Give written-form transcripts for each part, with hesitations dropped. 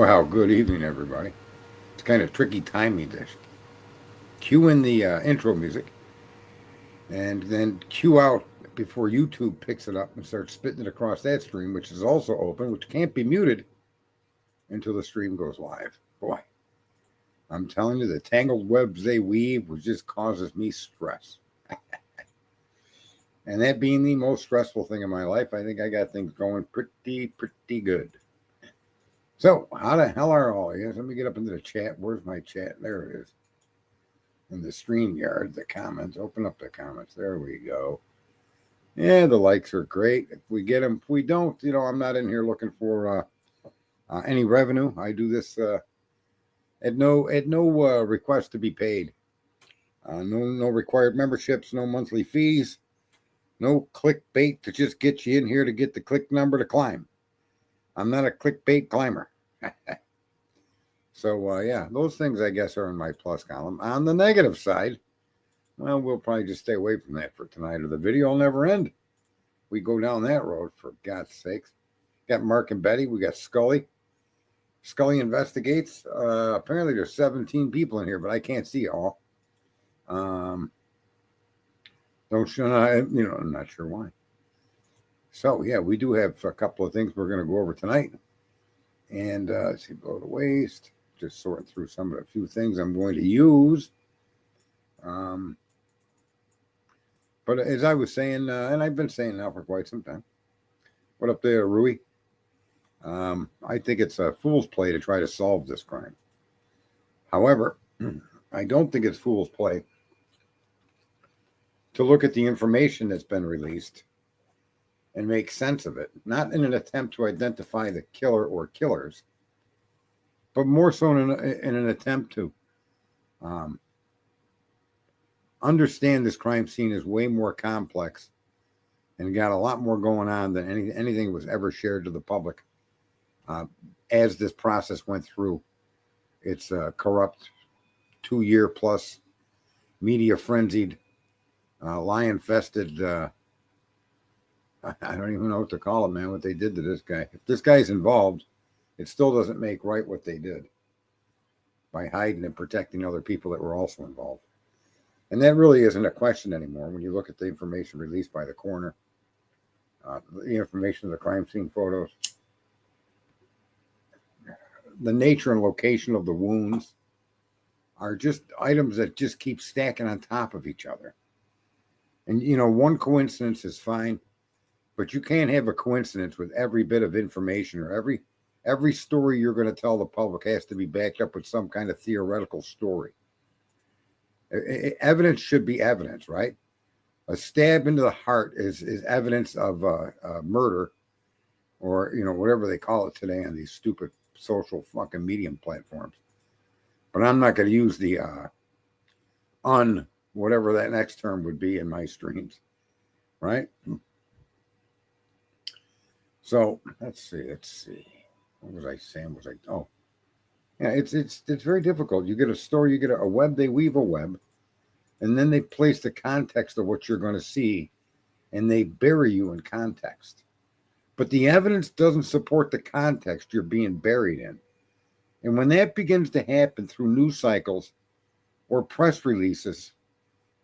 Well, good evening, everybody. It's kind of tricky timing to cue in the intro music and then cue out before YouTube picks it up and starts spitting it across that stream, which is also open, which can't be muted until the stream goes live. Boy, I'm telling you, the tangled webs they weave which just causes me stress. And that being the most stressful thing in my life, I think I got things going pretty good. So, how the hell are all you? Let me get up into the chat. Where's my chat? There it is. In the stream yard, the comments. Open up the comments. There we go. Yeah, the likes are great. If we get them, if we don't, I'm not in here looking for any revenue. I do this at no request to be paid. No required memberships, no monthly fees, no clickbait to just get you in here to get the click number to climb. I'm not a clickbait climber. So, yeah, those things, I guess, are in my plus column. On the negative side, well, we'll probably just stay away from that for tonight, or the video will never end. We go down that road, for God's sakes. Got Mark and Betty. We got Scully. Scully investigates. Apparently, there's 17 people in here, but I can't see it all. I'm not sure why. So, yeah, we do have a couple of things we're going to go over tonight. And let's see, below the waist. Just sorting through some of the few things I'm going to use. But as I was saying, and I've been saying now for quite some time, what up there, Rui? I think it's a fool's play to try to solve this crime. However, I don't think it's fool's play to look at the information that's been released and make sense of it, not in an attempt to identify the killer or killers, but more so in an attempt to understand this crime scene is way more complex and got a lot more going on than anything was ever shared to the public as this process went through its corrupt 2-year plus media frenzied lie-infested I don't even know what to call it, man, what they did to this guy. If this guy's involved, it still doesn't make right what they did by hiding and protecting other people that were also involved. And that really isn't a question anymore when you look at the information released by the coroner, the information of the crime scene photos, the nature and location of the wounds are just items that just keep stacking on top of each other. And, one coincidence is fine, but you can't have a coincidence with every bit of information, or every story you're going to tell the public has to be backed up with some kind of theoretical story. Evidence should be evidence, right? A stab into the heart is evidence of murder, or whatever they call it today on these stupid social fucking medium platforms. But I'm not going to use the whatever that next term would be in my streams, right? So let's see. What was I saying? Yeah, it's very difficult. You get a story, you get a web, they weave a web, and then they place the context of what you're going to see, and they bury you in context. But the evidence doesn't support the context you're being buried in. And when that begins to happen through news cycles or press releases,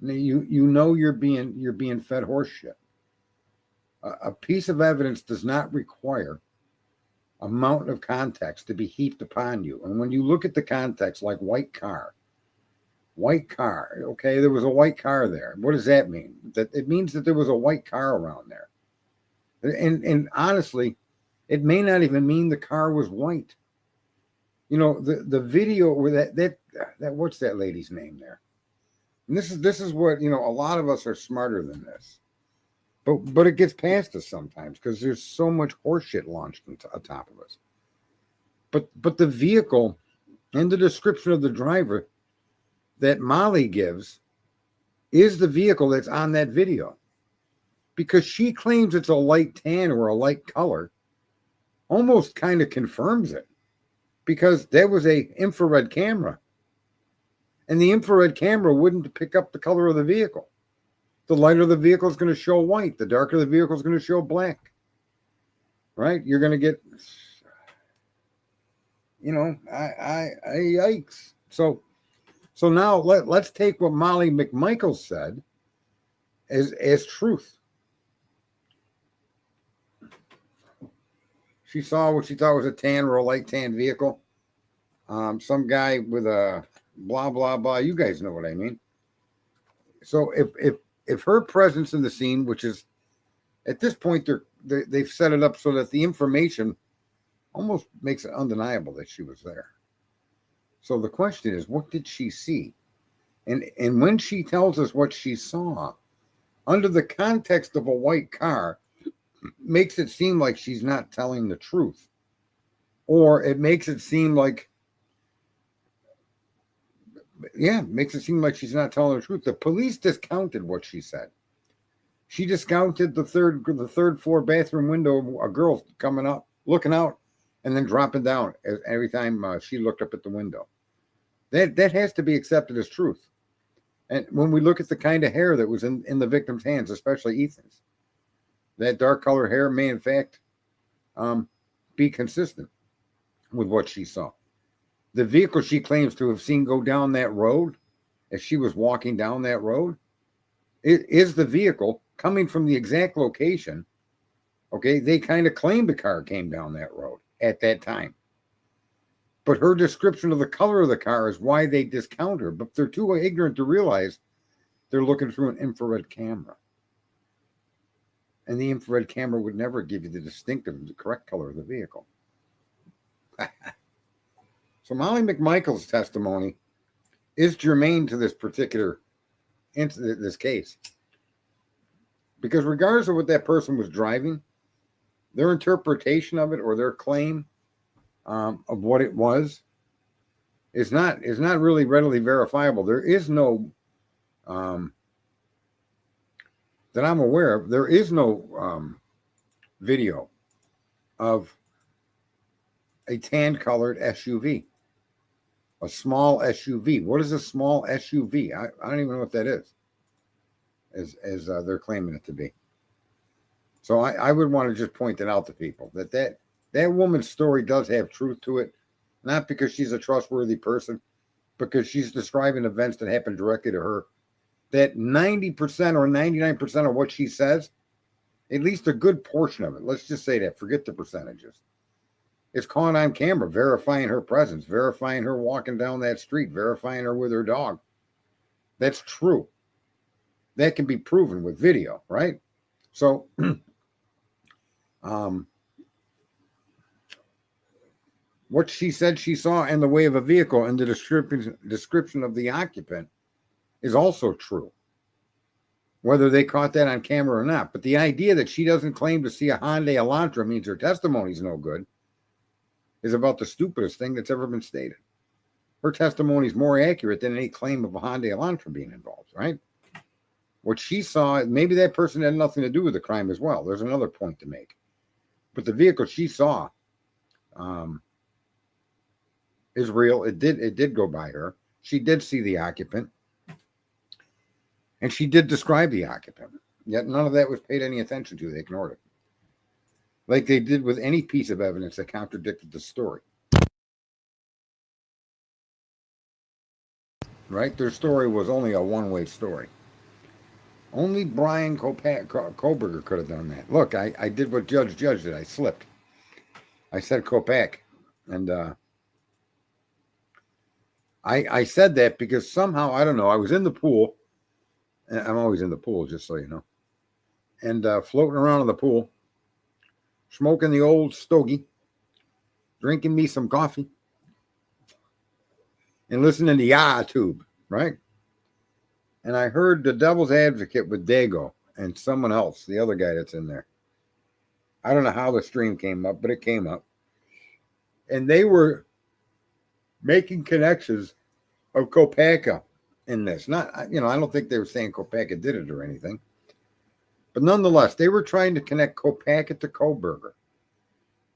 you're being fed horse shit. A piece of evidence does not require a mountain of context to be heaped upon you. And when you look at the context, like white car, okay, there was a white car there. What does that mean? That it means that there was a white car around there. And honestly, it may not even mean the car was white. The video where that what's that lady's name there? And this is what, a lot of us are smarter than this. But it gets past us sometimes because there's so much horseshit launched on top of us. But the vehicle and the description of the driver that Molly gives is the vehicle that's on that video. Because she claims it's a light tan or a light color, almost kind of confirms it. Because there was a infrared camera. And the infrared camera wouldn't pick up the color of the vehicle. The lighter the vehicle is going to show white. The darker the vehicle is going to show black. Right? You're going to get Yikes. So now let's take what Molly McMichael said as truth. She saw what she thought was a tan or a light tan vehicle. Some guy with a blah blah blah. You guys know what I mean. So if her presence in the scene, which is at this point they've set it up so that the information almost makes it undeniable that she was there. So the question is, what did she see? And when she tells us what she saw, under the context of a white car, makes it seem like she's not telling the truth. Or it makes it seem like, makes it seem like she's not telling the truth. The police discounted what she said. She discounted the third floor bathroom window, a girl coming up, looking out, and then dropping down every time she looked up at the window. That has to be accepted as truth. And when we look at the kind of hair that was in the victim's hands, especially Ethan's, that dark color hair may in fact be consistent with what she saw. The vehicle she claims to have seen go down that road as she was walking down that road, it is the vehicle coming from the exact location. Okay, they kind of claimed the car came down that road at that time. But her description of the color of the car is why they discount her. But they're too ignorant to realize they're looking through an infrared camera. And the infrared camera would never give you the correct color of the vehicle. So Molly McMichael's testimony is germane to this particular incident, this case. Because regardless of what that person was driving, their interpretation of it or their claim of what it was is not really readily verifiable. There is no that I'm aware of. There is no video of a tan-colored SUV, a small SUV. What is a small SUV? I don't even know what that is, as they're claiming it to be. So I would want to just point it out to people that woman's story does have truth to it, not because she's a trustworthy person, because she's describing events that happened directly to her. That 90% or 99% of what she says, at least a good portion of it, let's just say that, forget the percentages, it's caught on camera, verifying her presence, verifying her walking down that street, verifying her with her dog. That's true. That can be proven with video, right? So, what she said she saw in the way of a vehicle and the description of the occupant is also true, whether they caught that on camera or not. But the idea that she doesn't claim to see a Hyundai Elantra means her testimony's no good is about the stupidest thing that's ever been stated. Her testimony is more accurate than any claim of a Hyundai Elantra being involved, right? What she saw, maybe that person had nothing to do with the crime as well. There's another point to make. But the vehicle she saw is real. It did go by her. She did see the occupant. And she did describe the occupant. Yet none of that was paid any attention to. They ignored it. Like they did with any piece of evidence that contradicted the story. Right? Their story was only a one-way story. Only Brian Koberger could have done that. Look, I did what Judge did. I slipped. I said Kopak. And I said that because somehow, I don't know, I was in the pool. I'm always in the pool, just so you know. And floating around in the pool, smoking the old stogie, drinking me some coffee, and listening to YouTube, right? And I heard the Devil's Advocate with Dago and someone else, the other guy that's in there. I don't know how the stream came up, but it came up. And they were making connections of Kopaka in this. Not, I don't think they were saying Kopaka did it or anything. But nonetheless, they were trying to connect Kopaka to Koberger.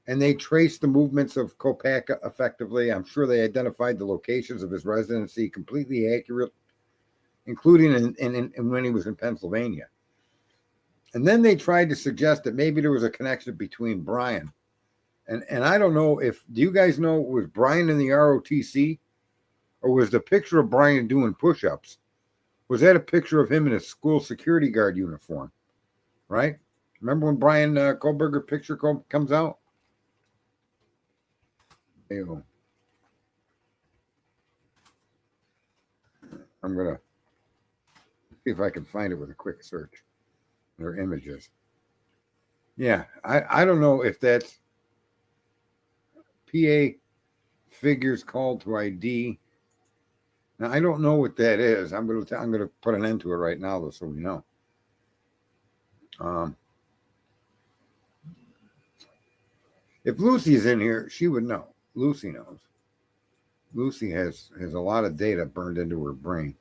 And they traced the movements of Kopaka effectively. I'm sure they identified the locations of his residency completely accurate, including in when he was in Pennsylvania. And then they tried to suggest that maybe there was a connection between Brian And I don't know if, do you guys know, was Brian in the ROTC, or was the picture of Brian doing push-ups? Was that a picture of him in a school security guard uniform? Right? Remember when Brian Kohlberger picture comes out? Ew. I'm gonna see if I can find it with a quick search. Their images. Yeah, I don't know if that's PA figures called to ID. Now I don't know what that is. I'm gonna put an end to it right now, though, so we know. Um, if Lucy's in here, she would know. Lucy knows. Lucy has a lot of data burned into her brain.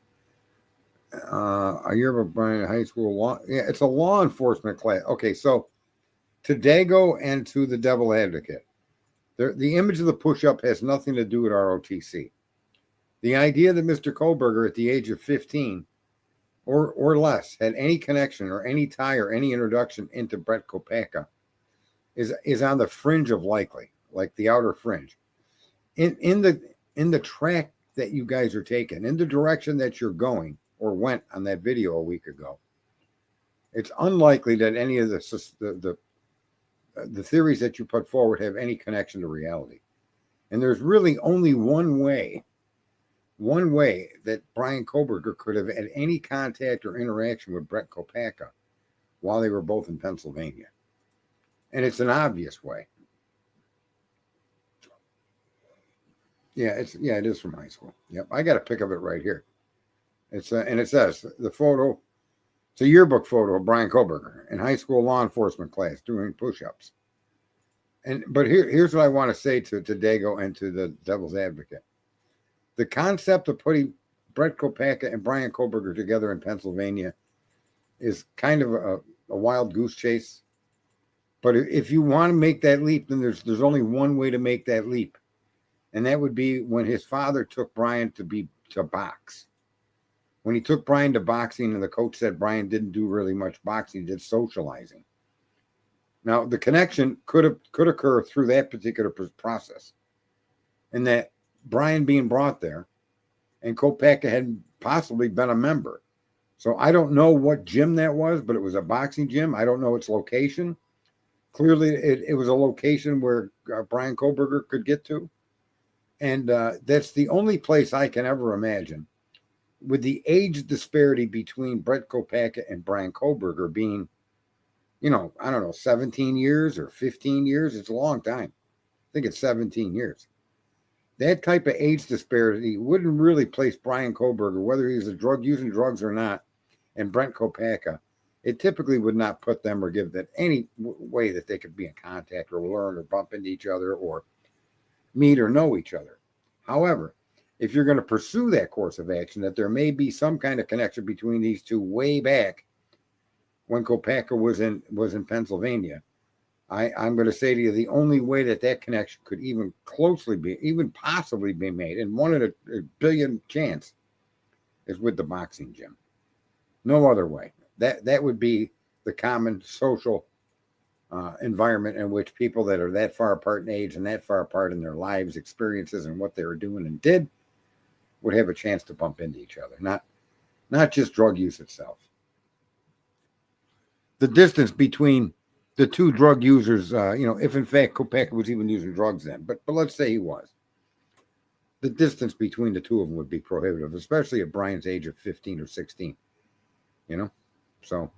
A year of Brian high school law. Yeah, it's a law enforcement class. Okay, so to Dago and to the Devil Advocate, the image of the push-up has nothing to do with ROTC. The idea that Mr. Kohlberger at the age of 15 or less had any connection or any tie or any introduction into Brett Kopacka is on the fringe of likely, like the outer fringe. In the track that you guys are taking, in the direction that you're going or went on that video a week ago, it's unlikely that any of the theories that you put forward have any connection to reality. And there's really only one way that Brian Kohlberger could have had any contact or interaction with Brett Kopacka while they were both in Pennsylvania. And it's an obvious way. Yeah, it is from high school. Yep, I got a pic of it right here. And it says the photo. It's a yearbook photo of Brian Kohlberger in high school law enforcement class doing push-ups. But here's what I want to say to Dago and to the Devil's Advocate. The concept of putting Brett Kopacka and Brian Kohlberger together in Pennsylvania is kind of a wild goose chase. But if you want to make that leap, then there's only one way to make that leap. And that would be when his father took Brian to box. When he took Brian to boxing, and the coach said Brian didn't do really much boxing, he did socializing. Now, the connection could occur through that particular process. And that Brian being brought there, and Kopacka had possibly been a member. So I don't know what gym that was, but it was a boxing gym. I don't know its location. Clearly, it was a location where Brian Kohlberger could get to. And that's the only place I can ever imagine, with the age disparity between Brett Kopacka and Brian Kohlberger being, I don't know, 17 years or 15 years. It's a long time. I think it's 17 years. That type of age disparity wouldn't really place Brian Kohlberger, whether he's using drugs or not, and Brent Kopacka. It typically would not put them or give that any way that they could be in contact or learn or bump into each other or meet or know each other. However, if you're going to pursue that course of action, that there may be some kind of connection between these two way back when Kopacka was in Pennsylvania, I'm going to say to you, the only way that connection could even possibly be made, and 1 in a billion chance, is with the boxing gym. No other way. That would be the common social environment in which people that are that far apart in age and that far apart in their lives, experiences, and what they were doing and did would have a chance to bump into each other. Not just drug use itself. The distance between the two drug users, if in fact Kopacka was even using drugs then, but let's say he was, the distance between the two of them would be prohibitive, especially at Brian's age of 15 or 16. So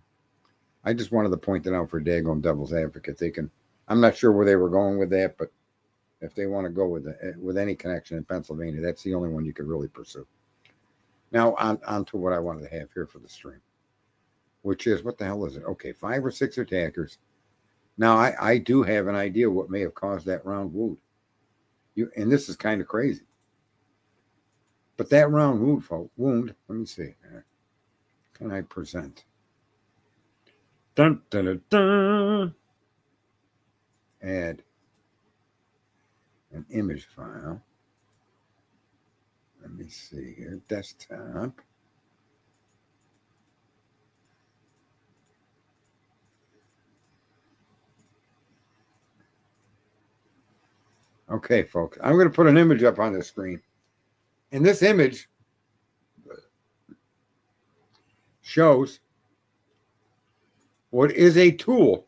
I just wanted to point that out for Dago and Devil's Advocate. I'm not sure where they were going with that, but if they want to go with any connection in Pennsylvania, that's the only one you could really pursue. Now on to what I wanted to have here for the stream, which is, what the hell is it? Okay, 5 or 6 attackers. Now I do have an idea what may have caused that round wound. And this is kind of crazy. But that round wound, let me see. Can I present? Dun, dun, dun, dun. Add an image file. Let me see here. Desktop. Okay, folks, I'm going to put an image up on the screen. And this image shows what is a tool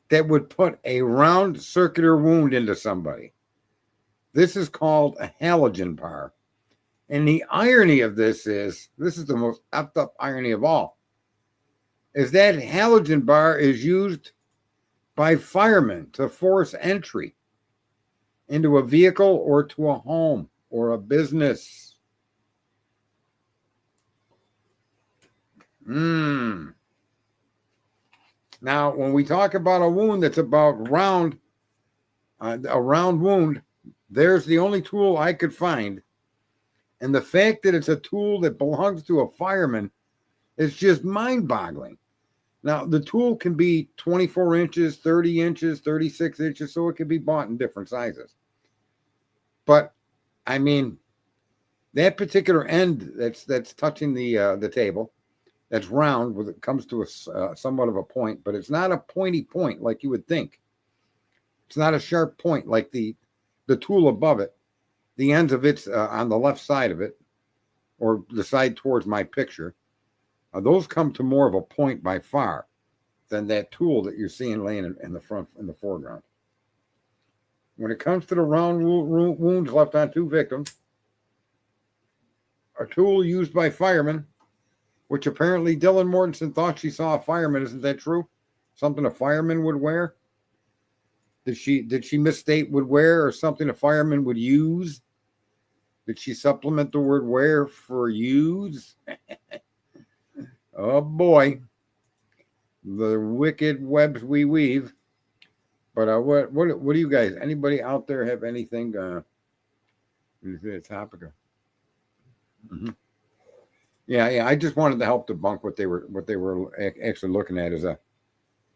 that would put a round circular wound into somebody. This is called a halogen bar. And the irony of this is the most effed up irony of all, is that halogen bar is used by firemen to force entry into a vehicle or to a home or a business. Now, when we talk about a wound that's about round, a round wound, there's the only tool I could find. And the fact that it's a tool that belongs to a fireman is just mind-boggling. Now, the tool can be 24 inches, 30 inches, 36 inches, so it can be bought in different sizes. But, I mean, that particular end that's touching the table, that's round, it comes to a somewhat of a point, but it's not a pointy point like you would think. It's not a sharp point like the tool above it. The ends of it's on the left side of it, or the side towards my picture, those come to more of a point by far than that tool that you're seeing laying in the foreground. When it comes to the round wounds left on two victims, a tool used by firemen, which apparently Dylan Mortensen thought she saw a fireman. Isn't that true? Something a fireman would wear? Did she misstate would wear, or something a fireman would use? Did she supplement the word wear for use? Oh boy, the wicked webs we weave. But what do you guys? Anybody out there have anything? Is it a topic? Mm-hmm. Yeah. I just wanted to help debunk what they were actually looking at as a,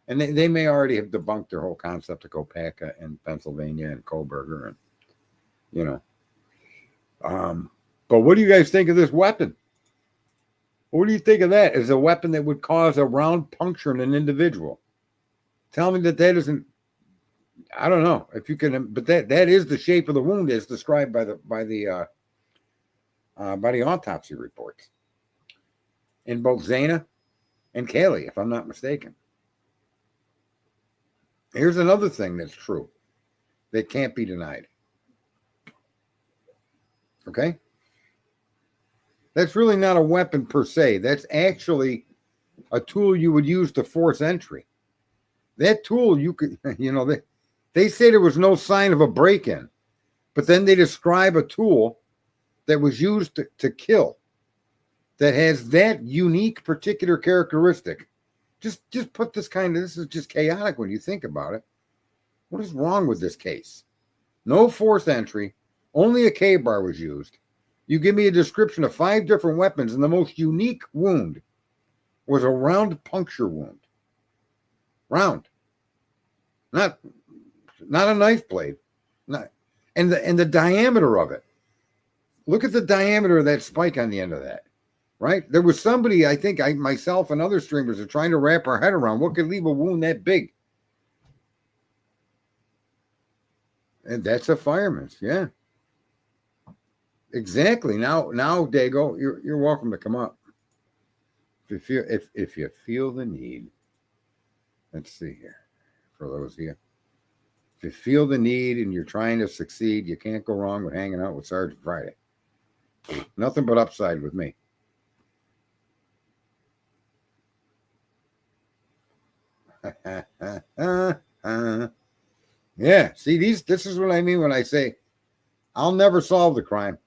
and they may already have debunked their whole concept of Kopeka in Pennsylvania and Koberger, and you know. But what do you guys think of this weapon? What do you think of that as a weapon that would cause a round puncture in an individual? Tell me that isn't. I don't know if you can, but that is the shape of the wound as described by the autopsy reports in both Zana and Kaylee, if I'm not mistaken. Here's another thing that's true that can't be denied. Okay? That's really not a weapon per se. That's actually a tool you would use to force entry. That tool you could, they say there was no sign of a break-in, but then they describe a tool that was used to kill that has that unique particular characteristic. Just put this is just chaotic when you think about it. What is wrong with this case? No forced entry, only a K-bar was used. You give me a description of 5 different weapons, and the most unique wound was a round puncture wound. Round. Not a knife blade. And the diameter of it. Look at the diameter of that spike on the end of that. Right? There was somebody, I think myself and other streamers are trying to wrap our head around what could leave a wound that big. And that's a fireman's, yeah. Exactly. Now, Dago, you're welcome to come up. If you feel the need. Let's see here. For those of you. If you feel the need and you're trying to succeed, you can't go wrong with hanging out with Sergeant Friday. Nothing but upside with me. Yeah, see, this is what I mean when I say I'll never solve the crime,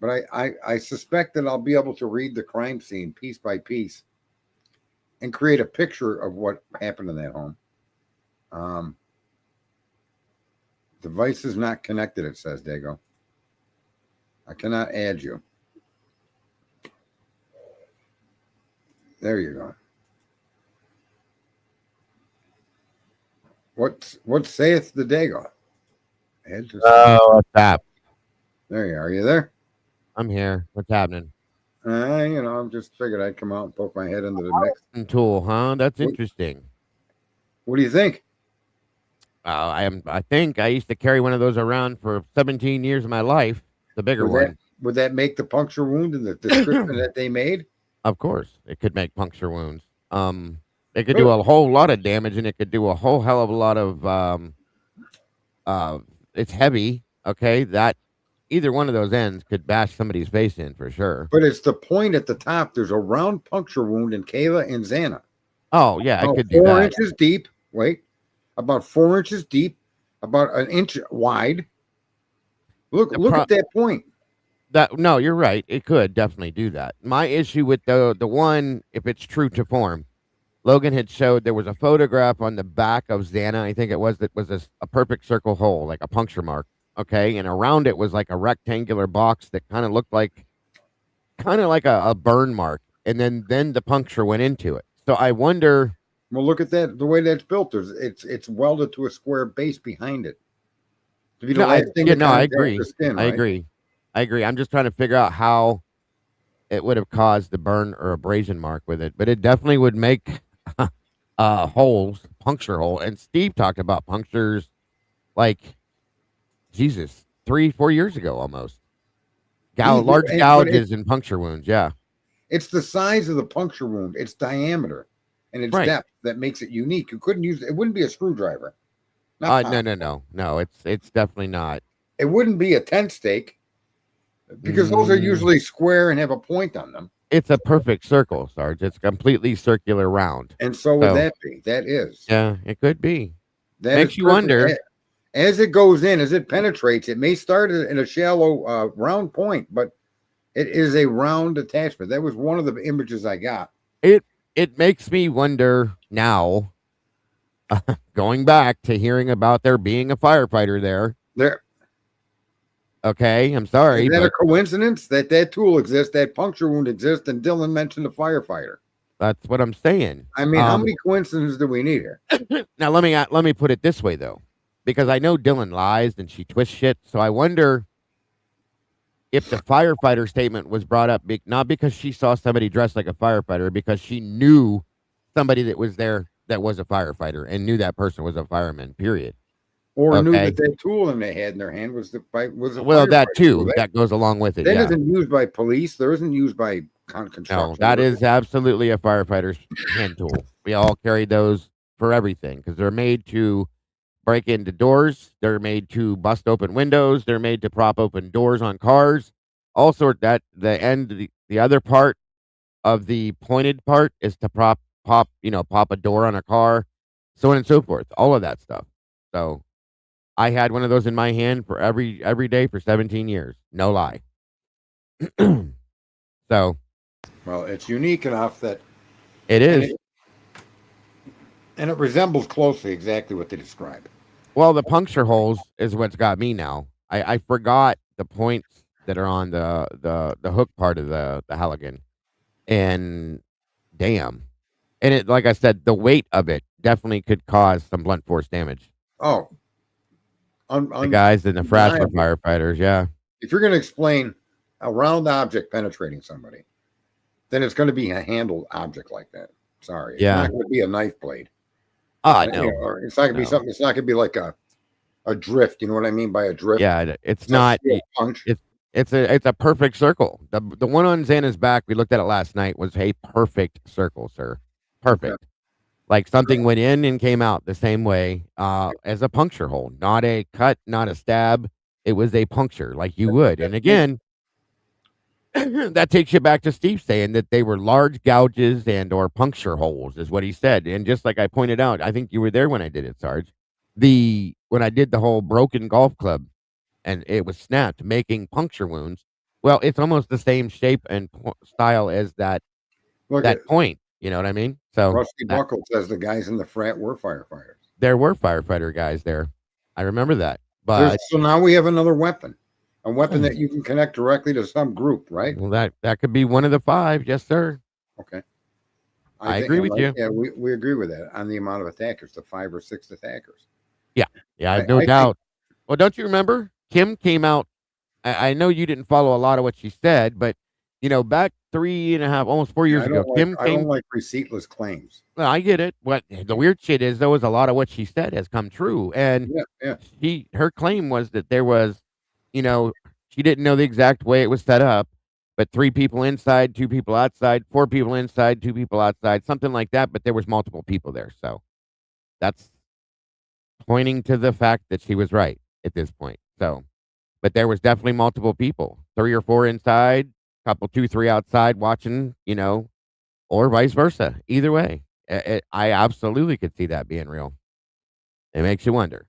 but I suspect that I'll be able to read the crime scene piece by piece and create a picture of what happened in that home. Device is not connected, it says, Dago. I cannot add you. There you go. What saith the Dago? What's up? There you are. Are you there? I'm here. What's happening? I'm just figured I'd come out and poke my head into the mix. Tool, huh? That's interesting. What do you think? I think I used to carry one of those around for 17 years of my life, the bigger Would that one. would that make the puncture wound in the description that they made? Of course, it could make puncture wounds. It could do Really? a whole lot of damage, and it could do a whole hell of a lot of uh, it's heavy. Okay, that either one of those ends could bash somebody's face in for sure. But it's the point at the top. There's a round puncture wound in Kayla and Xana. Oh yeah, I About could do four that. inches deep. Wait, about 4 inches deep, about an inch wide. Look at that point. That no, you're right. It could definitely do that. My issue with the one, if it's true to form, Logan had showed there was a photograph on the back of Xana. I think it was that was a perfect circle hole, like a puncture mark. Okay, and around it was like a rectangular box that kind of looked like a burn mark, and then the puncture went into it. So I wonder. Well, look at that. The way that's built. It's welded to a square base behind it to be the No, I last thing yeah, to no, I contact agree. the skin, I right? agree. I agree. I'm just trying to figure out how it would have caused the burn or abrasion mark with it, but it definitely would make holes, puncture hole. And Steve talked about punctures like Jesus 3-4 years ago almost. Large But gouges and puncture wounds. Yeah, it's the size of the puncture wound, its diameter, and its right. depth that makes it unique. You couldn't use it. Wouldn't be a screwdriver. Not No, no, possible. no, no. It's definitely not. It wouldn't be a tent stake because those are Mm, usually square and have a point on them. it's a perfect circle, Sarge. It's completely circular round. And so would So that be. That is. yeah, it could be. That is Makes you perfect. wonder. As it goes in, as it penetrates, it may start in a shallow round point, but it is a round attachment. That was one of the images I got. It makes me wonder now, going back to hearing about there being a firefighter there. There Okay, I'm is sorry, that a but coincidence that that tool exists, that puncture wound exists, and Dylan mentioned a firefighter. that's what I'm saying. I mean, how many coincidences do we need here? Now let me put it this way though, because I know Dylan lies and she twists shit. So I wonder if the firefighter statement was brought up not because she saw somebody dressed like a firefighter, because she knew somebody that was there that was a firefighter and knew that person was a fireman. Period. Or knew Okay. that that tool in they had in their hand was was a Well, that firefighter tool. too. That goes along with it. That Yeah. isn't used by police. There isn't used by No, construction that workers. is absolutely a firefighter's hand tool. We all carry those for everything because they're made to break into doors. They're made to bust open windows. They're made to prop open doors on cars. All sort that the other part of the pointed part is to pop a door on a car, so on and so forth. All of that stuff. So I had one of those in my hand for every day for 17 years. No lie. So Well, it's unique enough that, it and is. it resembles closely exactly what they describe. Well, the puncture holes is what's got me now. I forgot the points that are on the hook part of the Halligan, and damn, and it like I said, the weight of it definitely could cause some blunt force damage. Oh, The guys in the frats were undeniable. firefighters, yeah, If you're going to explain a round object penetrating somebody, then it's going to be a handled object like that. Sorry, it's yeah. not going to be a knife blade. No, Or it's not going to be no, something. It's not going to be like a drift. You know what I mean by a drift? yeah. It's It's a not. steel punch. It's a perfect circle. The one on Xana's back, we looked at it last night, was a perfect circle, sir. Okay. Perfect. Like something went in and came out the same way as a puncture hole, not a cut, not a stab. It was a puncture, like you would. And again, that takes you back to Steve saying that they were large gouges and or puncture holes, is what he said. And just like I pointed out, I think you were there when I did it, Sarge. When I did the whole broken golf club and it was snapped, making puncture wounds. Well, it's almost the same shape and style as Look at that point. You know what I mean? So Rusty Buckle says the guys in the frat were firefighters. there were firefighter guys there. I remember that. There's, But so now we have another weapon, a weapon that you can connect directly to some group, right? well, that could be one of the five. Yes, sir. Okay. I think agree with you. yeah, we agree with that on the amount of attackers, the 5 or 6 attackers. Yeah. Yeah, I have no I think doubt. Well, don't you remember? Kim came out. I know you didn't follow a lot of what she said, but back 3.5, almost 4 Yeah, years ago. Kim I don't came. like receiptless claims. Well, I get it. What the weird shit is, though, is a lot of what she said has come true, and Yeah, yeah, her claim was that there was, you know, she didn't know the exact way it was set up, but 3 people inside, 2 people outside, 4 people inside, 2 people outside, something like that, but there was multiple people there, so that's pointing to the fact that she was right at this point, so but there was definitely multiple people, 3 or 4 inside, couple 2, 3 outside watching, or vice versa. Either way, I absolutely could see that being real. It makes you wonder.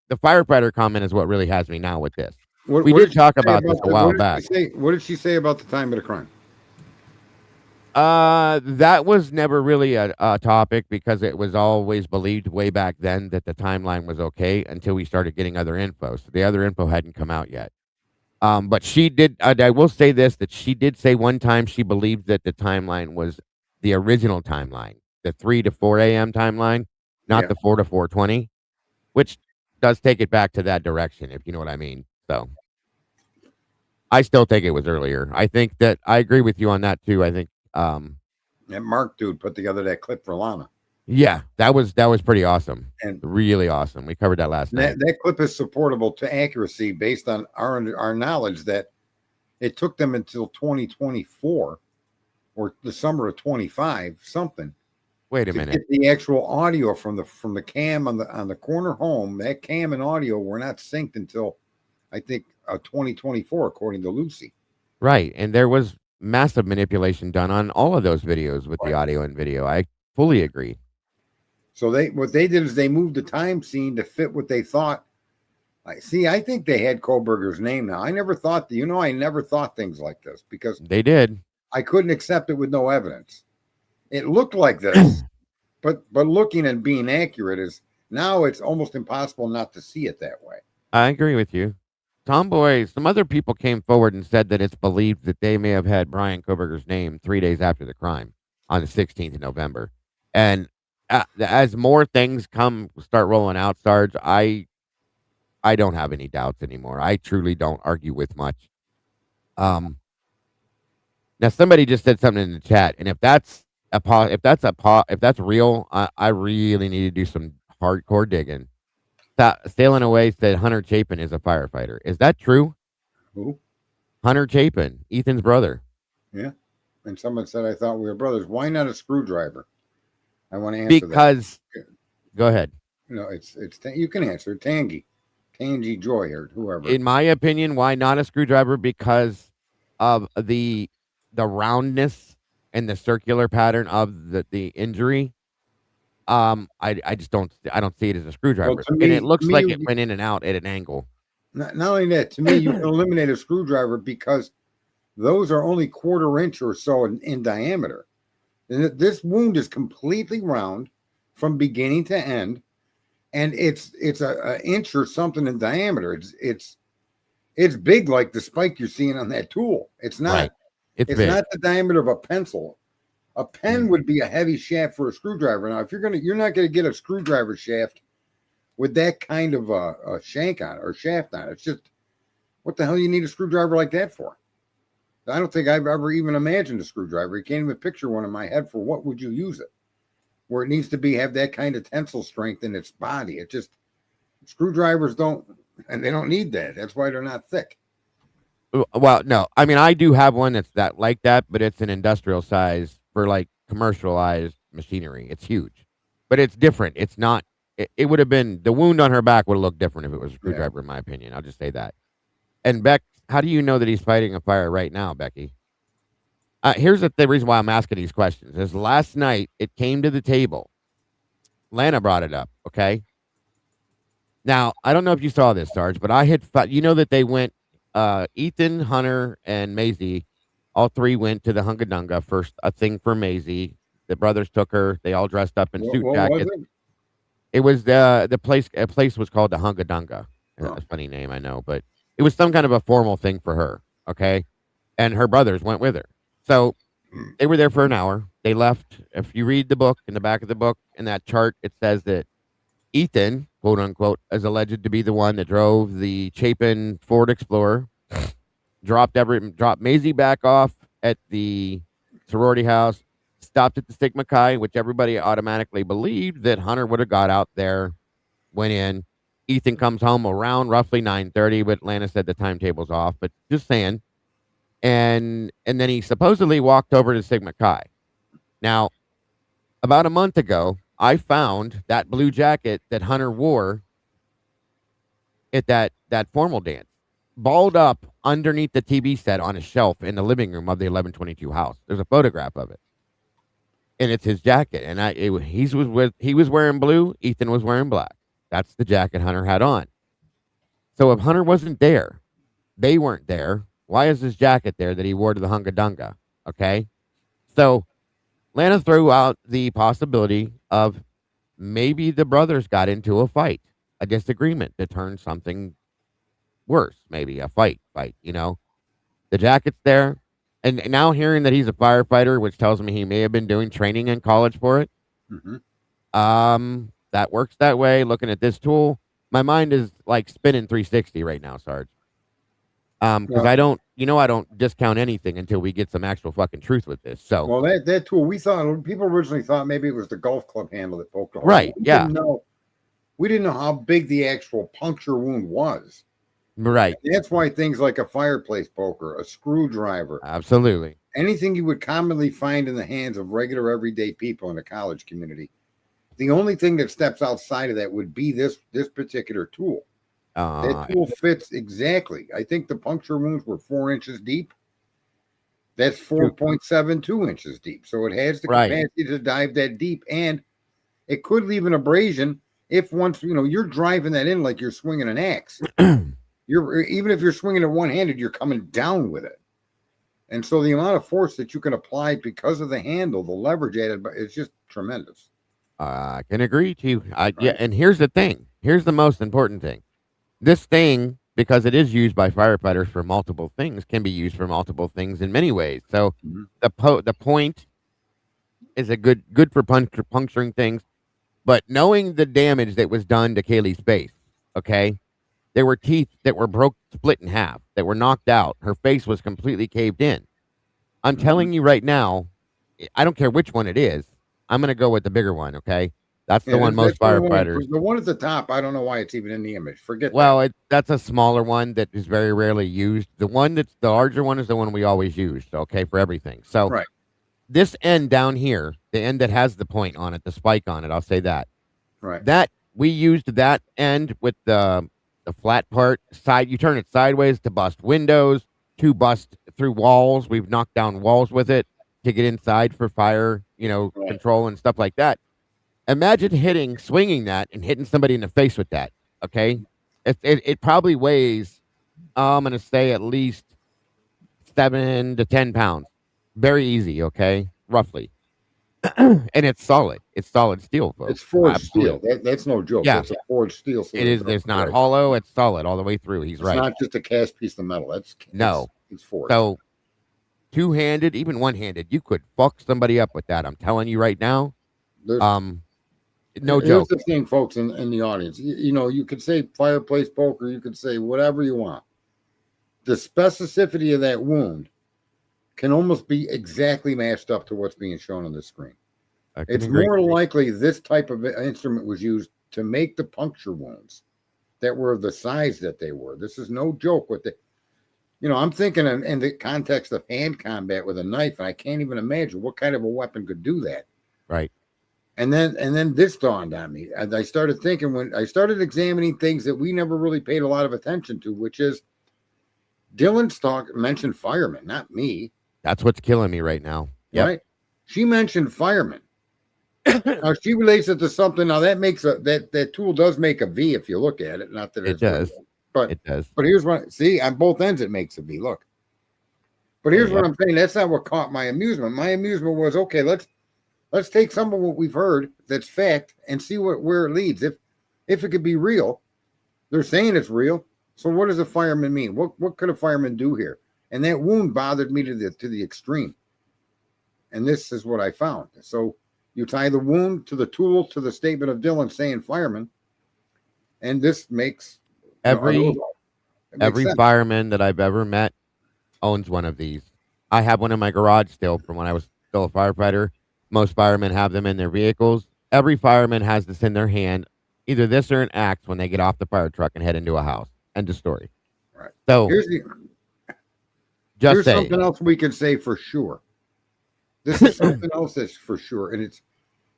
The firefighter comment is what really has me now with this. We what did did she talk say about this about a while back. what did she say about the time of the crime? That was never really a topic because it was always believed way back then that the timeline was okay until we started getting other info. So the other info hadn't come out yet. But she did. I will say this: that she did say one time she believed that the timeline was the original timeline, the 3 to 4 a.m. timeline, not Yeah. the 4 to 4:20, which does take it back to that direction, if you know what I mean. So I still think it was earlier. I think that I agree with you on that too. I think, That Mark dude put together that clip for Lana. yeah, that was pretty awesome, And really awesome. We covered that last night. that clip is supportable to accuracy based on our knowledge that it took them until 2024 or the summer of 25 something Wait a to minute. get the actual audio from the cam on the corner home. That cam and audio were not synced until I think 2024, according to Lucy. Right, and there was massive manipulation done on all of those videos with the Right. audio and video. I fully agree. So what they did is they moved the time scene to fit what they thought. I see. I think they had Koberger's name now. I never thought, I never thought things like this because They did. I couldn't accept it with no evidence. It looked like this, but looking and being accurate is now it's almost impossible not to see it that way. I agree with you. Tomboy, some other people came forward and said that it's believed that they may have had Brian Koberger's name 3 days after the crime on the 16th of November. And as more things start rolling out, Sarge, I don't have any doubts anymore. I truly don't argue with much. Um, Now somebody just said something in the chat, and if that's if that's real, I really need to do some hardcore digging. Sailing Away said Hunter Chapin is a firefighter. Is that true? Who? Hunter Chapin, Ethan's brother. Yeah. And someone said I thought we were brothers. Why not a screwdriver? I want to answer Because, that. go ahead. It's you can answer Tangy Joy or whoever. In my opinion, why not a screwdriver? Because of the roundness and the circular pattern of the injury. I just don't see it as a screwdriver, Well, and it looks like you, it went in and out at an angle. not only that, to me, you can eliminate a screwdriver because those are only 1/4 inch or so in diameter. And this wound is completely round from beginning to end, and it's a inch or something in diameter. It's big like the spike you're seeing on that tool. It's not. Right. It's It's big. not the diameter of a pencil. A pen would be a heavy shaft for a screwdriver. Now, if you're not gonna get a screwdriver shaft with that kind of a shank on it or shaft on it. It's just what the hell you need a screwdriver like that for? I don't think I've ever even imagined a screwdriver. You can't even picture one in my head for what would you use it? Where it needs to have that kind of tensile strength in its body. It just screwdrivers don't, and they don't need that. That's why they're not thick. Well, no. I mean, I do have one that's like that, but it's an industrial size for like commercialized machinery. It's huge, but it's different. It's not. It would have been the wound on her back would have looked different if it was a screwdriver, in my opinion. I'll just say that. And Beck, how do you know that he's fighting a fire right now, Becky? Here's the reason why I'm asking these questions. Is last night it came to the table. Lana brought it up. Okay. Now I don't know if you saw this, Sarge, but I had you know that they went. Ethan, Hunter, and Maisie, all 3 went to the Hungadunga first. A thing for Maisie. The brothers took her. They all dressed up in suit What jackets. was it? It was the place. A place was called the Hungadunga. Oh. A funny name, I know, but it was some kind of a formal thing for her. Okay, and her brothers went with her. So they were there for an hour. They left. If you read the book, in the back of the book, in that chart, it says that Ethan, quote unquote, is alleged to be the one that drove the Chapin Ford Explorer, dropped Maisie back off at the sorority house, stopped at the Sigma Chi, which everybody automatically believed that Hunter would have got out there, went in. Ethan comes home around roughly 9:30, but Lana said the timetable's off, but just saying. And then he supposedly walked over to Sigma Chi. Now, about a month ago, I found that blue jacket that Hunter wore at that formal dance, balled up underneath the TV set on a shelf in the living room of the 1122 house. There's a photograph of it, and it's his jacket. And he was wearing blue. Ethan was wearing black. That's the jacket Hunter had on. So if Hunter wasn't there, they weren't there. Why is his jacket there that he wore to the Hunga Dunga? Okay, so Lana threw out the possibility of maybe the brothers got into a fight, a disagreement that turned something worse, maybe a fight, you know. The jacket's there. And now hearing that he's a firefighter, which tells me he may have been doing training in college for it. Mm-hmm. That works that way. Looking at this tool, my mind is like spinning 360 right now, Sarge. Because I don't discount anything until we get some actual fucking truth with this. So, well, that tool, people originally thought maybe it was the golf club handle that poked a hole. Right? Yeah. We didn't know how big the actual puncture wound was. Right. And that's why things like a fireplace poker, a screwdriver, absolutely, anything you would commonly find in the hands of regular everyday people in the college community, the only thing that steps outside of that would be this particular tool. That tool fits exactly. I think the puncture wounds were 4 inches deep. That's 4.72 inches deep. So it has the capacity to dive that deep, and it could leave an abrasion if once you're driving that in like you're swinging an axe. Even if you're swinging it one-handed, you're coming down with it. And so the amount of force that you can apply because of the handle, the leverage added, is just tremendous. I can agree to you. Yeah, and here's the thing. Here's the most important thing. This thing, because it is used by firefighters for multiple things, can be used for multiple things in many ways. So the point is a good for puncturing things, but knowing the damage that was done to Kaylee's face, okay? There were teeth that were split in half, that were knocked out. Her face was completely caved in. I'm telling you right now, I don't care which one it is. I'm going to go with the bigger one, okay? That's the one most firefighters. The one at the top, I don't know why it's even in the image. Forget that. Well, that's a smaller one that is very rarely used. The one that's the larger one is the one we always use, okay, for everything. So this end down here, the end that has the point on it, the spike on it, I'll say that. Right. That we used that end with the flat part side. You turn it sideways to bust windows, to bust through walls. We've knocked down walls with it to get inside for fire, control and stuff like that. Imagine swinging that and hitting somebody in the face with that. Okay. It probably weighs, I'm going to say at least 7 to 10 pounds. Very easy. Okay. Roughly. And it's solid. It's solid steel, folks. It's forged steel. That's no joke. Yeah. It's a forged steel. It is. It's not hollow. It's solid all the way through. He's right. It's not just a cast piece of metal. It's forged. So two-handed, even one-handed, you could fuck somebody up with that. I'm telling you right now. No joke. Here's the thing, folks, in the audience. You could say fireplace poker. You could say whatever you want. The specificity of that wound can almost be exactly matched up to what's being shown on the screen. It's more likely this type of instrument was used to make the puncture wounds that were of the size that they were. This is no joke with the, I'm thinking in the context of hand combat with a knife, and I can't even imagine what kind of a weapon could do that. Right. And then this dawned on me. And I started thinking when I started examining things that we never really paid a lot of attention to, which is Dylan's mentioned firemen, not me. That's what's killing me right now. Yep. Right. She mentioned firemen. Now she relates it to something. Now that makes that tool does make a V if you look at it. Not that it does, but it does. But here's what on both ends it makes a V. Look. But here's what I'm saying. That's not what caught my amusement. My amusement was okay. Let's take some of what we've heard that's fact and see where it leads. If it could be real, they're saying it's real. So what does a fireman mean? What could a fireman do here? And that wound bothered me to the extreme. And this is what I found. So you tie the wound to the tool to the statement of Dylan saying fireman, and this makes every fireman that I've ever met owns one of these. I have one in my garage still from when I was still a firefighter. Most firemen have them in their vehicles. Every fireman has this in their hand, either this or an axe when they get off the fire truck and head into a house. End of story. Right. So Here's just say, something else we can say for sure. This is something else that's for sure, and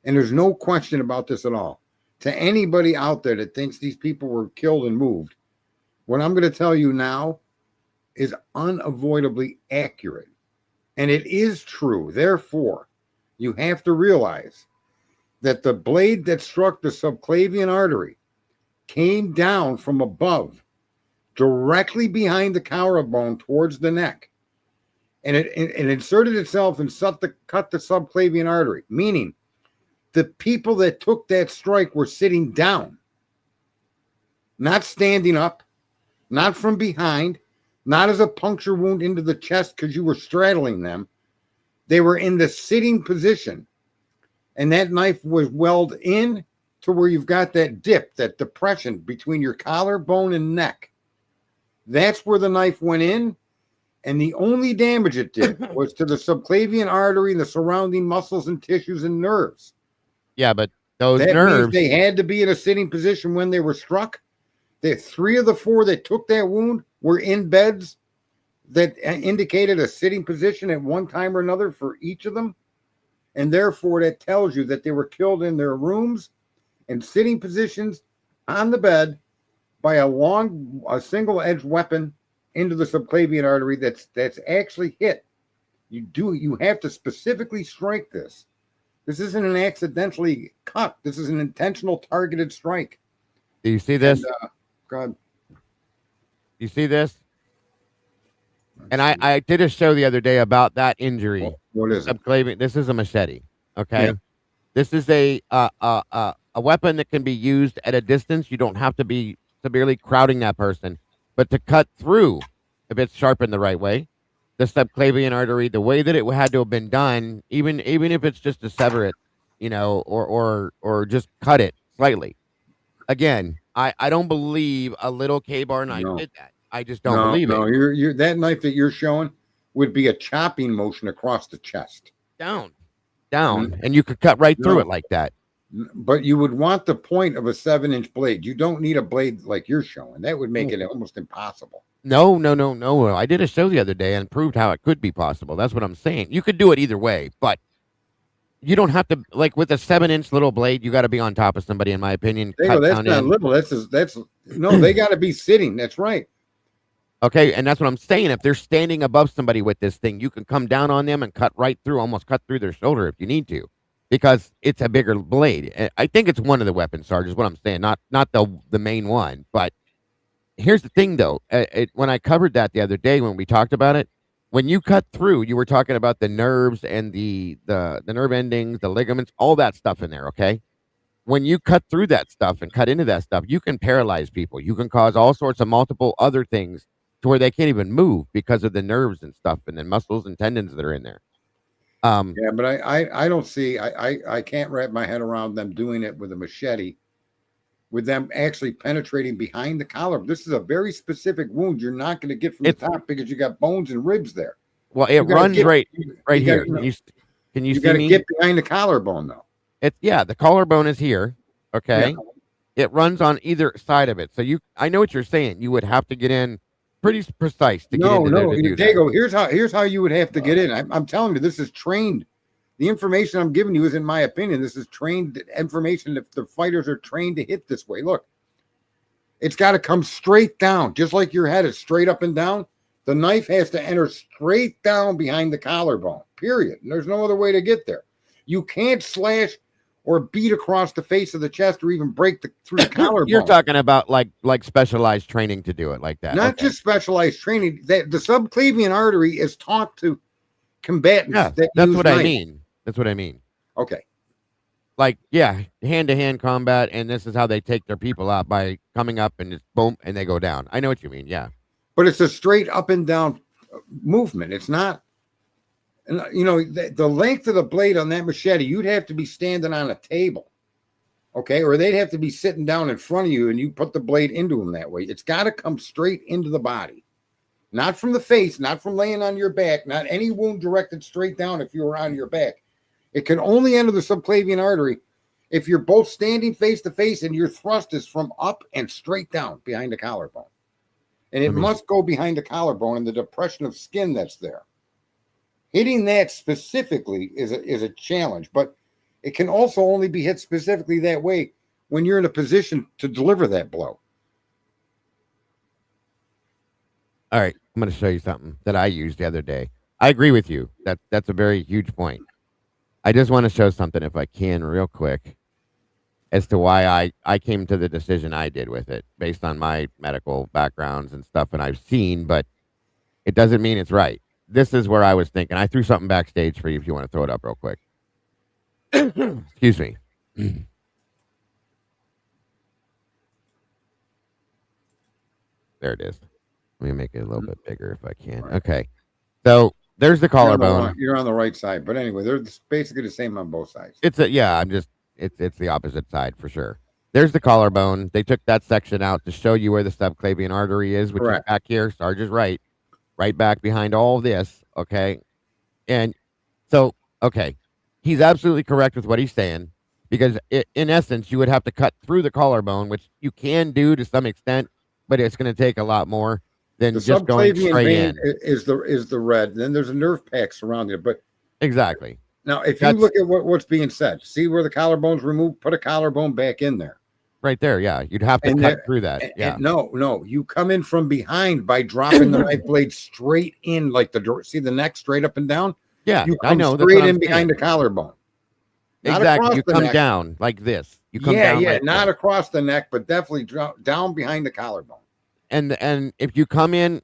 there's no question about this at all. To anybody out there that thinks these people were killed and moved, what I'm going to tell you now is unavoidably accurate. And it is true. Therefore, you have to realize that the blade that struck the subclavian artery came down from above, directly behind the collarbone towards the neck. And it inserted itself and cut the subclavian artery, meaning the people that took that strike were sitting down, not standing up, not from behind, not as a puncture wound into the chest because you were straddling them. They were in the sitting position, and that knife was welded in to where you've got that dip, that depression between your collarbone and neck. That's where the knife went in, and the only damage it did was to the subclavian artery and the surrounding muscles and tissues and nerves. yeah, but those That means nerves, they had to be in a sitting position when they were struck. The 3 of the 4 that took that wound were in beds that indicated a sitting position at one time or another for each of them. And therefore, that tells you that they were killed in their rooms and sitting positions on the bed by a single-edged weapon into the subclavian artery that's actually hit. You have to specifically strike this. This isn't an accidentally cut. This is an intentional targeted strike. do you see this? God. You see this? And I did a show the other day about that injury. What is it? Subclavian. This is a machete. Okay. Yeah. This is a weapon that can be used at a distance. You don't have to be severely crowding that person, but to cut through, if it's sharpened the right way, the subclavian artery, the way that it had to have been done, even if it's just to sever it, or just cut it slightly. Again, I don't believe a little K-bar knife did that. I just don't believe it. No, you're that knife that you're showing would be a chopping motion across the chest. Down, and you could cut right through it like that. But you would want the point of a 7-inch blade. You don't need a blade like you're showing. That would make it almost impossible. No. I did a show the other day and proved how it could be possible. That's what I'm saying. You could do it either way, but you don't have to, like with a 7-inch little blade, you got to be on top of somebody, in my opinion. That's not little. That's no, they got to be sitting. That's right. Okay, and that's what I'm saying. If they're standing above somebody with this thing, you can come down on them and cut right through, almost cut through their shoulder if you need to, because it's a bigger blade. I think it's one of the weapons, Sarge, is what I'm saying, not the main one. But here's the thing, though. When I covered that the other day when we talked about it, when you cut through, you were talking about the nerves and the nerve endings, the ligaments, all that stuff in there, okay? When you cut through that stuff and cut into that stuff, you can paralyze people. You can cause all sorts of multiple other things to where they can't even move because of the nerves and stuff and the muscles and tendons that are in there. Yeah, but I don't see, I can't wrap my head around them doing it with a machete, with them actually penetrating behind the collar. This is a very specific wound you're not going to get from the top because you got bones and ribs there. Well, it runs right here. Can you see me? Get behind the collarbone, though. The collarbone is here. Okay. Yeah. It runs on either side of it. So I know what you're saying. You would have to get in pretty precise to get into there to do that. Here's how you would have to get in. I'm telling you, this is trained. The information I'm giving you is, in my opinion, this is trained information. If the fighters are trained to hit this way, look, it's got to come straight down, just like your head is straight up and down. The knife has to enter straight down behind the collarbone, period. And there's no other way to get there. You can't slash or beat across the face of the chest or even break through the collarbone. You're talking about like specialized training to do it like that. Not just specialized training. The subclavian artery is taught to combatants. Yeah, that's what I mean. That's what I mean. Okay. Like, yeah, hand-to-hand combat, and this is how they take their people out, by coming up and just boom, and they go down. I know what you mean, yeah. But it's a straight up and down movement. It's not, the length of the blade on that machete, you'd have to be standing on a table, okay? Or they'd have to be sitting down in front of you, and you put the blade into them that way. It's got to come straight into the body. not from the face, not from laying on your back, not any wound directed straight down if you were on your back. It can only enter the subclavian artery if you're both standing face to face and your thrust is from up and straight down behind the collarbone. And it must go behind the collarbone and the depression of skin that's there. Hitting that specifically is a challenge, but it can also only be hit specifically that way when you're in a position to deliver that blow. All right, I'm going to show you something that I used the other day. I agree with you. That's a very huge point. I just want to show something, if I can, real quick, as to why I came to the decision I did with it, based on my medical backgrounds and stuff and I've seen, but it doesn't mean it's right. This is where I was thinking. I threw something backstage for you if you want to throw it up real quick. Excuse me. There it is. Let me make it a little bit bigger if I can. Right. Okay. So there's the collarbone. You're on the right side, but anyway, they're basically the same on both sides. It's the opposite side for sure. There's the collarbone. They took that section out to show you where the subclavian artery is, which is back here. Sarge is right back behind all this. Okay. And so, okay, he's absolutely correct with what he's saying, because in essence, you would have to cut through the collarbone, which you can do to some extent, but it's going to take a lot more than just going straight in. Is the red. Then there's a nerve pack surrounding it. But exactly. Now, if you look at what's being said, see where the collarbone's removed, put a collarbone back in there. Right there, yeah. You'd have to cut through that. Yeah. No. You come in from behind by dropping the knife blade straight in, like see the neck straight up and down? Yeah, you come I know. Straight in behind the collarbone. Exactly. You come down like this. You come down. Yeah, not across the neck, but definitely down behind the collarbone. And if you come in,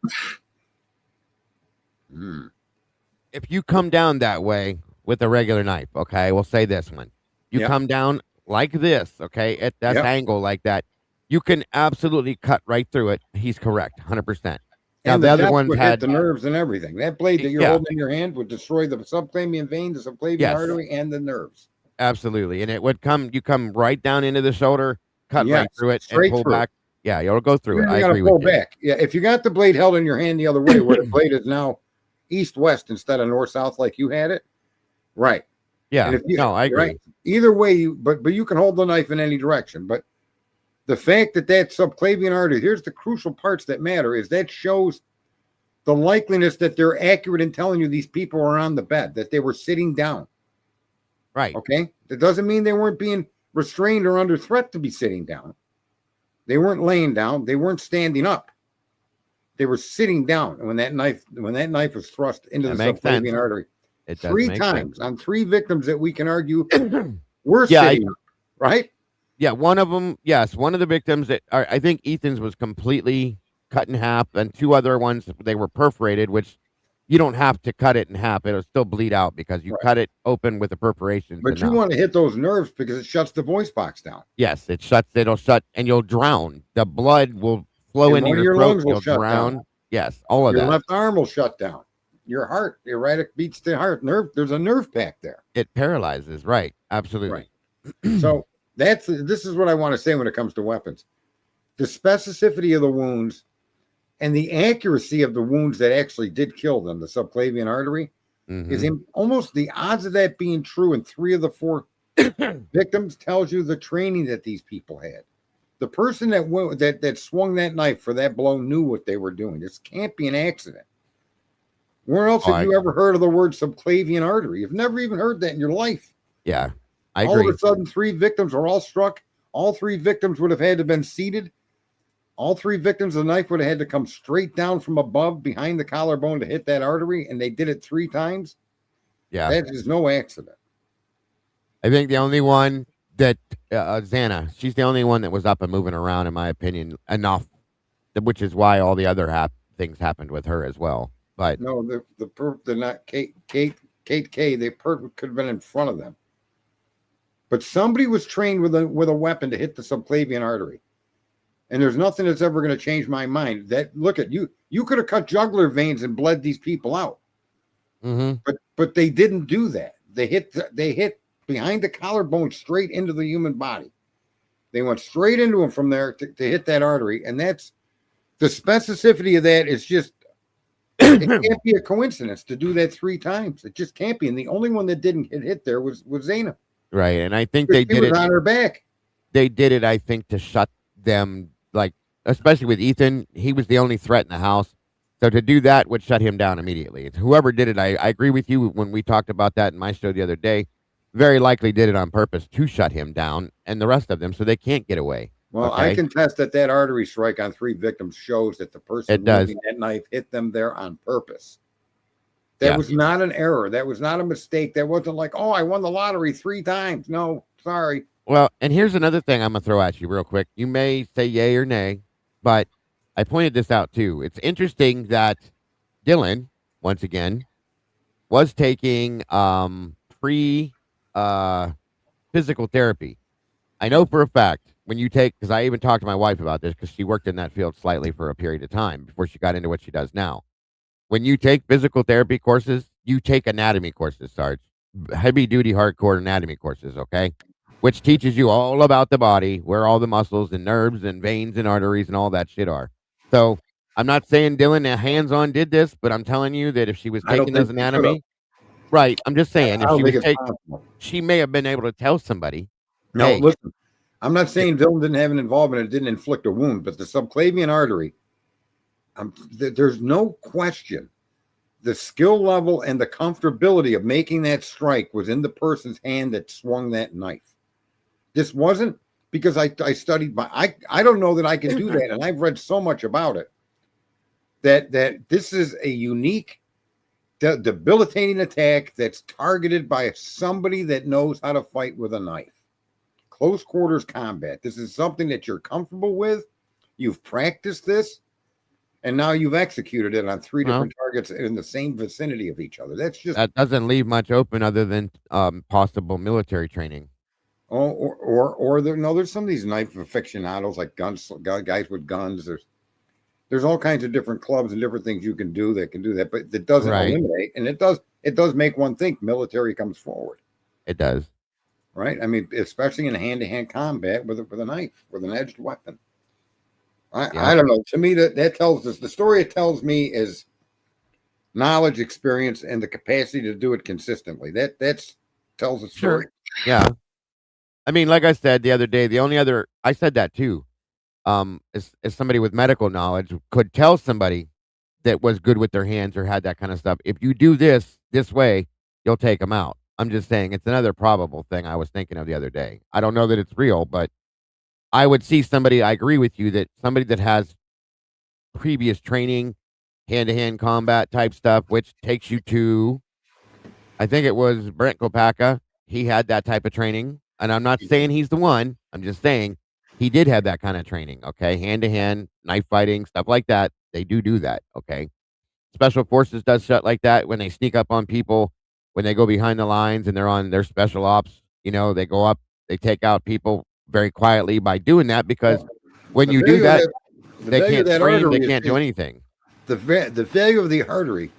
if you come down that way with a regular knife, okay, we'll say this one. You come down like this, okay, at that angle like that, you can absolutely cut right through it. He's correct, 100%. Now And the other ones had the nerves and everything. That blade that you're holding in your hand would destroy the subclavian vein, the subclavian artery, and the nerves. Absolutely, and it would you come right down into the shoulder, cut right through it, and pull back. Yeah, you'll go through it. I agree with you. Back. Yeah, if you got the blade held in your hand the other way, where the blade is now east-west instead of north-south like you had it, right? Yeah, I agree. Right? Either way, but you can hold the knife in any direction. But the fact that subclavian artery, here's the crucial parts that matter, is that shows the likeliness that they're accurate in telling you these people are on the bed, that they were sitting down. Right. Okay? That doesn't mean they weren't being restrained or under threat to be sitting down. They weren't laying down. They weren't standing up. They were sitting down. And when that knife was thrust into the subclavian artery, three times on three victims that we can argue were sitting up, right? Yeah, one of them, yes. One of the victims that I think Ethan's was completely cut in half, and two other ones, they were perforated, which you don't have to cut it in half. It'll still bleed out because you cut it open with the perforations. But you want to hit those nerves because it shuts the voice box down. Yes, it'll shut, and you'll drown. The blood will flow into your throat. You'll drown. Down. Yes, all of that. Your left arm will shut down. Your heart, your right beats the heart nerve. There's a nerve pack there. It paralyzes. Right. Absolutely. Right. So this is what I want to say when it comes to weapons. The specificity of the wounds and the accuracy of the wounds that actually did kill them, the subclavian artery, is almost the odds of that being true in 3 of the 4 victims tells you the training that these people had. The person that swung that knife for that blow knew what they were doing. This can't be an accident. Where else have you ever heard of the word subclavian artery? You've never even heard that in your life. Yeah, I agree. All of a sudden, 3 victims were all struck. All 3 victims would have had to have been seated. All 3 victims, the knife would have had to come straight down from above behind the collarbone to hit that artery, and they did it 3 times. Yeah. That is no accident. I think the only one that, Xana, she's the only one that was up and moving around, in my opinion, enough, which is why all the other things happened with her as well. But no, they're not Kate K. They could have been in front of them. But somebody was trained with a weapon to hit the subclavian artery. And there's nothing that's ever going to change my mind. That look at you could have cut jugular veins and bled these people out. But they didn't do that. They hit behind the collarbone straight into the human body. They went straight into him from there to hit that artery. And that's the specificity of that is just It can't be a coincidence to do that 3 times. It just can't be. And the only one that didn't get hit there was Zaina. Right, and I think Because they she did was it on her back. they did it, I think, to shut them, like, especially with Ethan, he was the only threat in the house. So to do that would shut him down immediately. It's whoever did it, I agree with you when we talked about that in my show the other day. Very likely did it on purpose to shut him down and the rest of them so they can't get away. Well, I Okay? contest that artery strike on 3 victims shows that the person It does. wielding that knife hit them there on purpose. That Yeah. was not an error. That was not a mistake. That wasn't like, oh, I won the lottery 3 times. No, sorry. Well, and here's another thing I'm gonna throw at you real quick. You may say yay or nay, but I pointed this out too. It's interesting that Dylan, once again, was taking free uh physical therapy. I know for a fact when you take, because I even talked to my wife about this because she worked in that field slightly for a period of time before she got into what she does now. When you take physical therapy courses, you take anatomy courses, Sarge, heavy duty, hardcore anatomy courses, okay? Which teaches you all about the body, where all the muscles and nerves and veins and arteries and all that shit are. So I'm not saying Dylan hands on did this, but I'm telling you that if she was I don't taking think those they could have. anatomy, right? I'm just saying I if don't she think was it's possible. she may have been able to tell somebody, No, hey, listen. I'm not saying Dylan didn't have an involvement. It didn't inflict a wound, but the subclavian artery, there's no question. The skill level and the comfortability of making that strike was in the person's hand that swung that knife. This wasn't because I studied I don't know that I can do that, and I've read so much about it that this is a unique debilitating attack that's targeted by somebody that knows how to fight with a knife. Close quarters combat. This is something that you're comfortable with. You've practiced this, and now you've executed it on 3 well, different targets in the same vicinity of each other. That's just that doesn't leave much open other than possible military training. or there's some of these knife aficionados like guys with guns. There's all kinds of different clubs and different things you can do that can do that, but it doesn't Right. eliminate, and it does make one think military comes forward. It does. Right? I mean, especially in hand-to-hand combat with a knife, with an edged weapon. I don't know. To me, that tells us the story. It tells me is knowledge, experience, and the capacity to do it consistently. That's tells a story. Sure. Yeah. I mean, like I said the other day, the only other I said that too. Is somebody with medical knowledge could tell somebody that was good with their hands or had that kind of stuff. If you do this way, you'll take them out. I'm just saying it's another probable thing I was thinking of the other day. I don't know that it's real, but I would see somebody. I agree with you that somebody that has previous training, hand to hand combat type stuff, which takes you to, I think it was Brent Kopaka. He had that type of training. And I'm not saying he's the one. I'm just saying he did have that kind of training. Okay. Hand to hand, knife fighting, stuff like that. They do that. Okay. Special forces does shit like that when they sneak up on people, when they go behind the lines and they're on their special ops. They go up, they take out people very quietly by doing that because when The you do value of that, that, the they value of can't that scream, they artery can't do anything. the value of the artery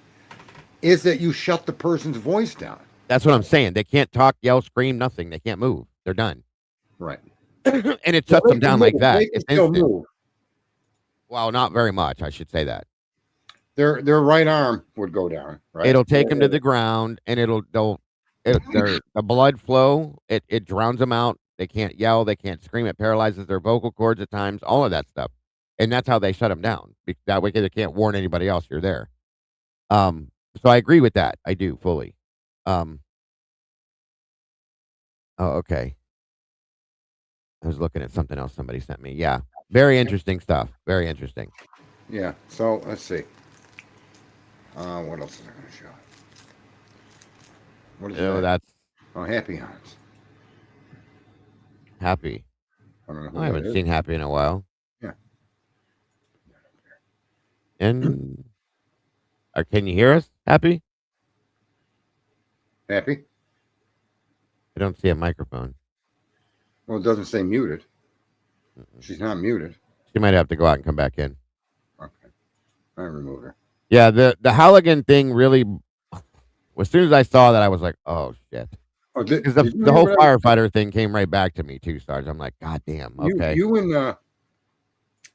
is that you shut the person's voice down. That's what I'm saying. They can't talk, yell, scream, nothing. They can't move. They're done. Right. And it Well, shuts them down like that. They can It's still instant. move. Well, not very much. I should say that. Their right arm would go down. Right. It'll take them to the ground, and the blood flow. It drowns them out. They can't yell. They can't scream. It paralyzes their vocal cords at times. All of that stuff, and that's how they shut them down. That way, they can't warn anybody else you're there. So I agree with that. I do fully. Oh, okay. I was looking at something else somebody sent me. Yeah, very interesting stuff. Very interesting. Yeah. So let's see. What else is I going to show? What is that? That's Happy Hounds. Happy. I don't know who I haven't that is. seen Happy in a while. Yeah. And can you hear us, Happy? Happy? I don't see a microphone. Well, it doesn't say muted. Mm-mm. She's not muted. She might have to go out and come back in. Okay. I removed her. Yeah, the Halligan thing really. As soon as I saw that, I was like, "Oh shit!" Oh, Because did you the hear whole what I was- firefighter thing came right back to me too, Sarge. I'm like, "God damn!" Okay. You and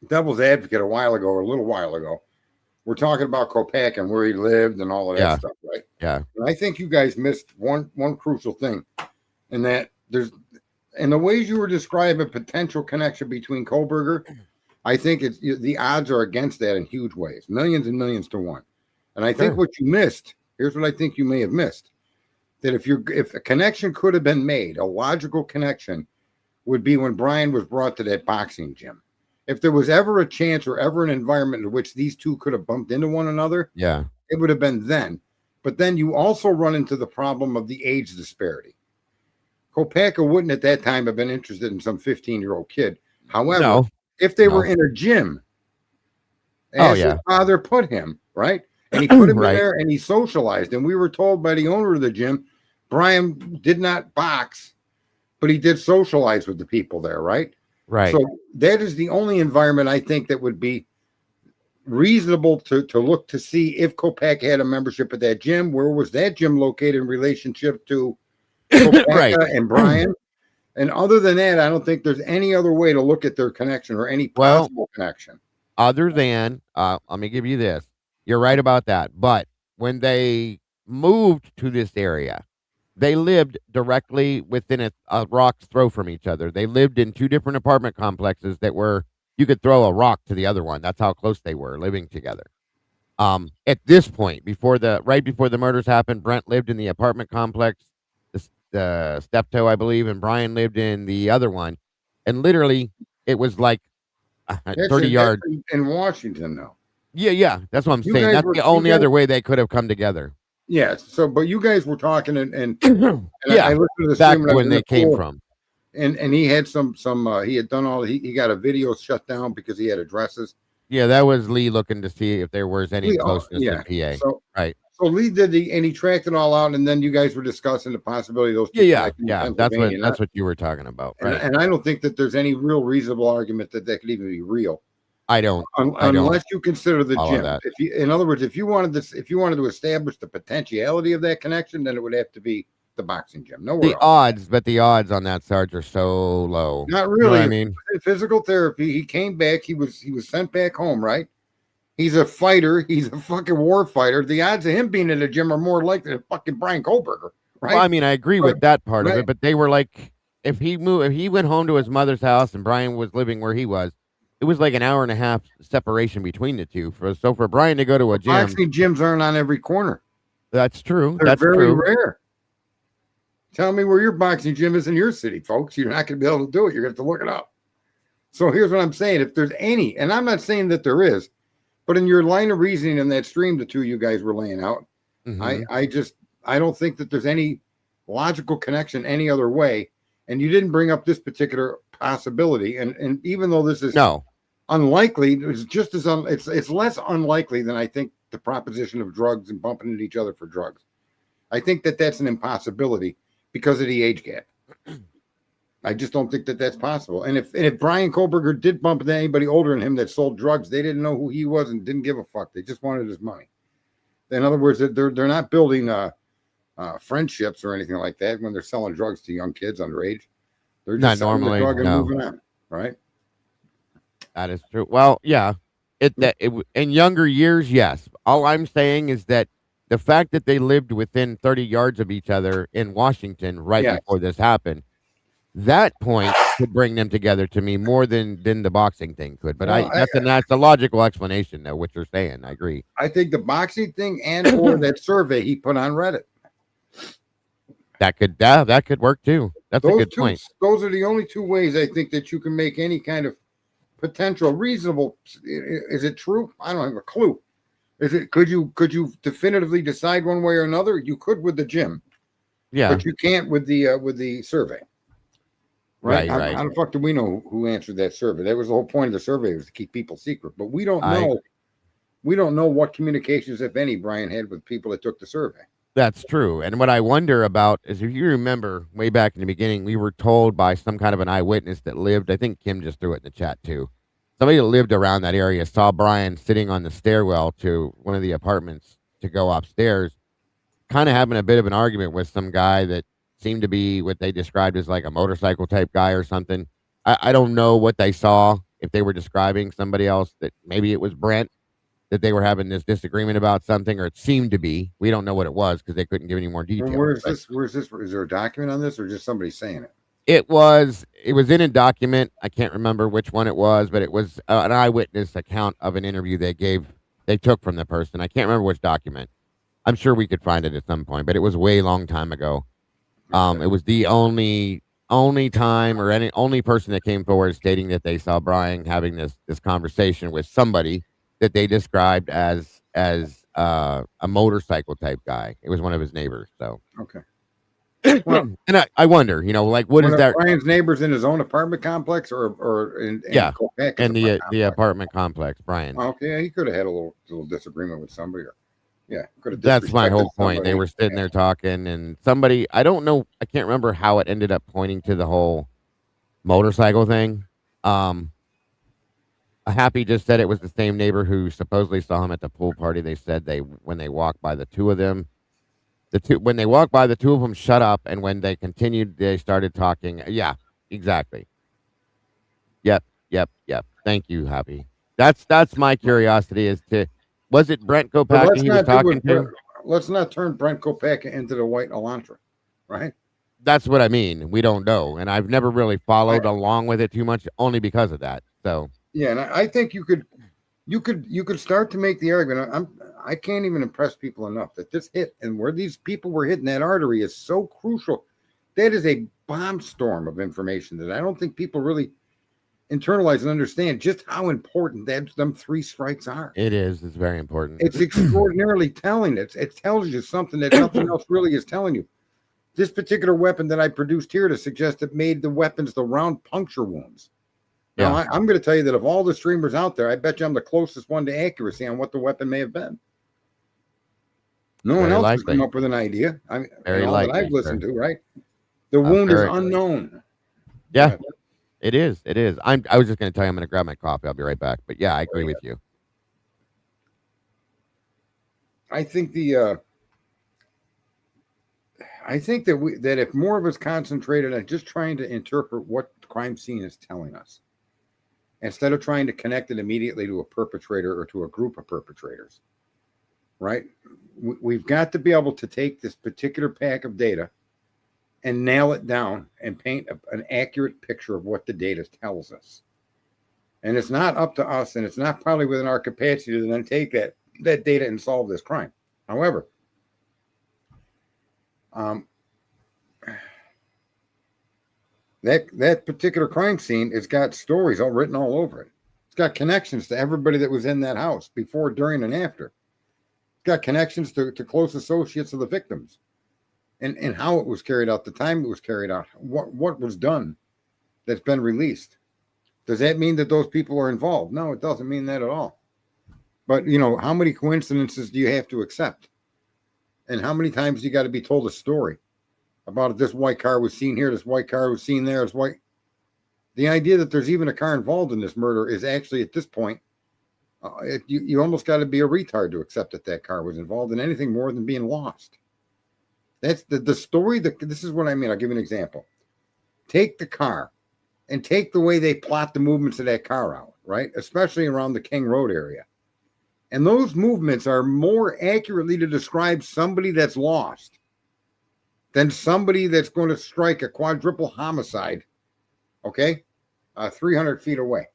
Devil's Advocate a little while ago we're talking about Kopak and where he lived and all of that Yeah, stuff, right? yeah. And I think you guys missed one crucial thing, in that there's in the ways you were describing potential connection between Kohlberger. I think it's the odds are against that in huge ways, millions and millions to one. And I think Sure. what you missed, here's what I think you may have missed: that if a connection could have been made, a logical connection would be when Brian was brought to that boxing gym. If there was ever a chance or ever an environment in which these two could have bumped into one another, Yeah. it would have been then. But then you also run into the problem of the age disparity. Kopaka wouldn't at that time have been interested in some 15-year-old kid. However, No, if they were no. in a gym, Oh, as his yeah. father put him, right? And he put him in Right. there and he socialized. And we were told by the owner of the gym, Brian did not box, but he did socialize with the people there, right? Right. So that is the only environment I think that would be reasonable to look to see if Kopak had a membership at that gym. Where was that gym located in relationship to Right. Kopaka and Brian? And other than that, I don't think there's any other way to look at their connection or any Well, possible connection. other than, let me give you this. You're right about that. But when they moved to this area, they lived directly within a rock's throw from each other. They lived in two different apartment complexes that were you could throw a rock to the other one. That's how close they were living together. At this point, right before the murders happened, Brent lived in the apartment complex, the Steptoe, I believe, and Brian lived in the other one. And literally, it was like That's 30 in, that's yard. in Washington, though. Yeah, yeah. That's what I'm You saying. guys That's were, the you only guys, other way they could have come together. yeah. So, but you guys were talking, and I Yeah, listened to the back stream when I was when in they the came pool, from. and he had some he had done all he got a video shut down because he had addresses. Yeah, that was Lee looking to see if there was any closeness in Yeah. PA. So Right. Lee did and he tracked it all out, and then you guys were discussing the possibility of those Yeah, two yeah, connecting in yeah. Pennsylvania. That's what you were talking about. Right. And I don't think that there's any real reasonable argument that could even be real, I don't unless you consider the follow gym. that. If you, in other words, if you wanted to establish the potentiality of that connection, then it would have to be the boxing gym. Nowhere else. But the odds on that, Sarge, are so low. Not You know what really. I mean? In physical therapy, he came back. He was sent back home. Right. He's a fighter. He's a fucking war fighter. The odds of him being in the gym are more likely than fucking Brian Kohlberger. Right. Well, I mean, I agree with that part of right. it, but they were like, if he went home to his mother's house and Brian was living where he was, it was like an hour and a half separation between the two. So for Brian to go to a gym, Boxing gyms aren't on every corner. that's true. They're That's very true. rare. Tell me where your boxing gym is in your city, folks. You're not going to be able to do it. You're going to have to look it up. So here's what I'm saying. If there's any, and I'm not saying that there is, but in your line of reasoning in that stream, the two of you guys were laying out, Mhm. I don't think that there's any logical connection any other way. And you didn't bring up this particular possibility. And even though this is No, unlikely, it's just as it's less unlikely than I think the proposition of drugs and bumping into each other for drugs. I think that that's an impossibility because of the age gap. I just don't think that that's possible. And if Brian Kohlberger did bump into anybody older than him that sold drugs, they didn't know who he was and didn't give a fuck. They just wanted his money. In other words, they're not building friendships or anything like that when they're selling drugs to young kids underage. They're not just selling the normally. drug and No, moving on, right? that is true. Well, yeah, in younger years, yes. All I'm saying is that the fact that they lived within 30 yards of each other in Washington right Yes. before this happened, that point could bring them together to me more than the boxing thing could. But Well, that's a logical explanation, though. What you're saying, I agree. I think the boxing thing and or that survey he put on Reddit. That could work too. That's a good point. Those are the only two ways I think that you can make any kind of potential reasonable. Is it true? I don't have a clue. Is it? Could you definitively decide one way or another? You could with the gym, Yeah, but you can't with the survey. Right. right. How the fuck do we know who answered that survey? That was the whole point of the survey, was to keep people secret. But we don't know. We don't know what communications, if any, Brian had with people that took the survey. That's true. And what I wonder about is, if you remember way back in the beginning, we were told by some kind of an eyewitness that lived, I think Kim just threw it in the chat too. Somebody that lived around that area saw Brian sitting on the stairwell to one of the apartments to go upstairs, kind of having a bit of an argument with some guy that seemed to be what they described as like a motorcycle type guy or something. I don't know what they saw, if they were describing somebody else, that maybe it was Brent. that they were having this disagreement about something, or it seemed to be. We don't know what it was because they couldn't give any more Well, details. where's this? Where's this? Is there a document on this, or just somebody saying it? It was in a document. I can't remember which one it was, but it was an eyewitness account of an interview they took from the person. I can't remember which document. I'm sure we could find it at some point, but it was way long time ago. Okay. It was the only time or any only person that came forward stating that they saw Brian having this conversation with somebody that they described as a motorcycle type guy. It was one of his neighbors. So, Okay. Well, and I wonder, like, what one is of that? Brian's neighbors in his own apartment complex, or in Yeah, Kopak's and apartment the complex. apartment complex, Brian. Okay, yeah, he could have had a little disagreement with somebody, or yeah, could have That's my disrespected whole point. They somebody. were sitting Yeah. there talking, and somebody, I don't know, I can't remember how it ended up pointing to the whole motorcycle thing. Um, Happy just said it was the same neighbor who supposedly saw him at the pool party. They said when they walked by the two of them, when they walked by the two of them shut up, and when they continued, they started talking. Yeah, exactly. Yep, yep, yep. Thank you, Happy. That's my curiosity as to was it Brent But Kopaka let's he was not do talking what to? let's not turn Brent Kopaka into the white Elantra, right? That's what I mean. We don't know, and I've never really I followed along with it too much, only because of that. So Yeah, and I think you could start to make the argument. I can't even impress people enough that this hit and where these people were hitting that artery is so crucial. That is a bomb storm of information that I don't think people really internalize and understand just how important them three strikes are. it is. It's very important. It's extraordinarily telling. It tells you something that nothing else really is telling you. This particular weapon that I produced here to suggest it made the weapons the round puncture wounds. Now, Yeah, I'm going to tell you that of all the streamers out there, I bet you I'm the closest one to accuracy on what the weapon may have been. No one very else has come likely. up with an idea. And Very all that I've likely, listened sir. to, right? The wound is Very. unknown. Go Yeah, ahead. it is. It is. I was just going to tell you I'm going to grab my coffee. I'll be right back. But yeah, I agree with you. I think I think that if more of us concentrated on just trying to interpret what the crime scene is telling us, instead of trying to connect it immediately to a perpetrator or to a group of perpetrators, right? We've got to be able to take this particular pack of data and nail it down and paint an accurate picture of what the data tells us. And it's not up to us, and it's not probably within our capacity to then take that data and solve this crime. However, that particular crime scene has got stories all written all over it. It's got connections to everybody that was in that house before, during, and after. It's got connections to close associates of the victims, and how it was carried out, the time it was carried out, what was done that's been released. Does that mean that those people are involved? No, it doesn't mean that at all. But how many coincidences do you have to accept? And how many times do you got to be told a story about this white car was seen here, this white car was seen there, this white. The idea that there's even a car involved in this murder is actually, at this point, you almost got to be a retard to accept that car was involved in anything more than being lost. That's the story. This is what I mean. I'll give you an example. Take the car and take the way they plot the movements of that car out, right? Especially around the King Road area. And those movements are more accurately to describe somebody that's lost than somebody that's going to strike a quadruple homicide, okay, 300 feet away.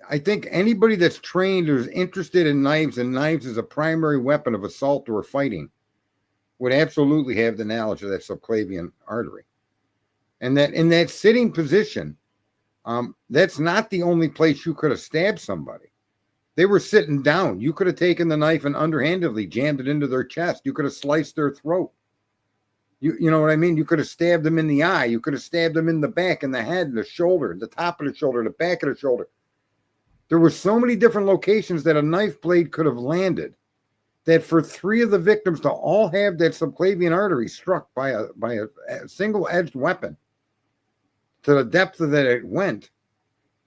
I think anybody that's trained or is interested in knives and knives as a primary weapon of assault or fighting would absolutely have the knowledge of that subclavian artery. And that in that sitting position, that's not the only place you could have stabbed somebody. They were sitting down. You could have taken the knife and underhandedly jammed it into their chest. You could have sliced their throat. You know what I mean? You could have stabbed them in the eye. You could have stabbed them in the back, in the head, the shoulder, the top of the shoulder, the back of the shoulder. There were so many different locations that a knife blade could have landed, that for three of the victims to all have that subclavian artery struck by a single-edged weapon to the depth that it went,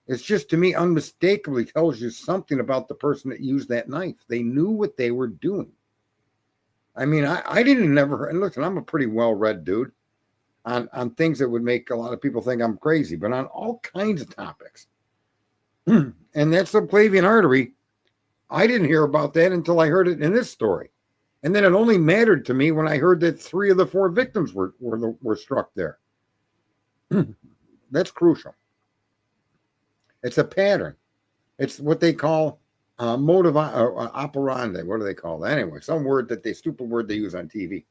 it's just, to me, unmistakably tells you something about the person that used that knife. They knew what they were doing. I mean, I didn't never, and listen, I'm a pretty well-read dude. on things that would make a lot of people think I'm crazy, but on all kinds of topics. And that subclavian artery, I didn't hear about that until I heard it in this story. And then it only mattered to me when I heard that 3 of the 4 victims were struck there. That's crucial. It's a pattern. It's what they call motive operandi. What do they call that? Anyway, some word that stupid word they use on TV.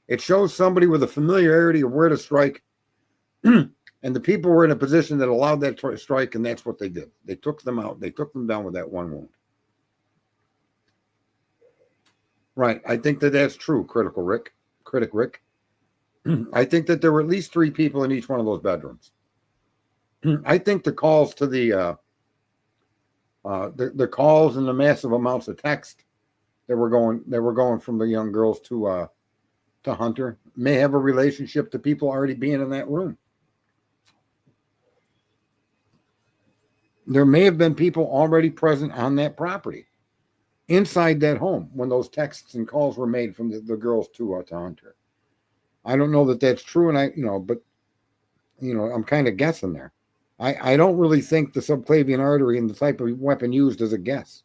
It shows somebody with a familiarity of where to strike. And the people were in a position that allowed that strike, and that's what they did. They took them out. They took them down with that one wound. Right. I think that's true, Critic Rick. I think that there were at least 3 people in each one of those bedrooms. I think the calls to the calls and the massive amounts of text that were going from the young girls to Hunter may have a relationship to people already being in that room. There may have been people already present on that property, inside that home, when those texts and calls were made from the girls to Hunter. I don't know that that's true, and but I'm kind of guessing there. I don't really think the subclavian artery and the type of weapon used is a guess.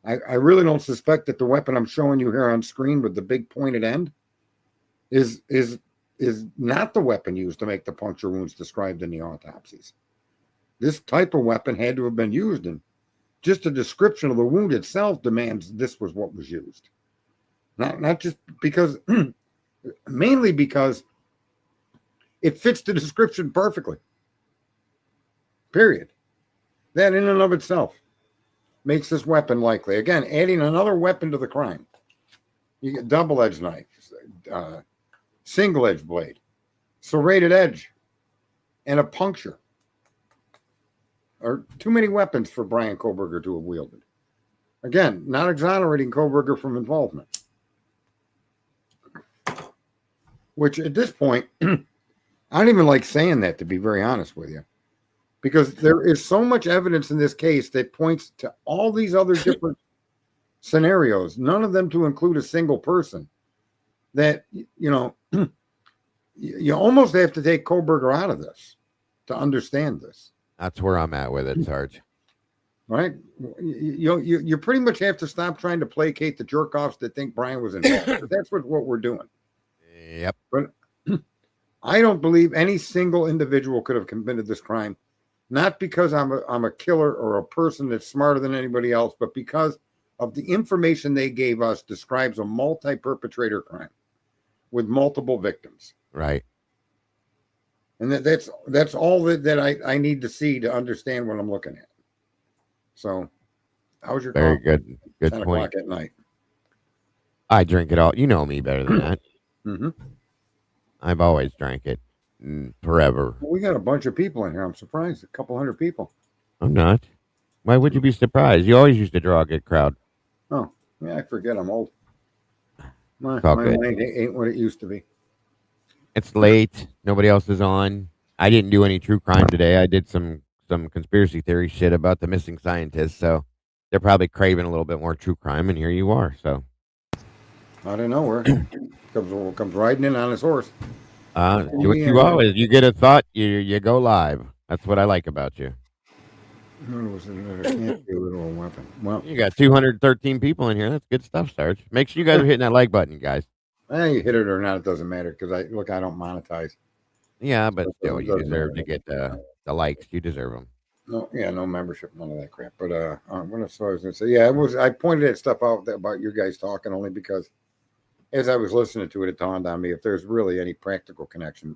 I really don't suspect that the weapon I'm showing you here on screen with the big pointed end is not the weapon used to make the puncture wounds described in the autopsies. This type of weapon had to have been used, and just a description of the wound itself demands this was what was used. Not just because, mainly because it fits the description perfectly. Period. That in and of itself makes this weapon likely. Again, adding another weapon to the crime. You get double-edged knife, single-edged blade, serrated edge, and a puncture. Are too many weapons for Brian Kohberger to have wielded. Again, not exonerating Kohberger from involvement. Which at this point, I don't even like saying that, to be very honest with you. Because there is so much evidence in this case that points to all these other different scenarios, none of them to include a single person, that, you almost have to take Kohberger out of this to understand this. That's where I'm at with it, Sarge. Right? You pretty much have to stop trying to placate the jerk-offs that think Brian was involved. That's what we're doing. Yep. But I don't believe any single individual could have committed this crime, not because I'm a killer or a person that's smarter than anybody else, but because of the information they gave us describes a multi-perpetrator crime with multiple victims. Right. And that's all that I need to see to understand what I'm looking at. So, how's your very coffee? good 10 point o'clock at night. I drink it all. You know me better than that. Mm-hmm. I've always drank it forever. Well, we got a bunch of people in here. I'm surprised. A couple hundred people. I'm not. Why would you be surprised? You always used to draw a good crowd. Oh, yeah, I forget. I'm old. My good. mind ain't what it used to be. It's late. Nobody else is on. I didn't do any true crime today. I did some conspiracy theory shit about the missing scientists. So they're probably craving a little bit more true crime, and here you are. So out of nowhere comes riding in on his horse. Do what you always. You get a thought, you go live. That's what I like about you. Can't be a little weapon. Well, you got 213 people in here. That's good stuff, Sarge. Make sure you guys are hitting that like button, guys. You hit it or not, it doesn't matter because I don't monetize. Yeah, but still, you deserve to get the likes. You deserve them. No membership, none of that crap. But what else I was going to say? Yeah, I pointed that stuff out about you guys talking only because as I was listening to it, it dawned on me if there's really any practical connection,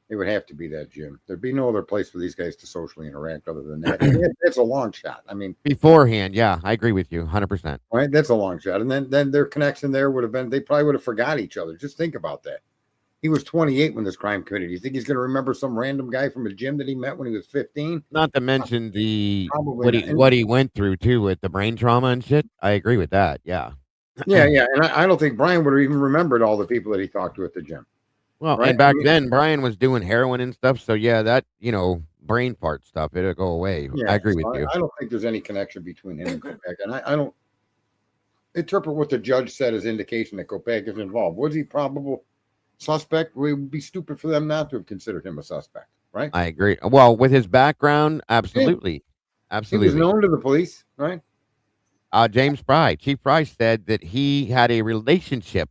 it would have to be that gym. There'd be no other place for these guys to socially interact other than that. That's a long shot. I mean, beforehand, yeah, I agree with you 100%. Right, that's a long shot. And then their connection there would have been, they probably would have forgot each other. Just think about that. He was 28 when this crime committed. You think he's going to remember some random guy from a gym that he met when he was 15? Not to mention what he went through too with the brain trauma and shit. I agree with that. Yeah. Yeah. And I don't think Brian would have even remembered all the people that he talked to at the gym. Well, right? And back then Brian was doing heroin and stuff. So yeah, that, brain fart stuff, it'll go away. Yeah, I agree with you. I don't think there's any connection between him and Kopeck. And I don't interpret what the judge said as indication that Kopeck is involved. Was he probable? suspect. It would be stupid for them not to have considered him a suspect, right? I agree. Well, with his background, Yeah. absolutely. He was Absolutely. known to the police, right? Chief Fry said that he had a relationship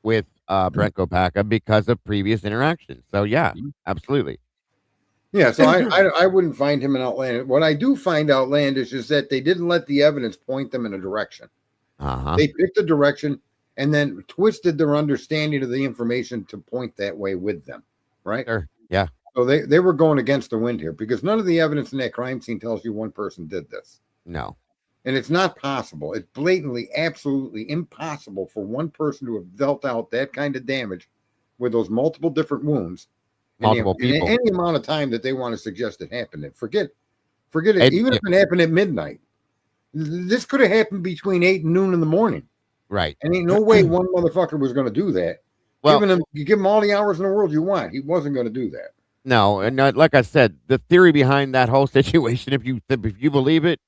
with Brent Kopaka because of previous interactions. So yeah, absolutely. Yeah, so I wouldn't find him an outlandish. What I do find outlandish is that they didn't let the evidence point them in a direction. Uh-huh. They picked a direction and then twisted their understanding of the information to point that way with them, right? Sure. Yeah. So they were going against the wind here because none of the evidence in that crime scene tells you one person did this. No. And it's not possible. It's blatantly, absolutely impossible for one person to have dealt out that kind of damage with those multiple different wounds Multiple in people. any amount of time that they want to suggest it happened. And forget it. Even Yeah, if it happened at midnight, this could have happened between 8 and noon in the morning. right. And ain't no way one motherfucker was going to do that. Well, You give him all the hours in the world you want. He wasn't going to do that. no, and like I said, the theory behind that whole situation, if you believe it,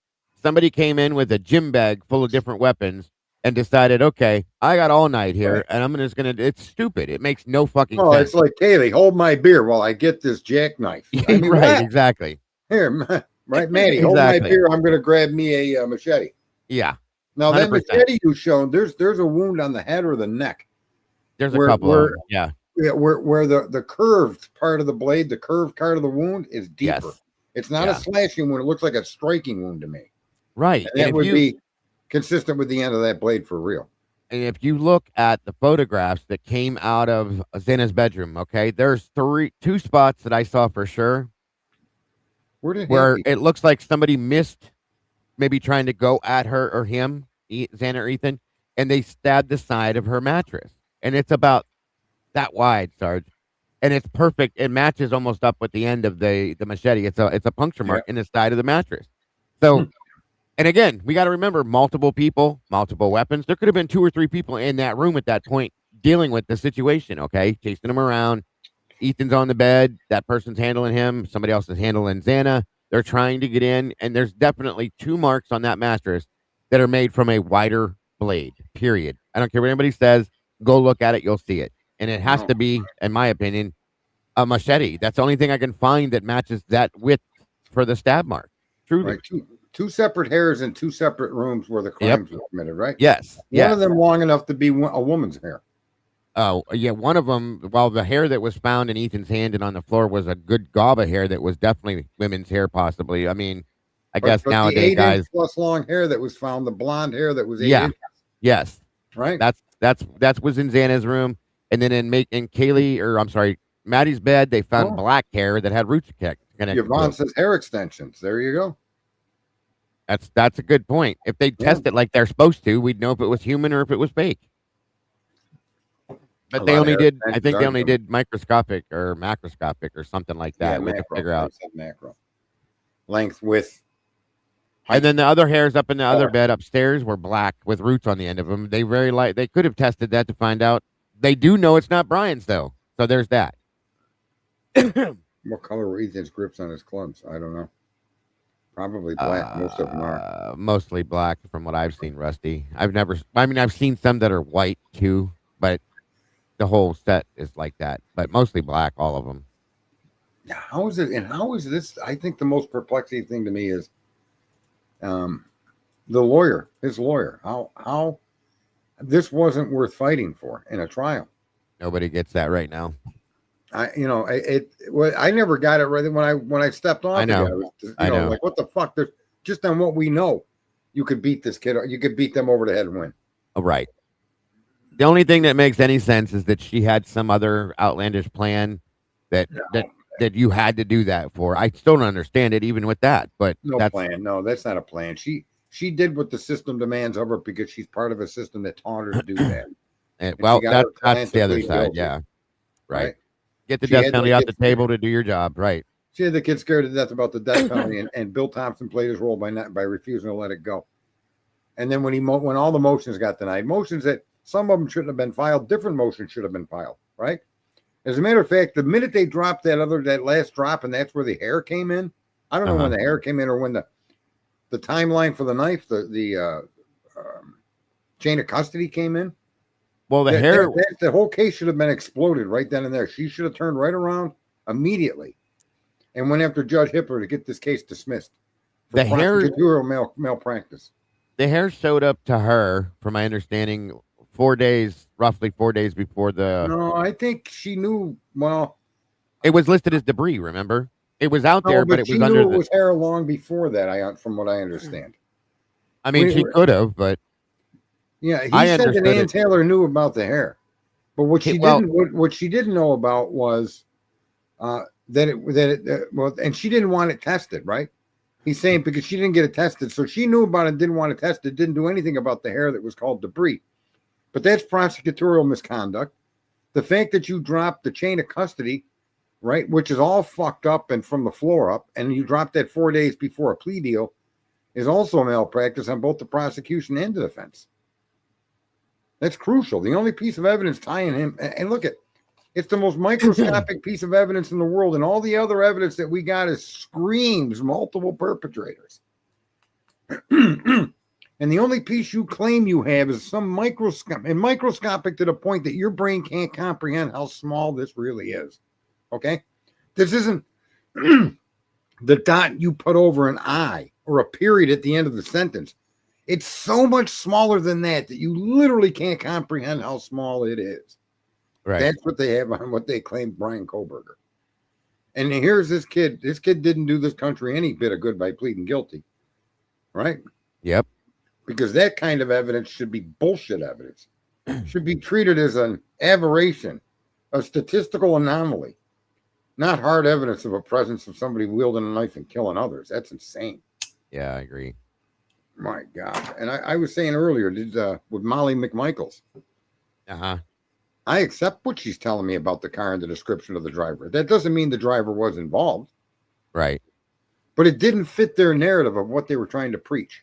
somebody came in with a gym bag full of different weapons and decided, okay, I got all night here, Right. and I'm just gonna. It's stupid. It makes no fucking Oh, sense. it's like, Kaylee, hold my beer while I get this jackknife. I mean, right? what? Exactly. Here, right, Maddie, hold my Exactly. beer. I'm going to grab me a machete. Yeah. Now, that 100%. machete you showed, there's a wound on the head or the neck. There's a couple of them. Yeah. Where the curved part of the blade, the curved part of the wound is deeper. Yes. It's not Yeah. a slashing wound. It looks like a striking wound to me. Right. And that would be consistent with the end of that blade for real. And if you look at the photographs that came out of Zena's bedroom, okay, there's two spots that I saw for sure where it looks like somebody missed maybe trying to go at her or him, Xana or Ethan, and they stabbed the side of her mattress. And it's about that wide, Sarge. And it's perfect. It matches almost up with the end of the machete. It's a puncture mark in the side of the mattress. So, and again, we got to remember multiple people, multiple weapons. There could have been 2 or 3 people in that room at that point dealing with the situation, okay? Chasing them around. Ethan's on the bed. That person's handling him. Somebody else is handling Xana. They're trying to get in, and there's definitely 2 marks on that mattress that are made from a wider blade, period. I don't care what anybody says. Go look at it. You'll see it. And it has to be, in my opinion, a machete. That's the only thing I can find that matches that width for the stab mark. Truly. Right. Two separate hairs in 2 separate rooms where the crimes were committed, right? Yes. One of them long enough to be a woman's hair. Oh, yeah. One of them, well, the hair that was found in Ethan's hand and on the floor was a good gob of hair that was definitely women's hair, possibly. I mean, I guess nowadays, the 8-inch guys. plus long hair that was found, the blonde hair that was 8 inches. Yes. Right. That was in Xana's room. And then in Kaylee, or I'm sorry, Maddie's bed, they found black hair that had roots connected. Yvonne says hair extensions. There you go. That's a good point. If they test it like they're supposed to, we'd know if it was human or if it was fake. But they only did, I think they only did microscopic or macroscopic or something like that. We could figure out macro length, width. And then the other hairs up in the other bed upstairs were black with roots on the end of them. They they could have tested that to find out. They do know it's not Brian's though. So there's that. What color were Ethan's grips on his clubs? I don't know. Probably black. Most of them are. Mostly black from what I've seen, Rusty. I've seen some that are white too, but the whole set is like that. But mostly black, all of them. How is it? And how is this? I think the most perplexing thing to me is his lawyer. How this wasn't worth fighting for in a trial. Nobody gets that right now. I never got it right when I stepped off. I know. I know. Like, what the fuck? There's just on what we know, you could beat this kid. You could beat them over the head and win. Oh, right. The only thing that makes any sense is that she had some other outlandish plan that you had to do that for. I still don't understand it, even with that. But plan. No, that's not a plan. She did what the system demands of her because she's part of a system that taught her to do that. That's the other side. Yeah. Right. Get the death penalty off the table to do your job. Right. She had the kid scared to death about the death penalty, and Bill Thompson played his role by refusing to let it go. And then when all the motions got denied, motions that some of them shouldn't have been filed, different motions should have been filed. Right. As a matter of fact, the minute they dropped that last drop, and that's where the hair came in. I don't know when the hair came in or when the timeline for the knife, the chain of custody came in. Well, the hair, the whole case should have been exploded right then and there. She should have turned right around immediately and went after Judge Hipper to get this case dismissed for the hair, prosecutorial malpractice. the hair showed up to her, from my understanding, roughly 4 days before No, I think she knew. Well, it was listed as debris. Remember, it was out there, but it she was under knew it was hair long before that. From what I understand. I mean, she could have, but yeah, he said that Ann Taylor knew about the hair, but what she didn't know about was and she didn't want it tested, right? He's saying because she didn't get it tested, so she knew about it, didn't want to test it, didn't do anything about the hair that was called debris. But that's prosecutorial misconduct. The fact that you dropped the chain of custody, right, which is all fucked up and from the floor up, and you dropped that 4 days before a plea deal, is also malpractice on both the prosecution and the defense. That's crucial. The only piece of evidence tying him, and look at, it's the most microscopic piece of evidence in the world, and all the other evidence that we got is screams multiple perpetrators. And the only piece you claim you have is some microscopic to the point that your brain can't comprehend how small this really is. Okay? This isn't the dot you put over an I or a period at the end of the sentence. It's so much smaller than that you literally can't comprehend how small it is. Right. That's what they have on what they claim Brian Koberger. And here's this kid. This kid didn't do this country any bit of good by pleading guilty. Right? Yep. Because that kind of evidence should be bullshit evidence. Should be treated as an aberration, a statistical anomaly, not hard evidence of a presence of somebody wielding a knife and killing others. That's insane. Yeah, I agree. My God. And I was saying earlier, with Molly McMichaels. Uh-huh. I accept what she's telling me about the car and the description of the driver. That doesn't mean the driver was involved. Right. But it didn't fit their narrative of what they were trying to preach.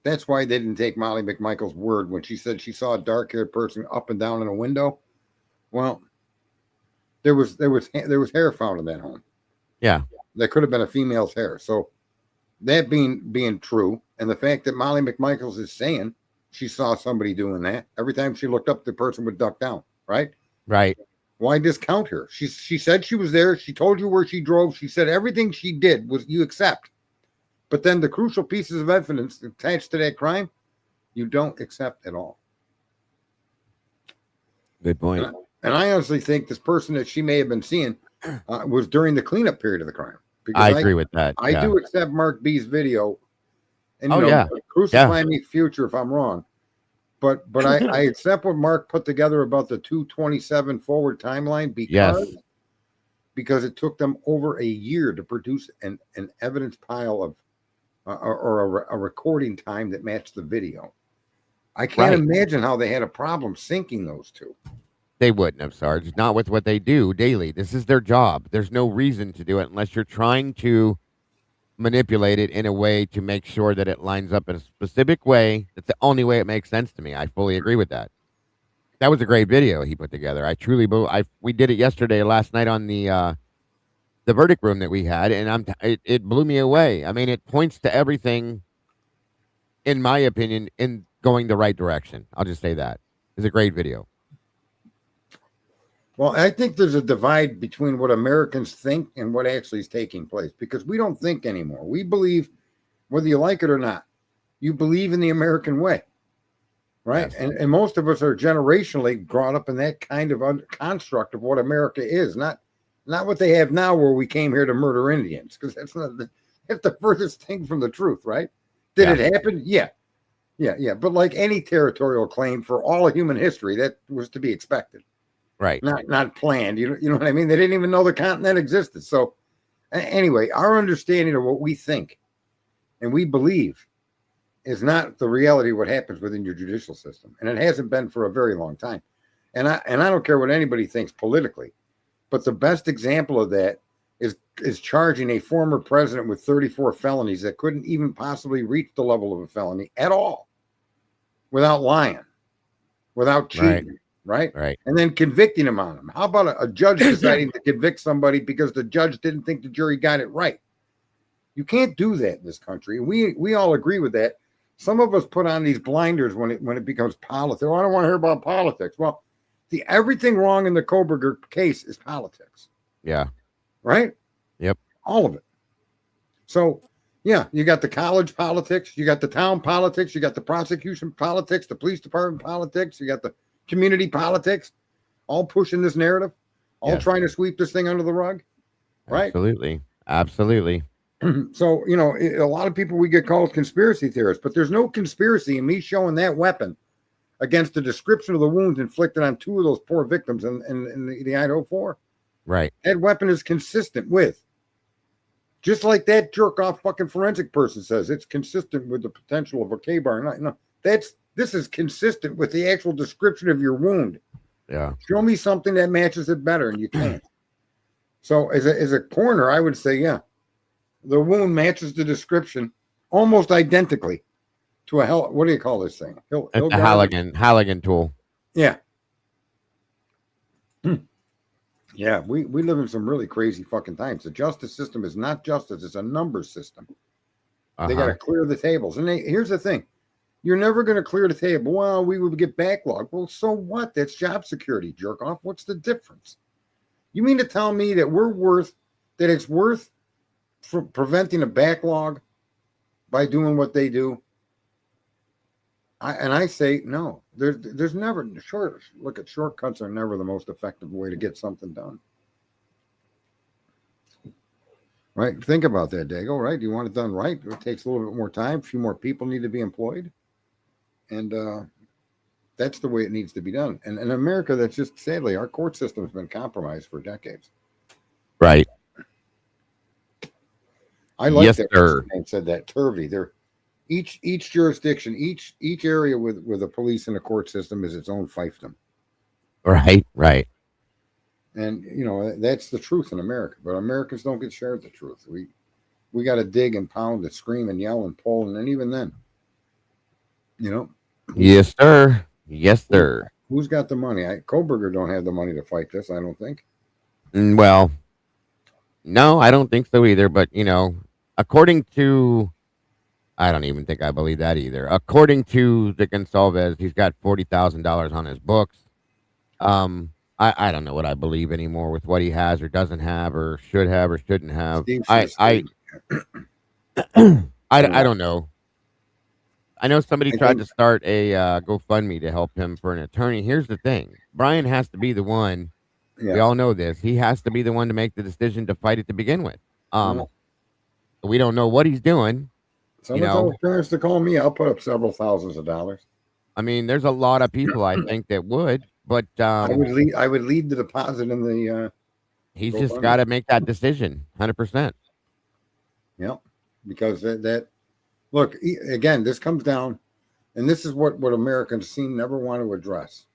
That's why they didn't take Molly McMichael's word when she said she saw a dark-haired person up and down in a window. Well, there was hair found in that home. Yeah. That could have been a female's hair. So that being true, and the fact that Molly McMichaels is saying she saw somebody doing that, every time she looked up, the person would duck down, right? Right. Why discount her? She said she was there. She told you where she drove. She said everything she did was you accept. But then the crucial pieces of evidence attached to that crime, you don't accept at all. Good point. And I honestly think this person that she may have been seeing was during the cleanup period of the crime. I agree with that. I do accept Mark B's video. And crucify me future if I'm wrong. But I accept what Mark put together about the 227 forward timeline because it took them over a year to produce an evidence pile of or a recording time that matched the video. I can't imagine how they had a problem syncing those two. They wouldn't have, Sarge. Not with what they do daily. This is their job. There's no reason to do it unless you're trying to manipulate it in a way to make sure that it lines up in a specific way. That's the only way it makes sense to me. I fully agree with that. That was a great video he put together. I truly believe. We did it last night on the verdict room that we had, and it blew me away. I mean, it points to everything, in my opinion, in going the right direction. I'll just say that. It's a great video. Well, I think there's a divide between what Americans think and what actually is taking place because we don't think anymore. We believe, whether you like it or not, you believe in the American way, right? Yes. And most of us are generationally brought up in that kind of construct of what America is, not what they have now where we came here to murder Indians, because that's the furthest thing from the truth, right? Did it happen? Yeah. But like any territorial claim for all of human history, that was to be expected. Right. Not planned. You know what I mean? They didn't even know the continent existed. So anyway, our understanding of what we think and we believe is not the reality of what happens within your judicial system. And it hasn't been for a very long time. And I don't care what anybody thinks politically, but the best example of that is charging a former president with 34 felonies that couldn't even possibly reach the level of a felony at all without lying, without cheating. Right. And then convicting him on them. How about a judge deciding to convict somebody because the judge didn't think the jury got it right? You can't do that in this country. We all agree with that. some of us put on these blinders when it becomes politics. Oh, I don't want to hear about politics. Well, everything wrong in the Koberger case is politics. Yeah. Right? Yep. All of it. So, yeah, you got the college politics, you got the town politics, you got the prosecution politics, the police department politics, you got the community politics, all pushing this narrative, all trying to sweep this thing under the rug. Right? Absolutely. Absolutely. So, a lot of people we get called conspiracy theorists, but there's no conspiracy in me showing that weapon against the description of the wounds inflicted on 2 of those poor victims in the Idaho4. Right. That weapon is consistent with, just like that jerk off fucking forensic person says, it's consistent with the potential of a K-bar. No, this is consistent with the actual description of your wound. Yeah. Show me something that matches it better, and you can't. So as a coroner, I would say, yeah, the wound matches the description almost identically to what do you call this thing? It's a Halligan tool. Yeah. Yeah, we live in some really crazy fucking times. The justice system is not justice; it's a numbers system. They got to clear the tables, and here's the thing: you're never going to clear the table. Well, we would get backlog. Well, so what? That's job security, jerk off. What's the difference? You mean to tell me that it's worth preventing a backlog by doing what they do? I say no. There's never shortcuts are never the most effective way to get something done. Right? Think about that, Dago. Right? You want it done right? It takes a little bit more time. A few more people need to be employed, and that's the way it needs to be done. And in America, that's just sadly our court system has been compromised for decades. Right. I like that person said that. Turvey. They're each jurisdiction, each area with a police and a court system is its own fiefdom. Right. Right. And that's the truth in America. But Americans don't get shared the truth. We got to dig and pound and scream and yell and pull, and then even then, Yes, sir. Yes, sir. Who's got the money? Koberger don't have the money to fight this, I don't think. Well, no, I don't think so either. But, according to, I don't even think I believe that either. According to the Gonsalves, he's got $40,000 on his books. I don't know what I believe anymore with what he has or doesn't have or should have or shouldn't have. I don't know. I know somebody tried to start a GoFundMe to help him for an attorney. Here's the thing. Brian has to be the one. Yeah. We all know this. He has to be the one to make the decision to fight it to begin with. We don't know what he's doing. Someone told parents to call me. I'll put up several thousands of dollars. I mean, there's a lot of people I think that would, but I would lead the deposit in the. He's just got to make that decision, 100%. Yeah, because that look again. This comes down, and this is what Americans never want to address.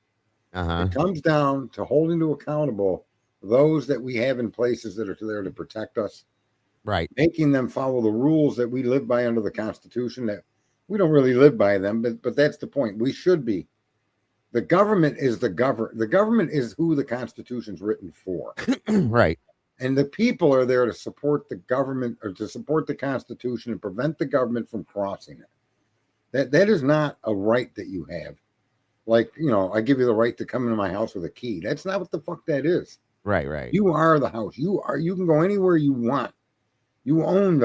It comes down to holding to accountable those that we have in places that are there to protect us. Right. Making them follow the rules that we live by under the Constitution, that we don't really live by them, but that's the point. We should be. The government is the government is who the Constitution's written for. Right. And the people are there to support the government or to support the Constitution and prevent the government from crossing it. That is not a right that you have. Like, I give you the right to come into my house with a key. That's not what the fuck that is. Right, right. You are the house. You can go anywhere you want. You own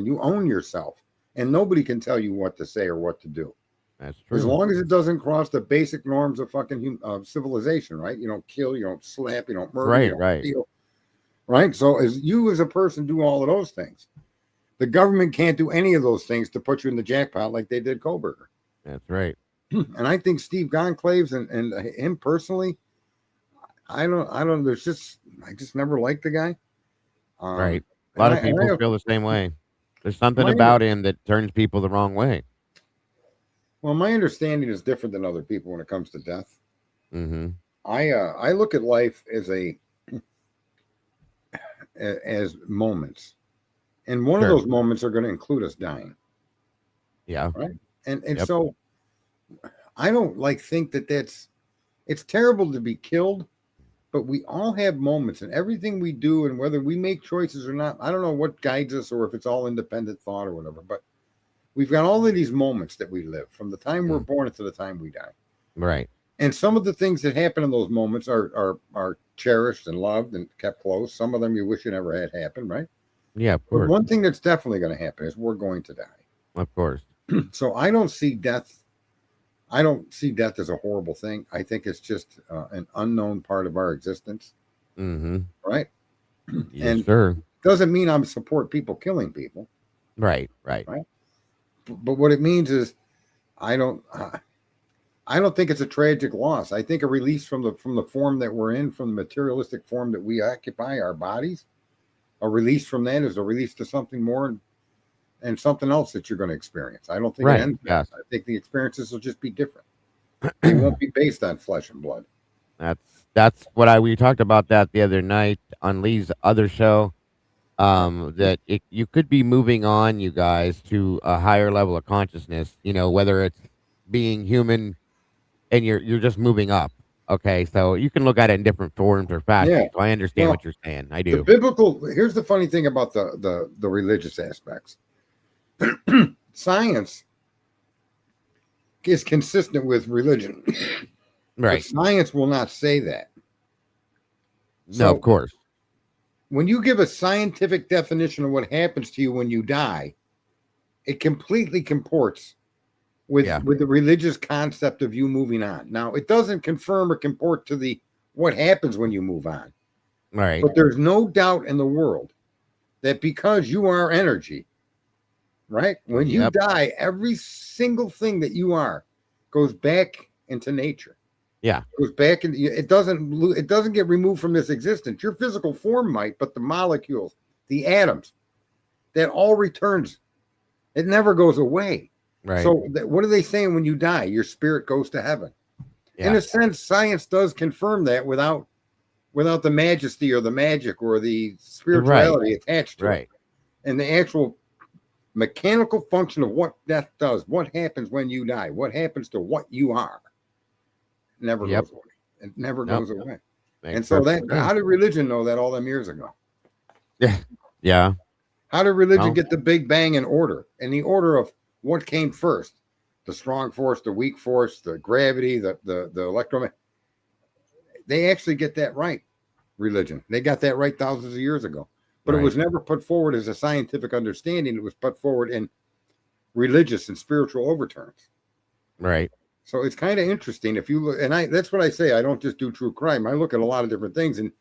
you own yourself. And nobody can tell you what to say or what to do. That's true. As long as it doesn't cross the basic norms of fucking civilization, right? You don't kill, you don't slap, you don't murder, right, you don't right. steal, right? So as a person do all of those things, the government can't do any of those things to put you in the jackpot like they did Koberger. That's right. And I think Steve Gonclaves and him personally, I just never liked the guy. Right. A lot of people feel the same way. There's something about him that turns people the wrong way. Well, my understanding is different than other people when it comes to death. Mm-hmm. I look at life as moments, and one of those moments are going to include us dying. Yeah. Right. And so I don't think that it's terrible to be killed, but we all have moments, and everything we do, and whether we make choices or not, I don't know what guides us or if it's all independent thought or whatever, but we've got all of these moments that we live from the time we're Mm, born to the time we die. right. And some of the things that happen in those moments are cherished and loved and kept close. Some of them you wish you never had happen, right? Yeah, of But course. one thing that's definitely going to happen is we're going to Of course. die. So I don't see death. I don't see death as a horrible thing. I think it's just an unknown part of our existence, Mhm. right? Yes, And sir. doesn't mean I'm support people killing people, Right, right. right? But what it means is I don't. I don't think it's a tragic loss. I think a release from the form that we're in, from the materialistic form that we occupy, our bodies. A release from that is a release to something more and something else that you're going to experience. I don't think it Right. ends there. Yes. I think the experiences will just be different. They won't be based on flesh and blood. That's what we talked about that the other night on Lee's other show. Yeah. That you could be moving on, you guys, to a higher level of consciousness. Whether it's being human and you're just moving up. Okay, so you can look at it in different forms or Yeah. fashions. So I understand Well, what you're saying. I the do. biblical here's the funny thing about the religious aspects. Science is consistent with religion, but Right. science will not say that. No, of So course. when you give a scientific definition of what happens to you when you die, it completely comports with Yeah. the religious concept of you moving on. Now, it doesn't confirm or comport to the what happens when you move on, Right. but there's no doubt in the world that because you are energy, right? When you Yep. die, every single thing that you are goes back into nature. Yeah. Goes back and it doesn't get removed from this existence. Your physical form might, but the molecules, the atoms, that all returns. It never goes away. Right. So what are they saying when you die? Your spirit goes to heaven. In Yeah. a sense, science does confirm that without the majesty or the magic or the Right. spirituality attached to it. Right. And the actual mechanical function of what death does, what happens when you die, what happens to what you are, never Yep. goes away. It never Nope. goes away. And Makes so perfect that sense. how did religion know that all them years ago? Yeah. Yeah. How did religion Well, get the big bang in order? In the order of what came first? The strong force, the weak force, the gravity, the electromagnetic. They actually get that right. Religion. They got that right thousands of years ago. But it right. was never put forward as a scientific understanding. It was put forward in religious and spiritual overtones. Right. So it's kind of interesting if you look, and that's what I say. I don't just do true crime. I look at a lot of different things, and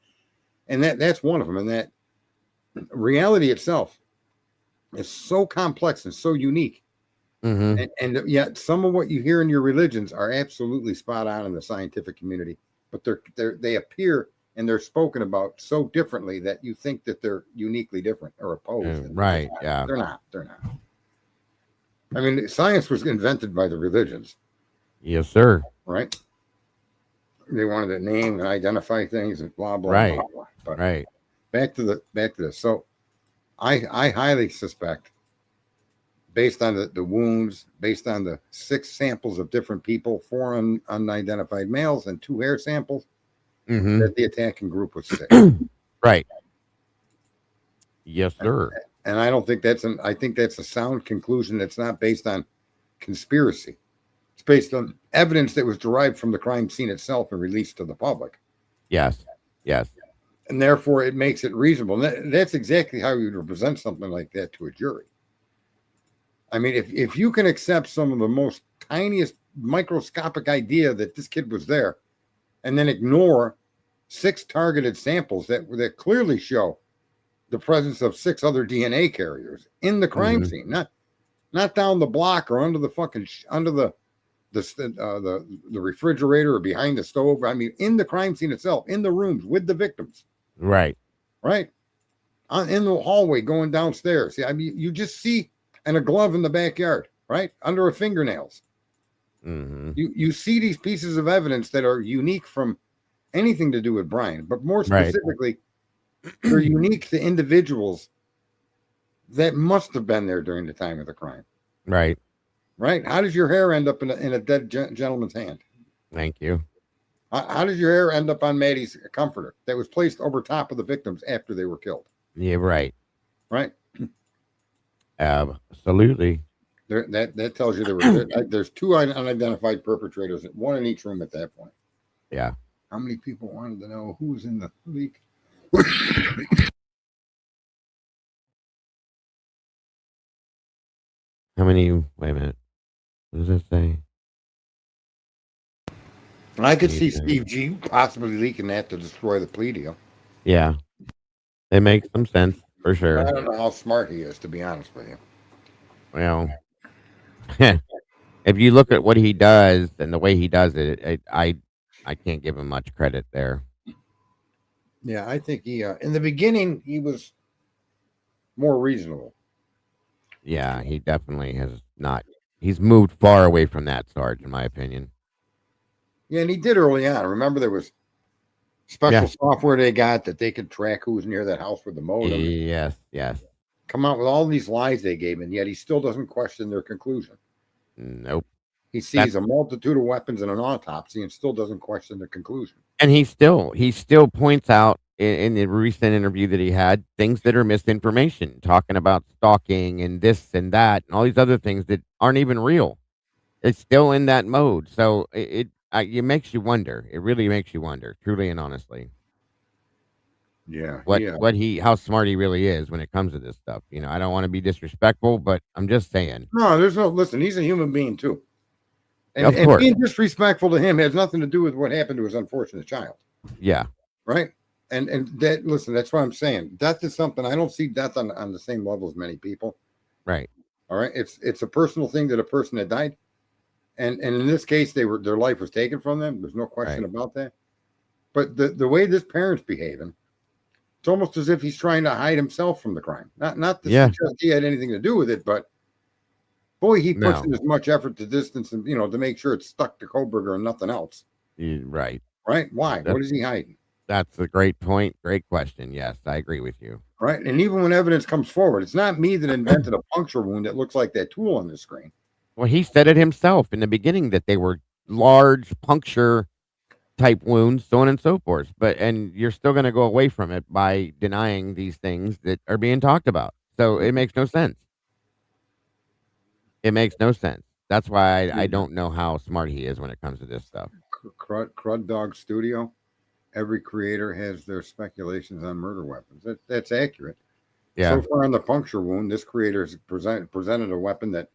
that's one of them. And that reality itself is so complex and so unique. Mhm. And yet some of what you hear in your religions are absolutely spot on in the scientific community, but they appear and they're spoken about so differently that you think that they're uniquely different or opposed. And Right. Yeah. they're not. They're not. I mean, science was invented by the religions, Yes, sir. right? They wanted to name and identify things and blah blah Right. blah blah. But Right. back to this. So I highly suspect, based on the wounds, based on the 6 samples of different people, 4 unidentified males and 2 hair samples, Mhm. that the attacking group was sick. Right. Yes, sir. And I don't think I think that's a sound conclusion that's not based on conspiracy. It's based on evidence that was derived from the crime scene itself and released to the public. Yes. Yes. And therefore it makes it reasonable. And that's exactly how you would present something like that to a jury. I mean, if you can accept some of the most tiniest microscopic idea that this kid was there, and then ignore 6 targeted samples that clearly show the presence of 6 other DNA carriers in the crime Mhm. scene, not down the block or under the fucking under the refrigerator or behind the stove. I mean, in the crime scene itself, in the rooms with the victims, Right. right? In the hallway going downstairs. See, I mean, you just see and a glove in the backyard, right under her fingernails. Mhm. You see these pieces of evidence that are unique from anything to do with Brian, but more Right. specifically, they're unique to individuals that must have been there during the time of the crime. Right. Right? How does your hair end up in a dead gentleman's hand? Thank you. How does your hair end up on Maddie's comforter that was placed over top of the victims after they were killed? Yeah, right. Right? Absolutely. That tells you there's two unidentified perpetrators, one in each room at that point. Yeah. How many people wanted to know who was in the leak? How many? Wait a minute. What does it say? I could see Steve G possibly leaking that to destroy the plea deal. Yeah, it makes some sense for sure. I don't know how smart he is, to be honest with you. Well, if you look at what he does and the way he does it, I can't give him much credit there. Yeah, I think he in the beginning he was more reasonable. Yeah, he definitely has not. He's moved far away from that, Sarge, in my opinion. Yeah, and he did early on. Remember, there was special software they got that they could track who was near that house with the modem. Yes, yes. Come out with all these lies they gave him, and yet he still doesn't question their conclusion. Nope. He sees a multitude of weapons in an autopsy and still doesn't question the conclusion. And he still points out in the recent interview that he had things that are misinformation, talking about stalking and this and that and all these other things that aren't even real. It's still in that mode. So it makes you wonder. It really makes you wonder, truly and honestly. Yeah, How smart he really is when it comes to this stuff. You know, I don't want to be disrespectful, but I'm just saying. No, listen, he's a human being too. Of course. Being disrespectful to him has nothing to do with what happened to his unfortunate child. Yeah. Right. And that, listen, that's what I'm saying. Death is something I don't see death on the same level as many people. Right. All right. It's a personal thing that a person had died. And in this case, their life was taken from them. There's no question about that. But the way this parent's behaving, it's almost as if he's trying to hide himself from the crime. Not to suggest he had anything to do with it, but boy, he puts in as much effort to distance and to make sure it's stuck to Koberger and nothing else. Right. Right? Why? What is he hiding? That's a great point. Great question. Yes, I agree with you. Right. And even when evidence comes forward, it's not me that invented a puncture wound that looks like that tool on the screen. Well, he said it himself in the beginning that they were large puncture type wounds, so on and so forth. And you're still going to go away from it by denying these things that are being talked about. So it makes no sense. It makes no sense. That's why I don't know how smart he is when it comes to this stuff. Crud Dog Studio. Every creator has their speculations on murder weapons. That's accurate. Yeah. So far on the puncture wound, this creator has presented a weapon that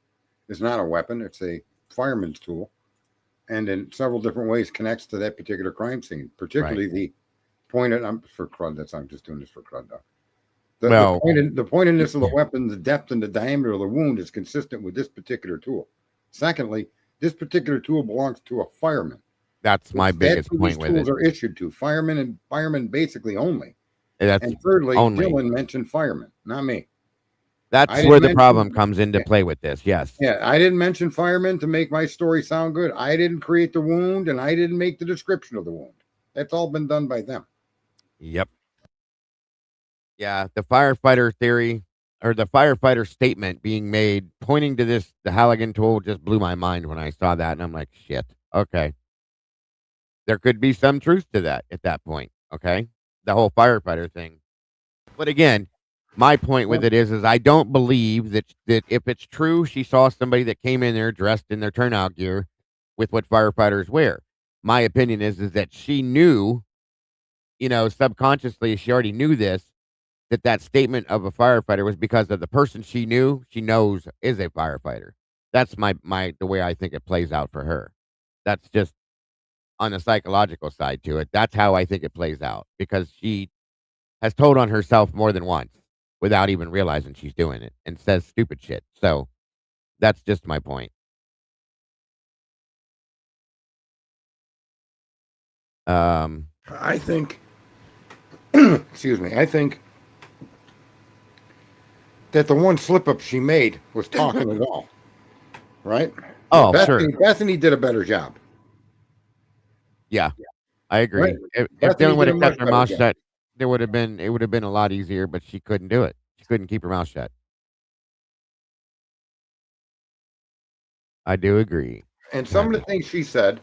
is not a weapon. It's a fireman's tool. And in several different ways connects to that particular crime scene, particularly the pointed. I'm for Crud. I'm just doing this for Crud Dog. The pointedness of the weapon, the depth and the diameter of the wound is consistent with this particular tool. Secondly, this particular tool belongs to a fireman. That's my biggest point with it. Tools are issued to firemen basically only. And thirdly, Dylan mentioned firemen, not me. That's where the problem comes into play with this. Yes. Yeah, I didn't mention firemen to make my story sound good. I didn't create the wound, and I didn't make the description of the wound. That's all been done by them. Yep. Yeah, the firefighter theory or the firefighter statement being made pointing to the Halligan tool just blew my mind when I saw that, and I'm like, shit. Okay. There could be some truth to that at that point. Okay. The whole firefighter thing. But again, my point with it is I don't believe that if it's true, she saw somebody that came in there dressed in their turnout gear with what firefighters wear. My opinion is that she knew, subconsciously, she already knew that statement of a firefighter was because of the person she knows is a firefighter. That's the way I think it plays out for her. That's just on the psychological side to it. That's how I think it plays out because she has told on herself more than once without even realizing she's doing it and says stupid shit. So that's just my point. I think, excuse me, I think that the one slip up she made was talking the wall, right? Oh, sure. Bethany did a better job. Yeah, I agree. Right. If Dylan would have kept her mouth shut, it would have been a lot easier, but she couldn't do it. She couldn't keep her mouth shut. I do agree. And some of the things she said,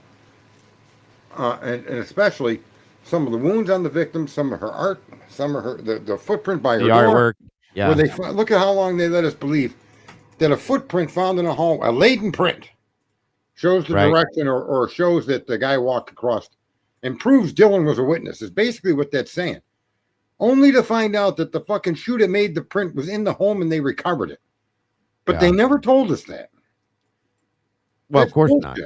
and especially some of the wounds on the victim, some of her art, some of the footprint by her artwork. Yeah. Where look at how long they let us believe that a footprint found in a home, a latent print, shows the Right. direction or shows that the guy walked across and proves Dylan was a witness, is basically what that's saying. Only to find out that the fucking shoe that made the print was in the home and they recovered it. But they never told us that. Well, That's of course bullshit. not.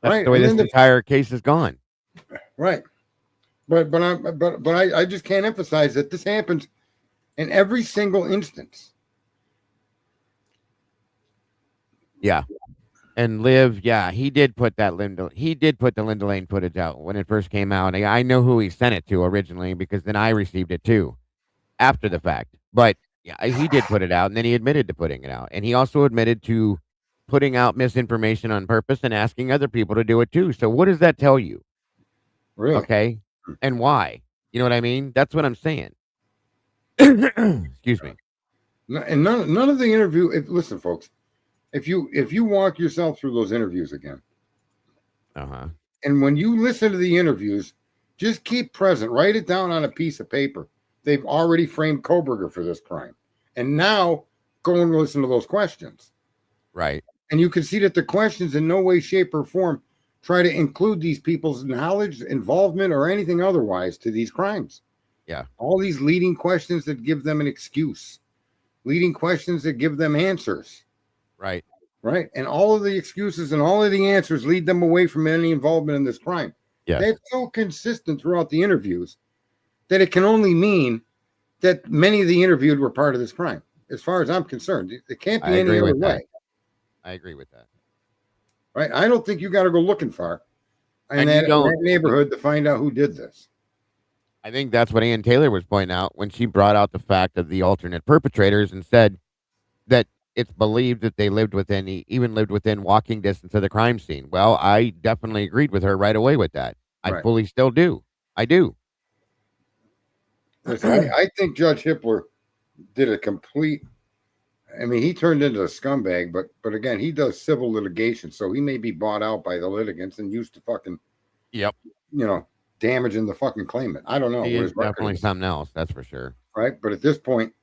That's Right. the way this entire case is gone. Right. But I just can't emphasize that this happens in every single instance. Yeah. And Liv, yeah, he did put the Linda Lane footage out when it first came out. I know who he sent it to originally because then I received it too after the fact. But yeah, he did put it out and then he admitted to putting it out. And he also admitted to putting out misinformation on purpose and asking other people to do it too. So what does that tell you? Really? Okay. And why? You know what I mean? That's what I'm saying. Excuse me. And none of the interview. Listen, folks, if you walk yourself through those interviews again, and when you listen to the interviews, just keep present. Write it down on a piece of paper. They've already framed Koberger for this crime, and now go and listen to those questions. Right. And you can see that the questions in no way, shape, or form try to include these people's knowledge, involvement, or anything otherwise to these crimes. Yeah. All these leading questions that give them an excuse, leading questions that give them answers. Right. Right. And all of the excuses and all of the answers lead them away from any involvement in this crime. Yeah. That's so consistent throughout the interviews that it can only mean that many of the interviewed were part of this crime. As far as I'm concerned, it can't be any other way. I agree with that. Right. I don't think you got to go looking far in that neighborhood to find out who did this. I think that's what Ann Taylor was pointing out when she brought out the fact of the alternate perpetrators and said that it's believed that they lived within walking distance of the crime scene. Well, I definitely agreed with her right away with that. I fully still do. I do. Listen, I think Judge Hippler did a complete. I mean, he turned into a scumbag, but again, he does civil litigation, so he may be bought out by the litigants and used to fucking, damaging the fucking claimant. I don't know. He is definitely something else, that's for sure. Right, but at this point,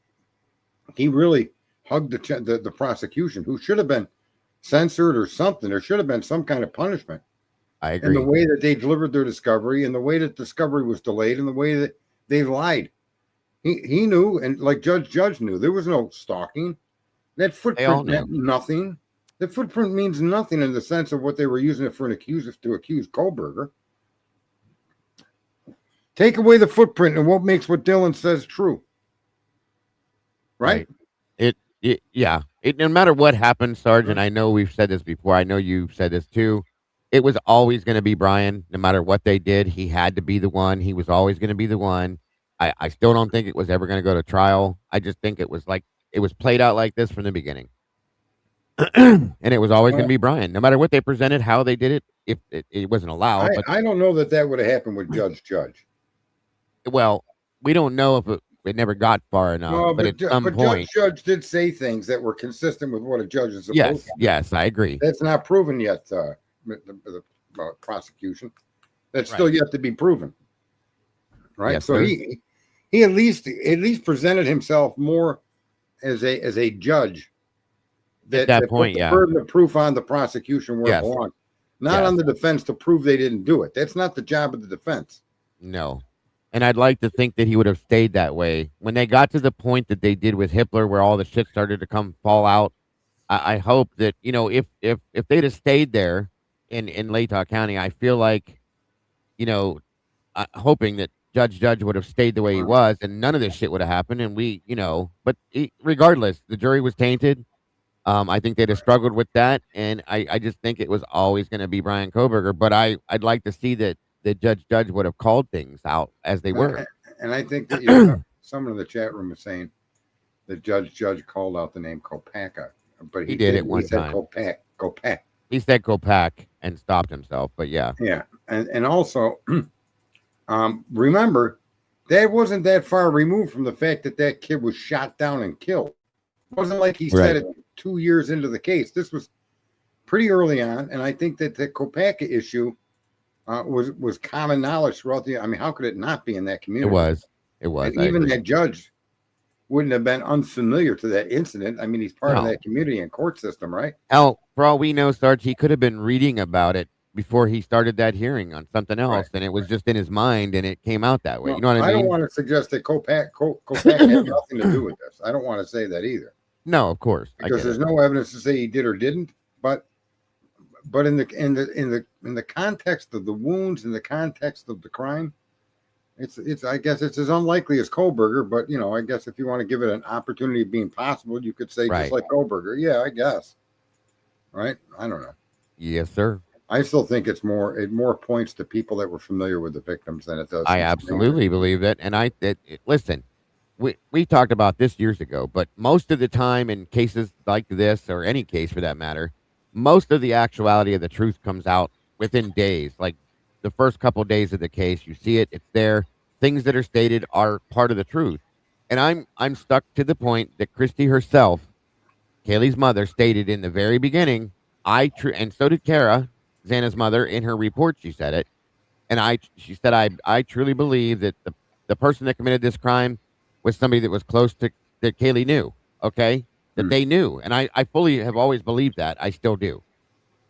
he really hugged the prosecution, who should have been censored or something. There should have been some kind of punishment. I agree. And the way that they delivered their discovery, and the way that discovery was delayed, and the way that they lied. He knew, and like Judge knew, there was no stalking. That footprint meant nothing. The footprint means nothing in the sense of what they were using it for to accuse Koberger. Take away the footprint, and what makes what Dylan says true? Right? No matter what happened, Sergeant, I know we've said this before. I know you've said this too. It was always going to be Brian. No matter what they did, he had to be the one. He was always going to be the one. I still don't think it was ever going to go to trial. I just think it was played out like this from the beginning. And it was always going to be Brian. No matter what they presented, how they did it, if it wasn't allowed. I don't know that would have happened with Judge. Well, we don't know if it never got far enough, but at some point. Judge did say things that were consistent with what a judge is supposed to. Yes, I agree. That's not proven yet, the prosecution. That's still yet to be proven. Right? Yes, so he at least presented himself more as a judge at that point, put the burden of proof on the prosecution where it belonged, not on the defense to prove they didn't do it. That's not the job of the defense. No. And I'd like to think that he would have stayed that way. When they got to the point that they did with Hippler, where all the shit started to fall out, I hope that, if they'd have stayed there in Latah County, I feel like, hoping that Judge would have stayed the way he was and none of this shit would have happened. And regardless, the jury was tainted. I think they'd have struggled with that. And I just think it was always going to be Brian Koberger. But I'd like to see that Judge would have called things out as they were. And I think that someone in the chat room is saying that Judge called out the name Kopaka, but he did it one time. Kopak. He said Kopak and stopped himself, but yeah. Yeah, and also, remember, that wasn't that far removed from the fact that kid was shot down and killed. It wasn't like he said it 2 years into the case. This was pretty early on, and I think that the Kopaka issue was common knowledge throughout how could it not be in that community? It was. And even that judge wouldn't have been unfamiliar to that incident. I mean, he's part of No. that community and court system, right? Hell, for all we know, Sarge, he could have been reading about it before he started that hearing on something Right. else, and it was just in his mind, and it came out that way. No, You know what I I don't mean? want to suggest that Kopak had nothing to do with this. I don't want to say that either, No, of course, I because get there's it. no evidence to say he did or didn't. But in the context of the wounds, in the context of the crime, it's I guess it's as unlikely as Kohlberger. But I guess if you want to give it an opportunity of being possible, you could say just Right. like Kohlberger. Yeah, I guess. Right? I don't know. Yes, sir. I still think it more points to people that were familiar with the victims than it does I some strangers. absolutely believe that, and listen, we talked about this years ago, but most of the time in cases like this, or any case for that matter, most of the actuality of the truth comes out within days. Like the first couple days of the case, you see it, it's there. Things that are stated are part of the truth, and I'm stuck to the point that Christy herself, Kaylee's mother, stated in the very beginning. And so did Kara, Xana's mother, in her report. She said it, and she said, I truly believe that the person that committed this crime was somebody that was close to that Kaylee knew. Okay, that Hmm. they knew, and I fully have always believed that. I still do,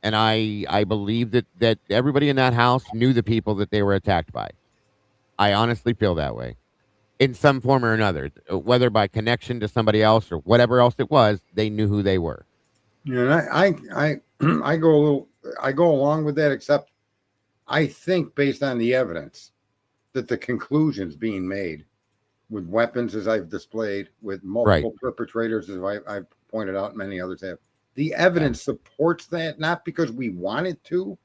and I believe that everybody in that house knew the people that they were attacked by. I honestly feel that way in some form or another, whether by connection to somebody else or whatever else it was. They knew who they were. And I I go a little I go along with that, except I think based on the evidence that the conclusions being made with weapons, as I've displayed, with Right. multiple perpetrators, as I've pointed out, many others have, the Yeah. evidence supports that, not because we want it to,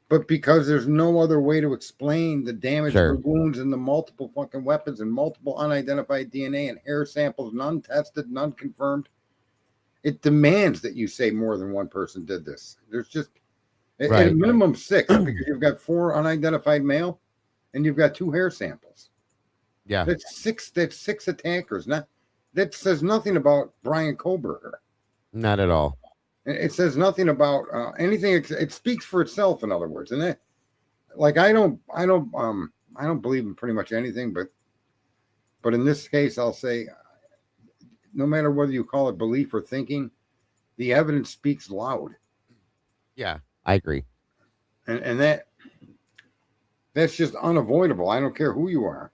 but because there's no other way to explain the damage, the Sure. wounds, and the multiple fucking weapons and multiple unidentified DNA and hair samples, none tested, none confirmed. It demands that you say more than one person did this. There's just at a Right. minimum six, because you've got 4 unidentified male and you've got 2 hair samples. Yeah. That's six. That's 6 attackers. Not that says nothing about Brian Kohlberger. Not at all. It says nothing about anything. It speaks for itself, in other words. And that, like, I don't believe in pretty much anything, but in this case, I'll say, no matter whether you call it belief or thinking, the evidence speaks loud, Yeah, I agree. and that's just unavoidable. I don't care who you are.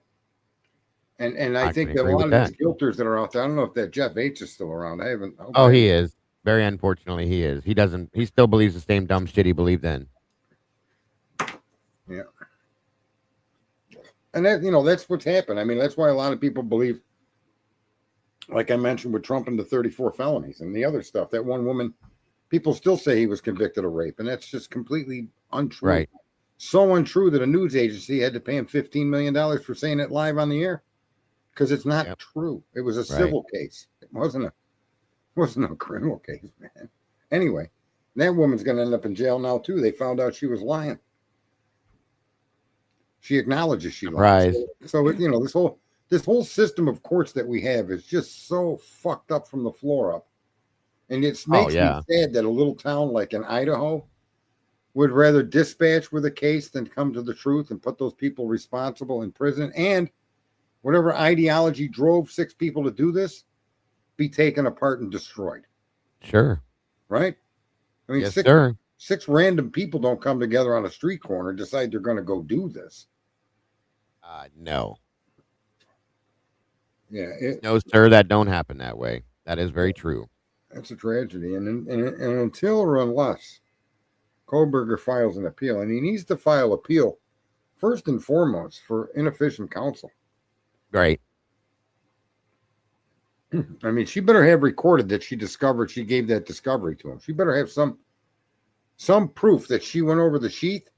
And I I can think that a agree lot with of these that. guilters that are out there, I don't know if that Jeff H is still around. I haven't. I hope I Oh, he haven't. is. Very unfortunately, he is. He doesn't. He still believes the same dumb shit he believed then. Yeah. And that's what's happened. I mean, that's why a lot of people believe, like I mentioned with Trump and the 34 felonies and the other stuff, that one woman, people still say he was convicted of rape, and that's just completely untrue. Right. So untrue that a news agency had to pay him $15 million for saying it live on the air, because it's not Yep. true. It was a Right. civil case. It wasn't a criminal case, man. Anyway, that woman's going to end up in jail now too. They found out she was lying. She acknowledges she lied. Surprise. This whole system of courts that we have is just so fucked up from the floor up, and it Oh makes me yeah. sad that a little town like in Idaho would rather dispatch with a case than come to the truth and put those people responsible in prison, and whatever ideology drove 6 people to do this be taken apart and destroyed. Sure. Right? I mean, Yes, six sir. six random people don't come together on a street corner and decide they're going to go do this. No. Yeah, No, sir. That don't happen that way. That is very true. it's a tragedy, and until or unless Kohlberger files an appeal, and he needs to file appeal first and foremost for inefficient counsel. Right. I mean, she better have recorded that she gave that discovery to him. She better have some proof that she went over the sheath,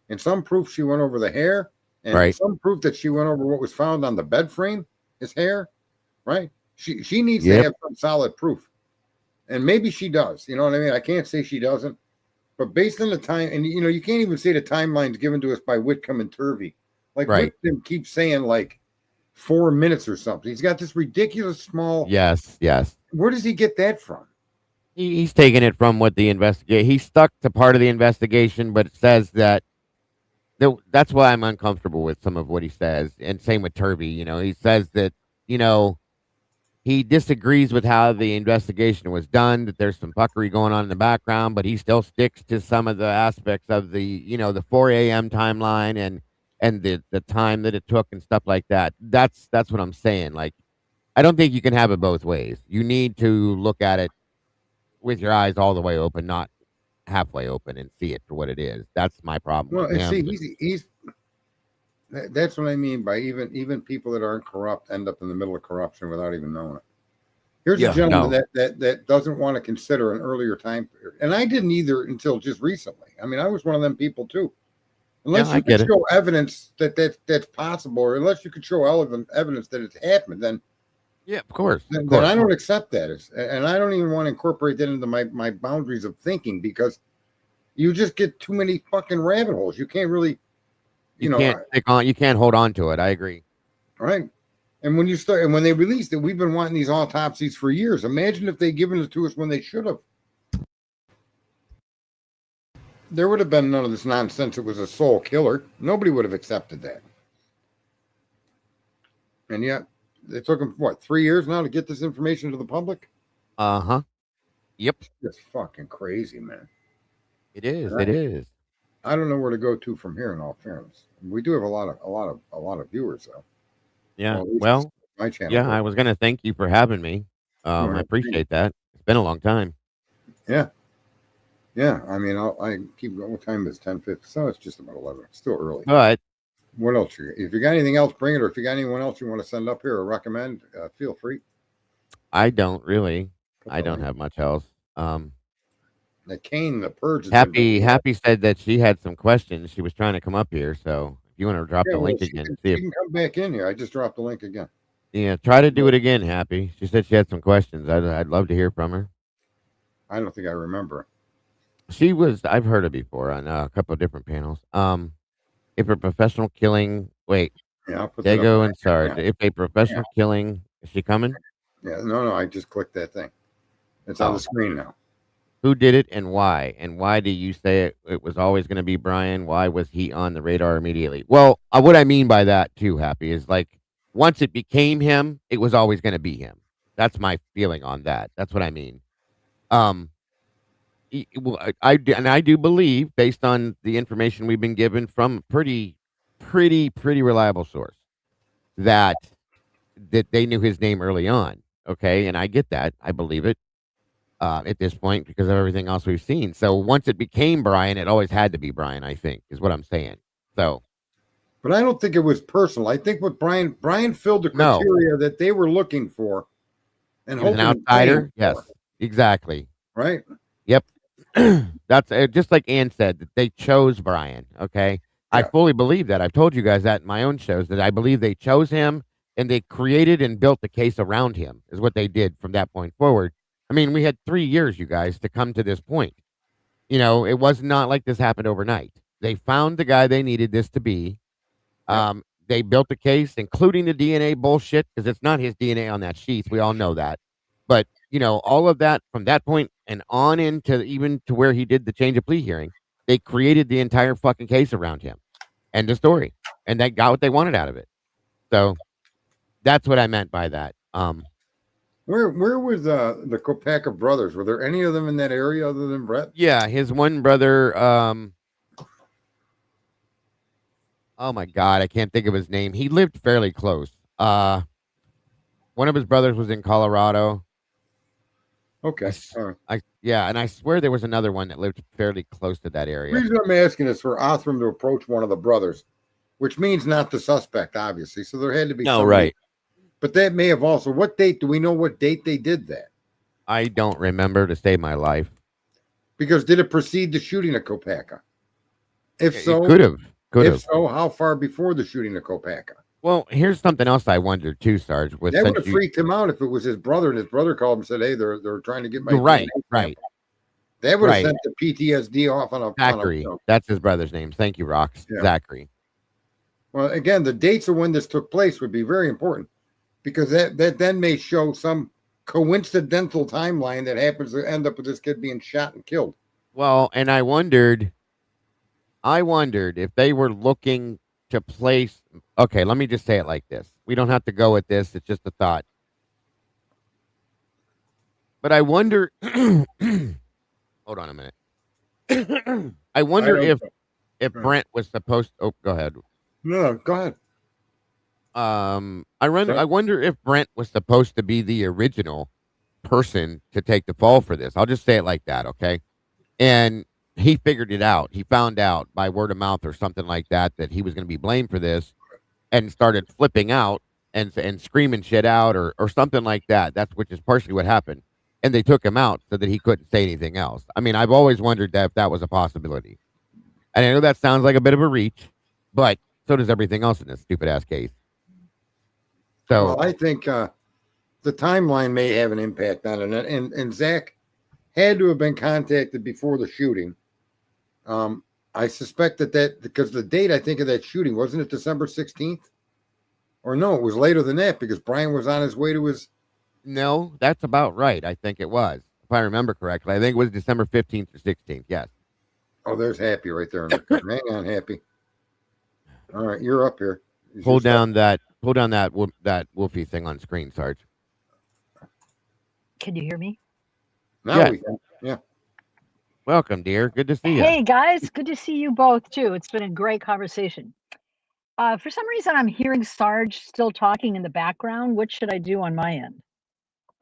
and some proof she went over the hair, and Right. some proof that she went over what was found on the bed frame, his hair. Right? She needs to Yep. have some solid proof, and maybe she does. You know what I mean? I can't say she doesn't, but based on the time, and you can't even say the timelines given to us by Whitcomb and Turvey. Like Right. Whitcomb keeps saying like 4 minutes or something. He's got this ridiculous small. Yes. Yes. Where does he get that from? He's taking it from what the investigate. He's stuck to part of the investigation, but it says that. That's why I'm uncomfortable with some of what he says, and same with Turvey. He says that you know he disagrees with how the investigation was done, that there's some fuckery going on in the background, but he still sticks to some of the aspects of the 4 a.m. timeline and the time that it took and stuff like that. That's what I'm saying. Like, I don't think you can have it both ways. You need to look at it with your eyes all the way open, not halfway open, and see it for what it is. That's my problem Well, with and see, him. But he's that's what I mean by even people that aren't corrupt end up in the middle of corruption without even knowing it. Here's a yeah, gentleman no, that doesn't want to consider an earlier time period, and I didn't either until just recently. I mean, I was one of them people too. yeah, Unless I you could get it. show evidence that's possible, or unless you could show evidence that it's happened, Yeah, of course, of then course. I don't accept that. And I don't even want to incorporate that into my boundaries of thinking because you just get too many fucking rabbit holes. You can't really, You you know, can't stick on. You can't hold on to it. I agree. right? And when you start, and when they released it, we've been wanting these autopsies for years. Imagine if they'd given it to us when they should have. There would have been none of this nonsense. It was a soul killer. Nobody would have accepted that. And yet, it took them what 3 years now to get this information to the public. Uh-huh. Yep. It's fucking crazy, man. It is. And It is. I don't know where to go to from here. In all fairness, we do have a lot of viewers though. Yeah. Well, at least Well, my channel yeah, does. I was gonna thank you for having me. I Well, appreciate that. It's been a long time. yeah, yeah. I mean, I keep going. What time is 10:50? So it's just about 11. It's still early. But What else? If you got anything else, bring it. Or if you got anyone else you want to send up here or recommend, feel free. I don't really. Put I the don't link. have much else. The Kane, the Purge has been very well. Happy said that she had some questions. She was trying to come up here, so if you want to drop Yeah, the well, link she again, can, see she if can come back in here. I just dropped the link again. yeah, try to do But it again, Happy. She said she had some questions. I'd love to hear from her. I don't think I remember. She was I've heard her before on a couple of different panels. If a professional killing wait, Yeah, I'll put that up Dago right and Sarge, now. if a Yeah, professional killing is she coming? yeah. No. I just clicked that thing. It's on the Oh. screen now. Who did it and why? And why do you say it was always going to be Brian? Why was he on the radar immediately? Well, what I mean by that too, Happy, is like once it became him, it was always going to be him. That's my feeling on that. That's what I mean. Um, well, and I do believe, based on the information we've been given from a pretty reliable source, that they knew his name early on. Okay, and I get that. I believe it at this point because of everything else we've seen. So once it became Brian, it always had to be Brian. I think is what I'm saying. So But I don't think it was personal. I think what Brian filled the no, criteria that they were looking for and he was an hoping and praying outsider. for. Yes, exactly. Right? Yep. That's just like Ann said that they chose Brian. Okay, I Yeah. fully believe that. I've told you guys that in my own shows that I believe they chose him and they created and built the case around him is what they did from that point forward. I mean, we had 3 years, you guys, to come to this point. It was not like this happened overnight. They found the guy they needed this to be. Yep. They built the case, including the DNA bullshit, because it's not his DNA on that sheath. We all know that. But, all of that from that point and on into even to where he did the change of plea hearing, they created the entire fucking case around him and the story. And they got what they wanted out of it. So that's what I meant by that. Where was the Kopaka brothers? Were there any of them in that area other than Brett? Yeah, his one brother, oh my God, I can't think of his name. He lived fairly close. One of his brothers was in Colorado. Okay. All right. Yeah, and I swear there was another one that lived fairly close to that The area. reason I'm asking is for Othram to approach one of the brothers, which means not the suspect, obviously. So there had to be No, somebody. right. But that may have also. What date do we know? What date they did that? I don't remember to save my life. Because did it precede the shooting of Kopaka? If It so, could have. Could if have. so, how far before the shooting of Kopaka? Well, here's something else I wondered too, Sarge. Was That would since have you freaked him out if it was his brother, and his brother called him and said, "Hey, they're trying to get my you're right, DNA right, sample." That would have right. sent the PTSD off on a Zachary. That's his brother's name. Thank you, Rox. Yeah. Zachary. Well, again, the dates of when this took place would be very important because that then may show some coincidental timeline that happens to end up with this kid being shot and killed. Well, and I wondered if they were looking to place. Okay, let me just say it like this. We don't have to go with this. It's just a thought. But I wonder. Hold on a minute. I I wonder don't. if Right. Brent was supposed. Oh, go ahead. No, go ahead. I wonder if Brent was supposed to be the original person to take the fall for this. I'll just say it like that, okay? And he figured it out. He found out by word of mouth or something like that that he was going to be blamed for this, and started flipping out and screaming shit out or something like that. That's which is partially what happened. And they took him out so that he couldn't say anything else. I mean, I've always wondered that if that was a possibility. And I know that sounds like a bit of a reach, but so does everything else in this stupid ass case. So Well, I think the timeline may have an impact on it, and Zach had to have been contacted before the shooting. I suspect that because the date I think of that shooting wasn't it December 16th, or no, it was later than that because Brian was on his way to his. no, that's about right. I think it was, if I remember correctly. I think it was December 15th or 16th. Yes. Oh, there's Happy right there in the car. Hang on, Happy. All right, you're up here. Is your Pull stuff- down that that Wolfie thing on screen, Sarge. Can you hear me? Now Yeah. we can. Yeah. Welcome, dear. Good to see you. Hey guys, good to see you both too. It's been a great conversation. For some reason, I'm hearing Sarge still talking in the background. What should I do on my end?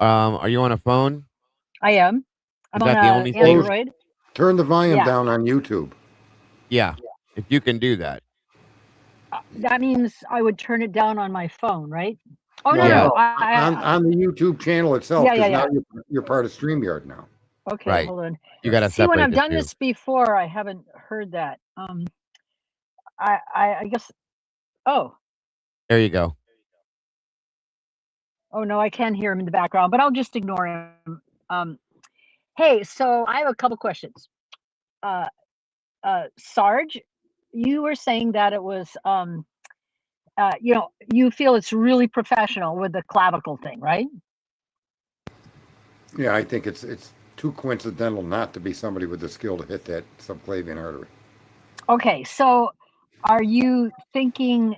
Are you on a phone? I am. I'm Is on that the a only thing? Android. Turn the volume Yeah. down on YouTube. Yeah. If you can do that. That means I would turn it down on my phone, right? Oh no, Well, Yeah. no. no, on the YouTube channel itself, Yeah, because yeah, now you're part of StreamYard now. Okay, Right. hold on. You got to See, when separate I've the done two. this before, I haven't heard that. I guess. Oh, There you go. oh no, I can hear him in the background, but I'll just ignore him. Hey, so I have a couple questions. Uh, Sarge, you were saying that it was, you feel it's really professional with the clavicle thing, right? Yeah, I think it's too coincidental not to be somebody with the skill to hit that subclavian artery. Okay, so are you thinking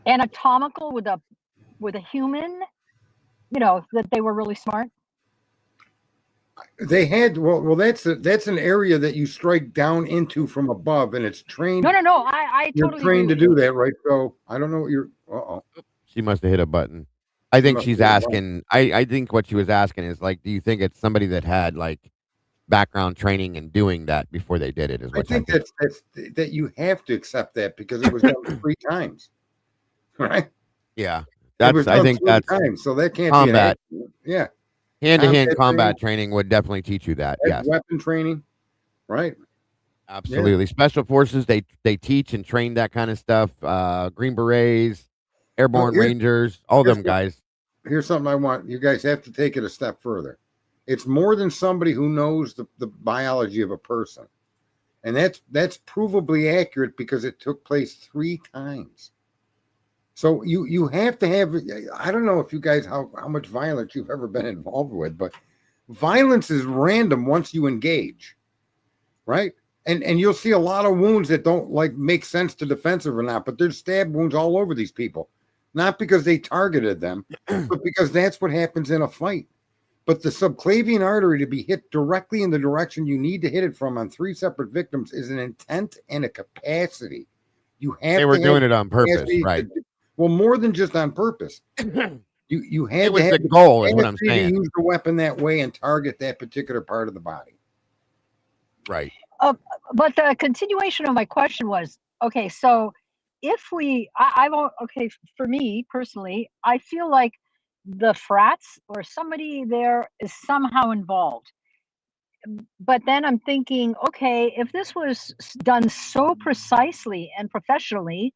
anatomical with a human? That they were really smart. They had that's an area that you strike down into from above, and it's trained. No. I You're totally trained to agree do with you. that, right? So I don't know what you're. She must have hit a button. I think must she's have hit a button. asking. I think what she was asking is like, do you think it's somebody that had like background training and doing that before they did it? Is I what think that you have to accept that because it was done 3 times, right? Yeah. It was I done think 3 that's times, so that can't combat. be an accident. Yeah, Hand-to-hand Combat combat training would definitely teach you that. that's Yes. weapon training, right? Absolutely. Special forces, they teach and train that kind of stuff. Green Berets, Airborne here's- Rangers, all here's them what- guys. Here's something I want you guys have to take it a step further. It's more than somebody who knows the biology of a person, and that's provably accurate because it took place 3 times. So you have to have. I don't know if you guys how much violence you've ever been involved with, but violence is random once you engage, right? And you'll see a lot of wounds that don't like make sense to defensive or not, but there's stab wounds all over these people, not because they targeted them, but because that's what happens in a fight. But the subclavian artery to be hit directly in the direction you need to hit it from on 3 separate victims is an intent and a capacity. You have They were to doing have it on purpose, capacity right? well, more than just on purpose. You had It was to have the goal, is what I'm capacity to saying. use the weapon that way and target that particular part of the body. Right. But the continuation of my question was, okay, so if I won't, okay, for me personally, I feel like the frats or somebody there is somehow involved. But then I'm thinking, okay, if this was done so precisely and professionally,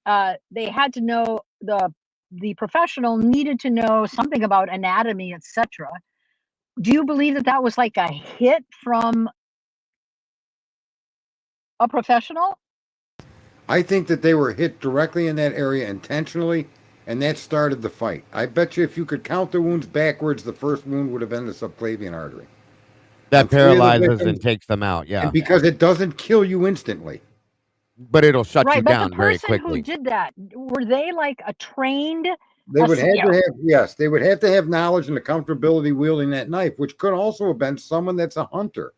they had to know the professional needed to know something about anatomy, etc. Do you believe that was like a hit from a professional? I think that they were hit directly in that area intentionally, and that started the fight. I bet you if you could count the wounds backwards, the first wound would have been the subclavian artery. That On 3 of the paralyzes victims, and takes them out. Yeah. and because it doesn't kill you instantly. But it'll shut you Right, but the down very person who quickly. did that, were they like a trained They would have to have, yes, they would have to have knowledge and the comfortability wielding that knife, which could also have been someone that's a hunter.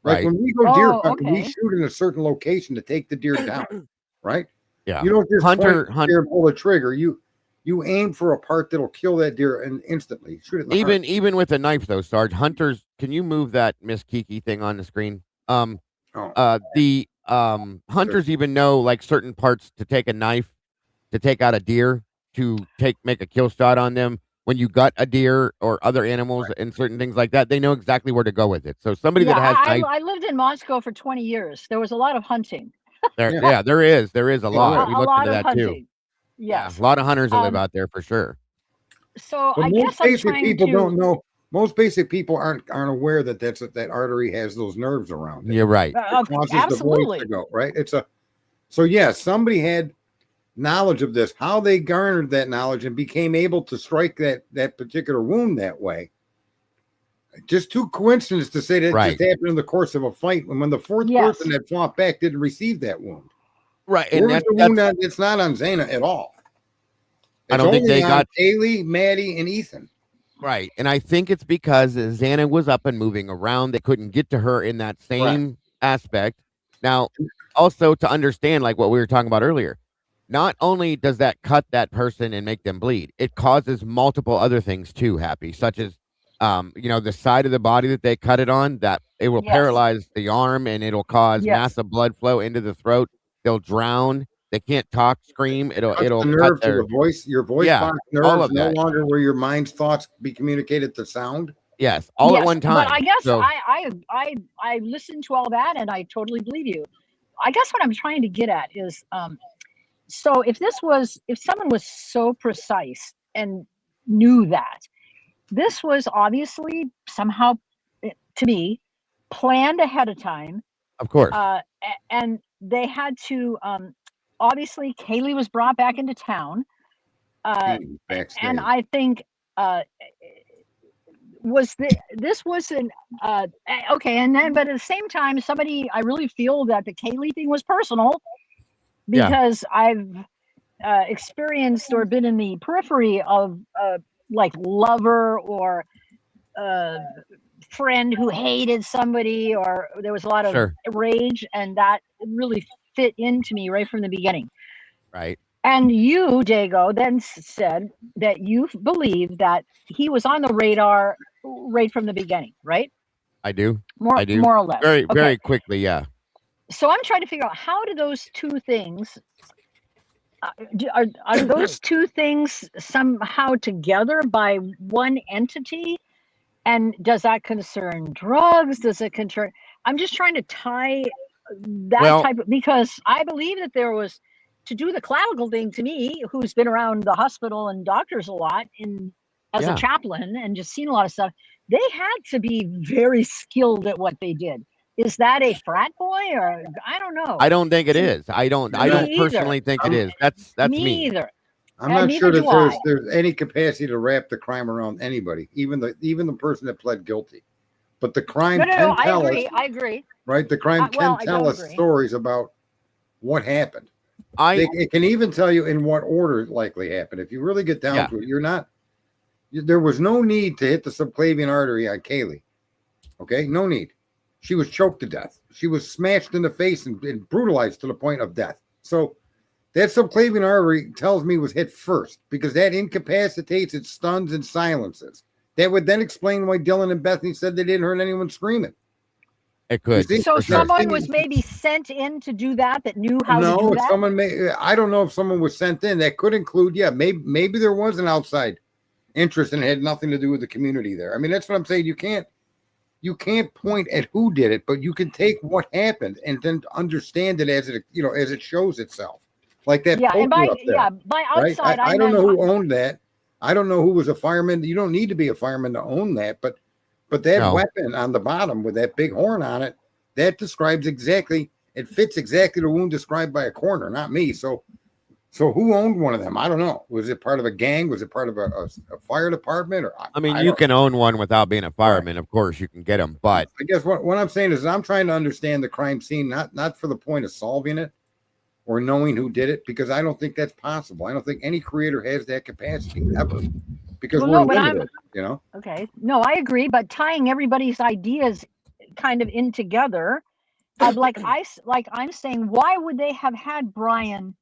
Like Right. when we go deer Oh, hunting, we okay. shoot in a certain location to take the deer down, right? Yeah. You don't just point Hunter, at the deer and pull the trigger. You aim for a part that'll kill that deer and instantly shoot it in the heart. even with a knife though, Sarge, hunters, can you move that Miss Kiki thing on the screen? Oh, The hunters even know like certain parts to take a knife to take out a deer to make a kill shot on them. When you gut a deer or other animals and certain things like that, they know exactly where to go with it. So somebody Yeah, that has knife, I lived in Moscow for 20 years. There was a lot of hunting. yeah. there is a lot. right. We A looked lot into of that too. hunting. Yeah, Yes. a lot of hunters that live out there for sure. So But I most guess I'm basic trying people to. don't know. Most basic people aren't aware that that artery has those nerves around it. You're right. It causes the Absolutely. voice to go, right? So yes, somebody had knowledge of this, how they garnered that knowledge and became able to strike that particular wound that way. Just too coincidence to say that Right. just happened in the course of a fight when the fourth Yes. person that fought back didn't receive that wound. Right. Where And was the wound on? It's not on Zana at all. I It's don't think only they on got Kaylee, Maddie, and Ethan. right. And I think it's because Xana was up and moving around. They couldn't get to her in that same aspect. Now, also to understand, like what we were talking about earlier, not only does that cut that person and make them bleed, it causes multiple other things too, Happy, such as the side of the body that they cut it on, that it will Yes. paralyze the arm and it'll cause Yes. massive blood flow into the throat. They'll drown. They can't talk, scream. Cuts It'll the cut nerve to their the voice. Your voice yeah, box all nerves of no that. longer where your mind's thoughts be communicated to sound. Yes, all at one time. But I guess So, I listened to all that and I totally believe you. I guess what I'm trying to get at is so if someone was so precise and knew that, this was obviously somehow, to me, planned ahead of time. of course. And they had to obviously Kaylee was brought back into town. Backstage. And I think this was an okay, and then but at the same time, I really feel that the Kaylee thing was personal because I've experienced or been in the periphery of like lover or friend who hated somebody, or there was a lot of rage, and that really fit into me right from the beginning. Right. And you, Dago, then said that you believe that he was on the radar right from the beginning, right? I do. More or less. Very quickly, yeah. So I'm trying to figure out, how do those two things are those two things somehow together by one entity? And does that concern drugs? Does it concern? I'm just trying to tie that type of, because I believe that there was, to do the clavicle thing, to me, who's been around the hospital and doctors a lot as a chaplain and just seen a lot of stuff, they had to be very skilled at what they did. Is that a frat boy, or I don't know? I don't think it is. I don't personally think it is. That's me. Either. I'm not sure that there's any capacity to wrap the crime around anybody, even the person that pled guilty. But the crime can tell us. I agree. Right? The crime can tell us stories about what happened. It can even tell you in what order it likely happened. If you really get down to it, there was no need to hit the subclavian artery on Kaylee. Okay? No need. She was choked to death. She was smashed in the face and brutalized to the point of death. So that subclavian artery tells me was hit first, because that incapacitates, it stuns and silences. That would then explain why Dylan and Bethany said they didn't hear anyone screaming. It could. So someone was maybe sent in to do that knew how to do that? I don't know if someone was sent in. That could include, maybe there was an outside interest and it had nothing to do with the community there. I mean, that's what I'm saying. You can't point at who did it, but you can take what happened and then understand it as it shows itself. Like that. Yeah, and by outside, right? I don't know who owned that. I don't know who was a fireman. You don't need to be a fireman to own that, but that weapon on the bottom with that big horn on it, that describes exactly. It fits exactly the wound described by a coroner, not me. So who owned one of them? I don't know. Was it part of a gang? Was it part of a fire department? Or I mean, you can own one without being a fireman. Right. Of course, you can get them. But I guess what I'm saying is I'm trying to understand the crime scene, not for the point of solving it, or knowing who did it, because I don't think that's possible. I don't think any creator has that capacity ever, because Well, we're no, but limited, you know? okay. No, I agree, but tying everybody's ideas kind of in together, like I'm saying, why would they have had Brian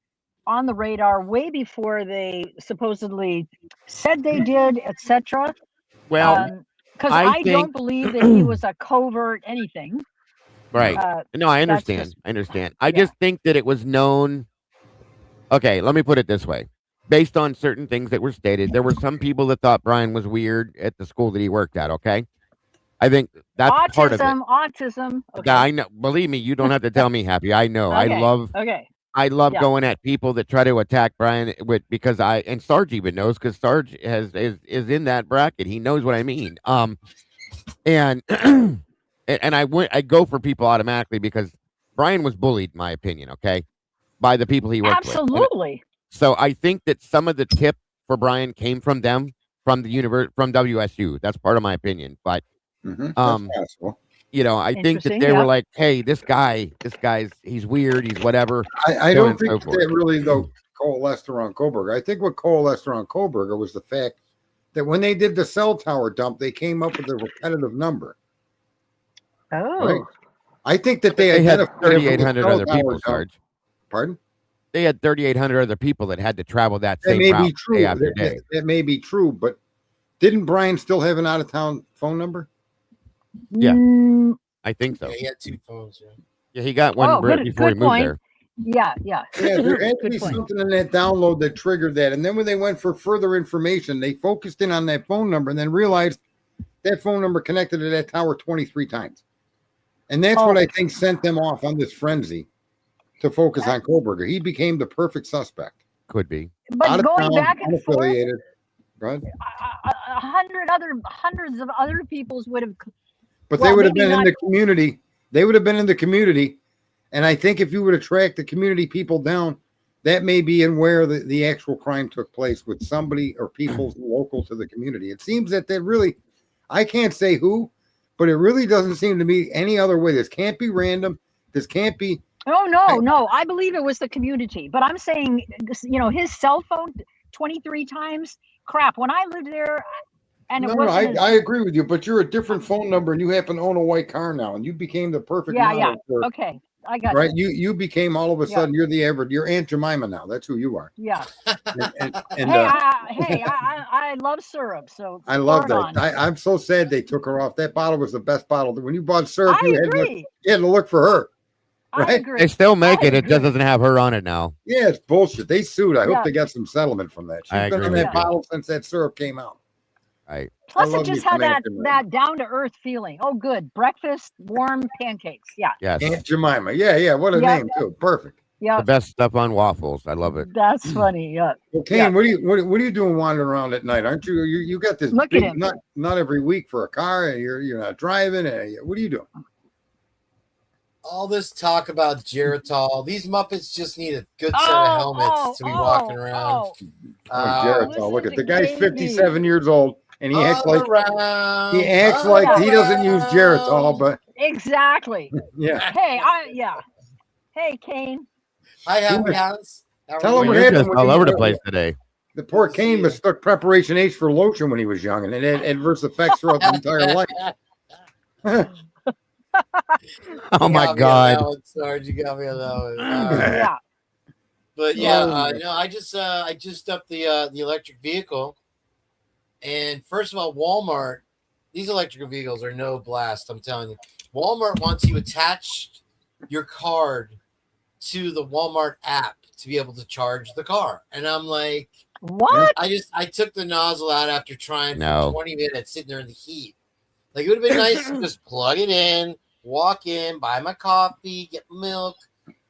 on the radar way before they supposedly said they did, etc.? Well, Because I I think don't believe that he was a covert anything. right. No, I That's understand. just I understand. I yeah. just think that it was known. Okay, let me put it this way. Based on certain things that were stated, there were some people that thought Brian was weird at the school that he worked at, okay? I think that's part of it. Autism. Yeah, Okay. I know. Believe me, you don't have to tell me, Happy. I know. Okay. I love Yeah. going at people that try to attack Brian with because and Sarge even knows because Sarge is in that bracket. He knows what I mean. And and I go for people automatically because Brian was bullied, in my opinion, okay, by the people he worked with. And Absolutely. so I think that some of the tip for Brian came from them, from the from WSU. That's part of my opinion. But That's um, possible. you know, I think that Interesting. they were Yeah. like, hey, this guy's he's weird, he's whatever, I so on don't and think so that forth. really, though, coalesced around Koberger. I think what coalesced around Koberger was the fact that when they did the cell tower dump, they came up with a repetitive number, right? Oh. I think that But they they had identified it from the 3,800 cell other tower people, dump. Sarge. Pardon? They had 3,800 other people that had to travel that That same may route be true. day after day. That may be true, but didn't Brian still have an out of town phone number? Yeah. Mm, I think so. Yeah, he had 2 phones. Yeah. Yeah, he got one before he good moved point. there. Yeah. Yeah, there had to Good be point. something in that download that triggered that. And then when they went for further information, they focused in on that phone number and then realized that phone number connected to that tower 23 times. And that's what I think sent them off on this frenzy to focus on Koberger. He became the perfect suspect. Could be. But Out of going town, back and forth, unaffiliated. Go ahead. hundreds of other peoples would have. But Well, they would have maybe been in not- the community. They would have been in the community. And I think if you would attract the community people down, that may be in where the actual crime took place with somebody or people local to the community. It seems that really, I can't say who, but it really doesn't seem to be any other way. This can't be random. This can't be. Oh no! I believe it was the community. But I'm saying, his cell phone 23 times. Crap! When I lived there, and No, it wasn't. I agree with you, but you're a different phone number, and you happen to own a white car now, and you became the perfect model for. Okay, I got right. You became all of a sudden you're the average. You're Aunt Jemima now. That's who you are. Yeah. And I love syrup, so I love that. on. I'm so sad they took her off. That bottle was the best bottle. When you bought syrup, I agree. You had to look for her. I Right? agree. They still make I it. It agree. just doesn't have her on it now. Yeah, it's bullshit. They sued. I Yeah. hope they got some settlement from that. She's I been agree on with that you. bottle since that syrup came out. Right. Plus, love it just me had some that Aunt Jemima. down to earth feeling. Oh, good breakfast, warm pancakes. Yeah, Yes. Aunt Jemima. Yeah. What a Yeah. name too. Perfect. yeah. The best stuff on waffles. I love it. That's funny. Yeah. Well, Kane, what are you doing wandering around at night? Aren't you? You got this Look at big him. not every week for a car, and you're not driving. What are you doing? All this talk about Geritol. These Muppets just need a good set of helmets to be walking around. Geritol. Look at the guy's Katie. 57 years old, and he acts like around, he doesn't use Geritol, but Exactly. yeah. Hey, Kane. Hi, Happy House. Tell him Well, what you're happened just when all you- over the place today. The poor Kane mistook preparation H for lotion when he was young, and it had adverse effects throughout the entire life. Oh my God. Sarge, you got me on that one. Yeah. But I just upped the electric vehicle, and first of all, Walmart. These electric vehicles are no blast. I'm telling you, Walmart wants you attached your card to the Walmart app to be able to charge the car, and I'm like, what? I took the nozzle out after trying No. for 20 minutes sitting there in the heat. Like, it would have been nice to just plug it in, walk in, buy my coffee, get milk,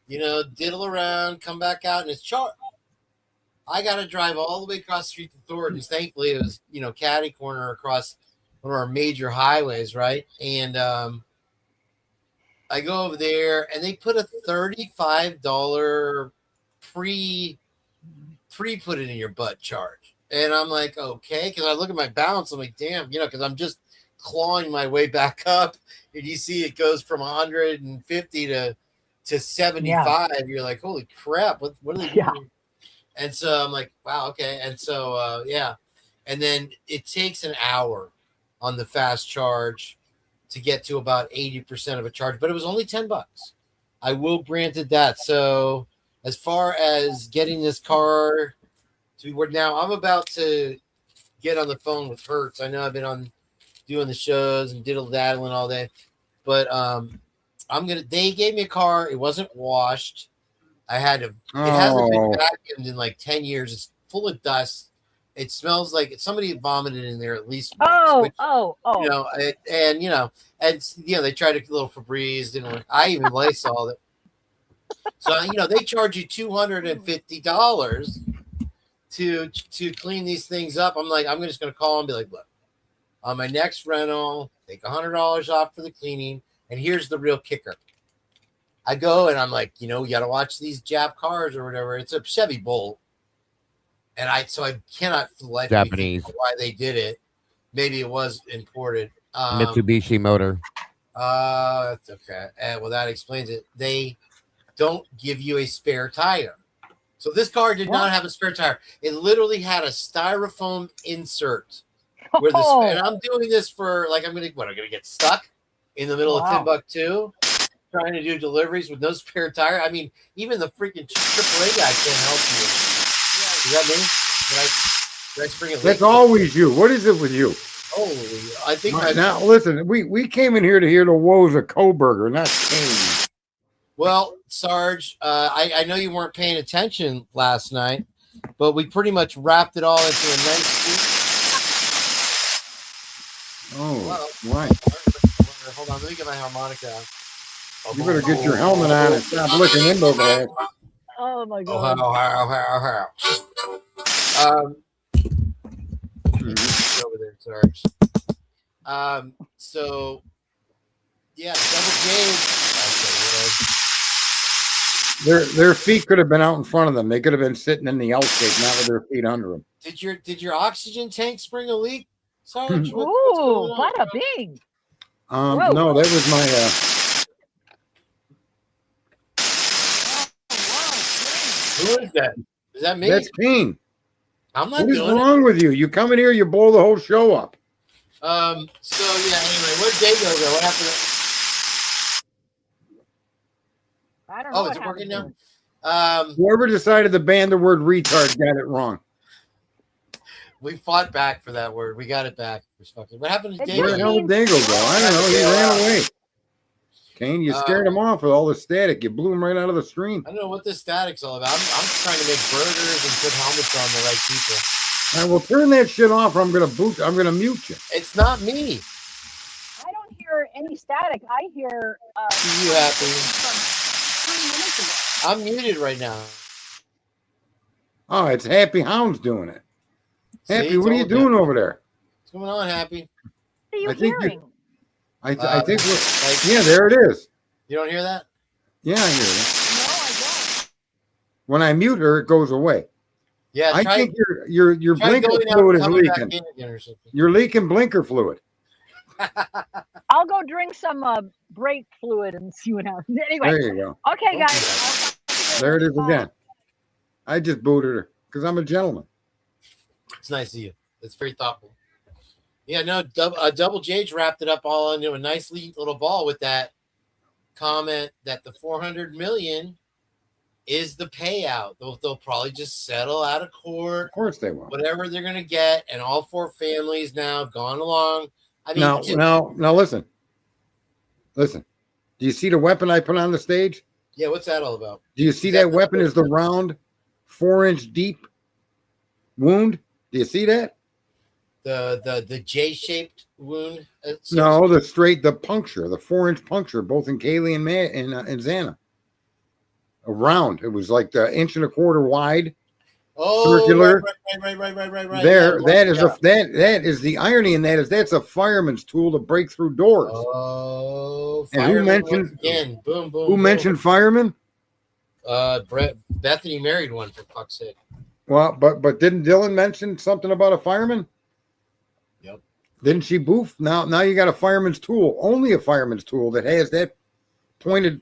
diddle around, come back out, and it's charged. I got to drive all the way across the street to Thornton's. Thankfully, it was, catty corner across one of our major highways, right? And I go over there, and they put a $35 pre put it in your butt charge. And I'm like, okay, because I look at my balance, I'm like, damn, because I'm just clawing my way back up, and you see it goes from 150 to to 75, you're like, holy crap, what are they doing? Yeah. And so I'm like, wow, okay. And so yeah. And then it takes an hour on the fast charge to get to about 80% of a charge, but it was only $10. I will grant it that. So as far as getting this car to be worth, now I'm about to get on the phone with Hertz. I know I've been on doing the shows and diddle daddling all day, but they gave me a car. It wasn't washed. I had to, it hasn't been vacuumed in like 10 years. It's full of dust. It smells like somebody vomited in there at least once. You know, they tried a little Febreze, didn't work. I even Lysol it. So, they charge you $250 to clean these things up. I'm like, I'm just going to call and be like, look, on my next rental, take $100 off for the cleaning. And here's the real kicker. I go and I'm like, you got to watch these Jap cars or whatever. It's a Chevy Bolt. And I cannot for the life Japanese. of me why they did it. Maybe it was imported. Mitsubishi motor. That's okay. Well, that explains it. They don't give you a spare tire. So this car did not have a spare tire. It literally had a styrofoam insert. Where and I'm doing this for like I'm gonna get stuck in the middle of Timbuktu trying to do deliveries with no spare tire. I mean, even the freaking AAA guy can't help you. Is that me? Did I spring it? That's always you. What is it with you? Oh, I think now listen, we came in here to hear the woes of Koberger, not Kane. Well, Sarge, I know you weren't paying attention last night, but we pretty much wrapped it all into a nice. Why? Hold on, let me get my harmonica. You better get your helmet on and stop looking into that. Oh my God. Over there, Sarge. So yeah, double J. Their feet could have been out in front of them. They could have been sitting in the L shape, not with their feet under them. Did your oxygen tank spring a leak, Sarge? Ooh, bada bing. No, that was my. Who is that? Is that me? That's Kane. I'm not doing it. What is wrong with you? You come in here, you blow the whole show up. So yeah. Anyway, where'd Dago go? What happened? I don't know. Oh, is it working now? Whoever decided to ban the word retard got it wrong. We fought back for that word. We got it back. What happened to Dago? Where the hell did Dago go? I don't know. He ran away. Kane, you scared him off with all the static. You blew him right out of the stream. I don't know what this static's all about. I'm trying to make burgers and put helmets on the right people. All right, well, turn that shit off, or I'm gonna mute you. It's not me. I don't hear any static. I hear. You happy? 3 minutes ago. I'm muted right now. Oh, it's Happy Hound's doing it. Happy, See, what are you doing over there? What's going on, Happy? What are you I think hearing? I think yeah, there it is. You don't hear that? Yeah, I hear it. No, I don't. When I mute her, it goes away. Yeah, I think your blinker fluid is leaking. You're leaking blinker fluid. I'll go drink some brake fluid and see what happens. Anyway. There you go. Okay, guys. There it is again. I just booted her because I'm a gentleman. It's nice of you. It's very thoughtful. Yeah, no, Double J's wrapped it up all into a nice little ball with that comment that the $400 million is the payout. They'll probably just settle out of court. Of course they will. Whatever they're going to get, and all 4 families now have gone along. I mean, now listen. Listen. Do you see the weapon I put on the stage? Yeah, what's that all about? Do you see that weapon is the round 4-inch deep wound? Do you see that? The J-shaped wound? No, the puncture, the 4-inch puncture, both in Kaylee and Xana. A round. It was like the 1.25 inches wide. Oh, circular. Right. There, yeah, that is the irony in that is that's a fireman's tool to break through doors. Oh, and who mentioned again? Boom. Who mentioned fireman? Bethany married one, for fuck's sake. Well, but didn't Dylan mention something about a fireman? Yep. Didn't she boof? Now you got a fireman's tool, only a fireman's tool that has that pointed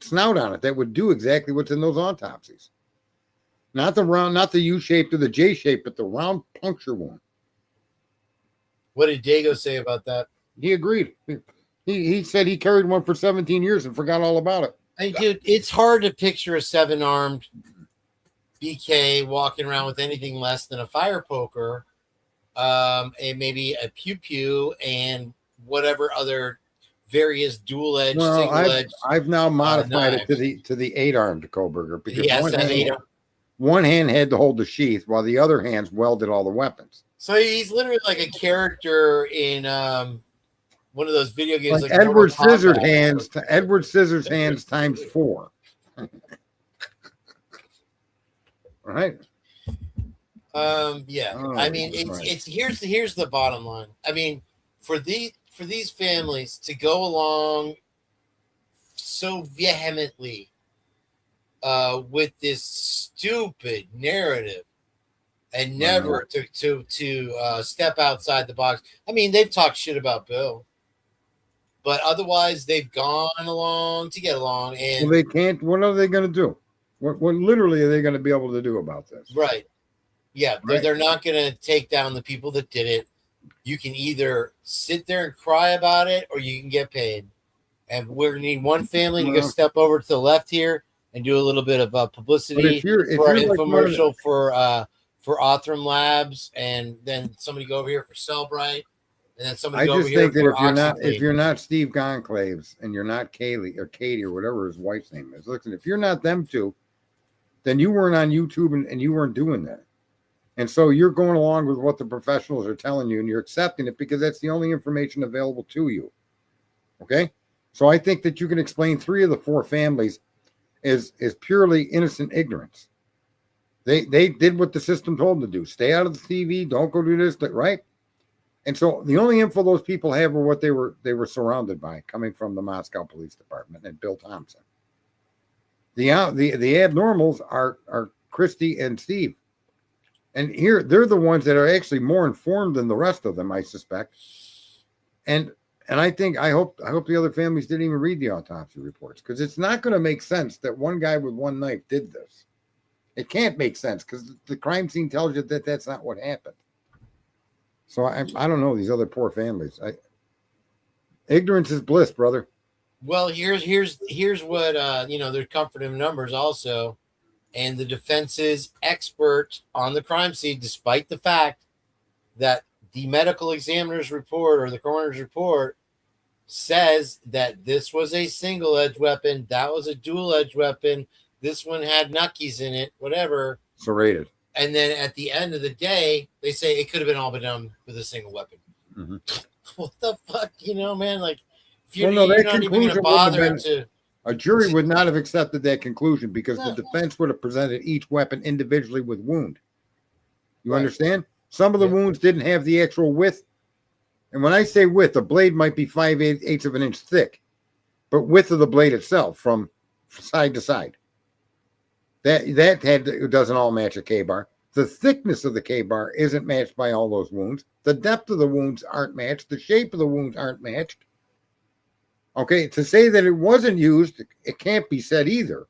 snout on it that would do exactly what's in those autopsies. Not the round, not the U-shaped or the J-shaped, but the round puncture wound. What did Dago say about that? He agreed. He said he carried one for 17 years and forgot all about it. Hey, dude, it's hard to picture a 7-armed BK walking around with anything less than a fire poker, and maybe a pew and whatever other various dual-edged, Well, single-edged. I've now modified it knives. to the 8-armed Koberger because Yes, one hand had to hold the sheath while the other hands welded all the weapons. So he's literally like a character in one of those video games, Like like Edward Mortal Kombat. Scissorhands, Edward Scissorhands times 4. Right? Yeah. Oh, I mean, right. it's here's the bottom line. I mean, for these families to go along so vehemently with this stupid narrative and never to step outside the box. I mean, they've talked shit about Bill, but otherwise they've gone along to get along. And well, they can't. What are they going to do? What literally are they going to be able to do about this? right. Yeah, Right. they're not going to take down the people that did it. You can either sit there and cry about it, or you can get paid. And we're going to need one family to go step over to the left here and do a little bit of publicity for our infomercial for Othram Labs, and then somebody go over here for Cellbrite, and then somebody go over here for if you're not Steve Gonclaves and you're not Kaylee or Katie or whatever his wife's name is, listen, if you're not them two, then you weren't on YouTube and you weren't doing that. And so you're going along with what the professionals are telling you, and you're accepting it because that's the only information available to you. Okay? So I think that you can explain 3 of the 4 families is purely innocent ignorance. They did what the system told them to do. Stay out of the TV. Don't go do this, right? And so the only info those people have are what they were surrounded by, coming from the Moscow Police Department and Bill Thompson. The abnormals are Christy and Steve. And here they're the ones that are actually more informed than the rest of them, I suspect. And I hope the other families didn't even read the autopsy reports, because it's not going to make sense that one guy with one knife did this. It can't make sense because the crime scene tells you that that's not what happened. So I don't know these other poor families. Ignorance is bliss, brother. Well, here's what there's comfort in numbers also. And the defense's expert on the crime scene, despite the fact that the medical examiner's report or the coroner's report says that this was a single-edged weapon, that was a dual-edged weapon, this one had knuckies in it, whatever. Serrated. And then at the end of the day, they say it could have been all been done with a single weapon. Mm-hmm. What the fuck, man? Like, if you're, well, no, you're not even going to bother to... A jury would not have accepted that conclusion because the defense would have presented each weapon individually with wound. You understand? Some of the wounds didn't have the actual width. And when I say width, the blade might be 5/8 of an inch thick, but width of the blade itself from side to side. That doesn't all match a K-bar. The thickness of the K-bar isn't matched by all those wounds. The depth of the wounds aren't matched. The shape of the wounds aren't matched. Okay, to say that it wasn't used, it can't be said either.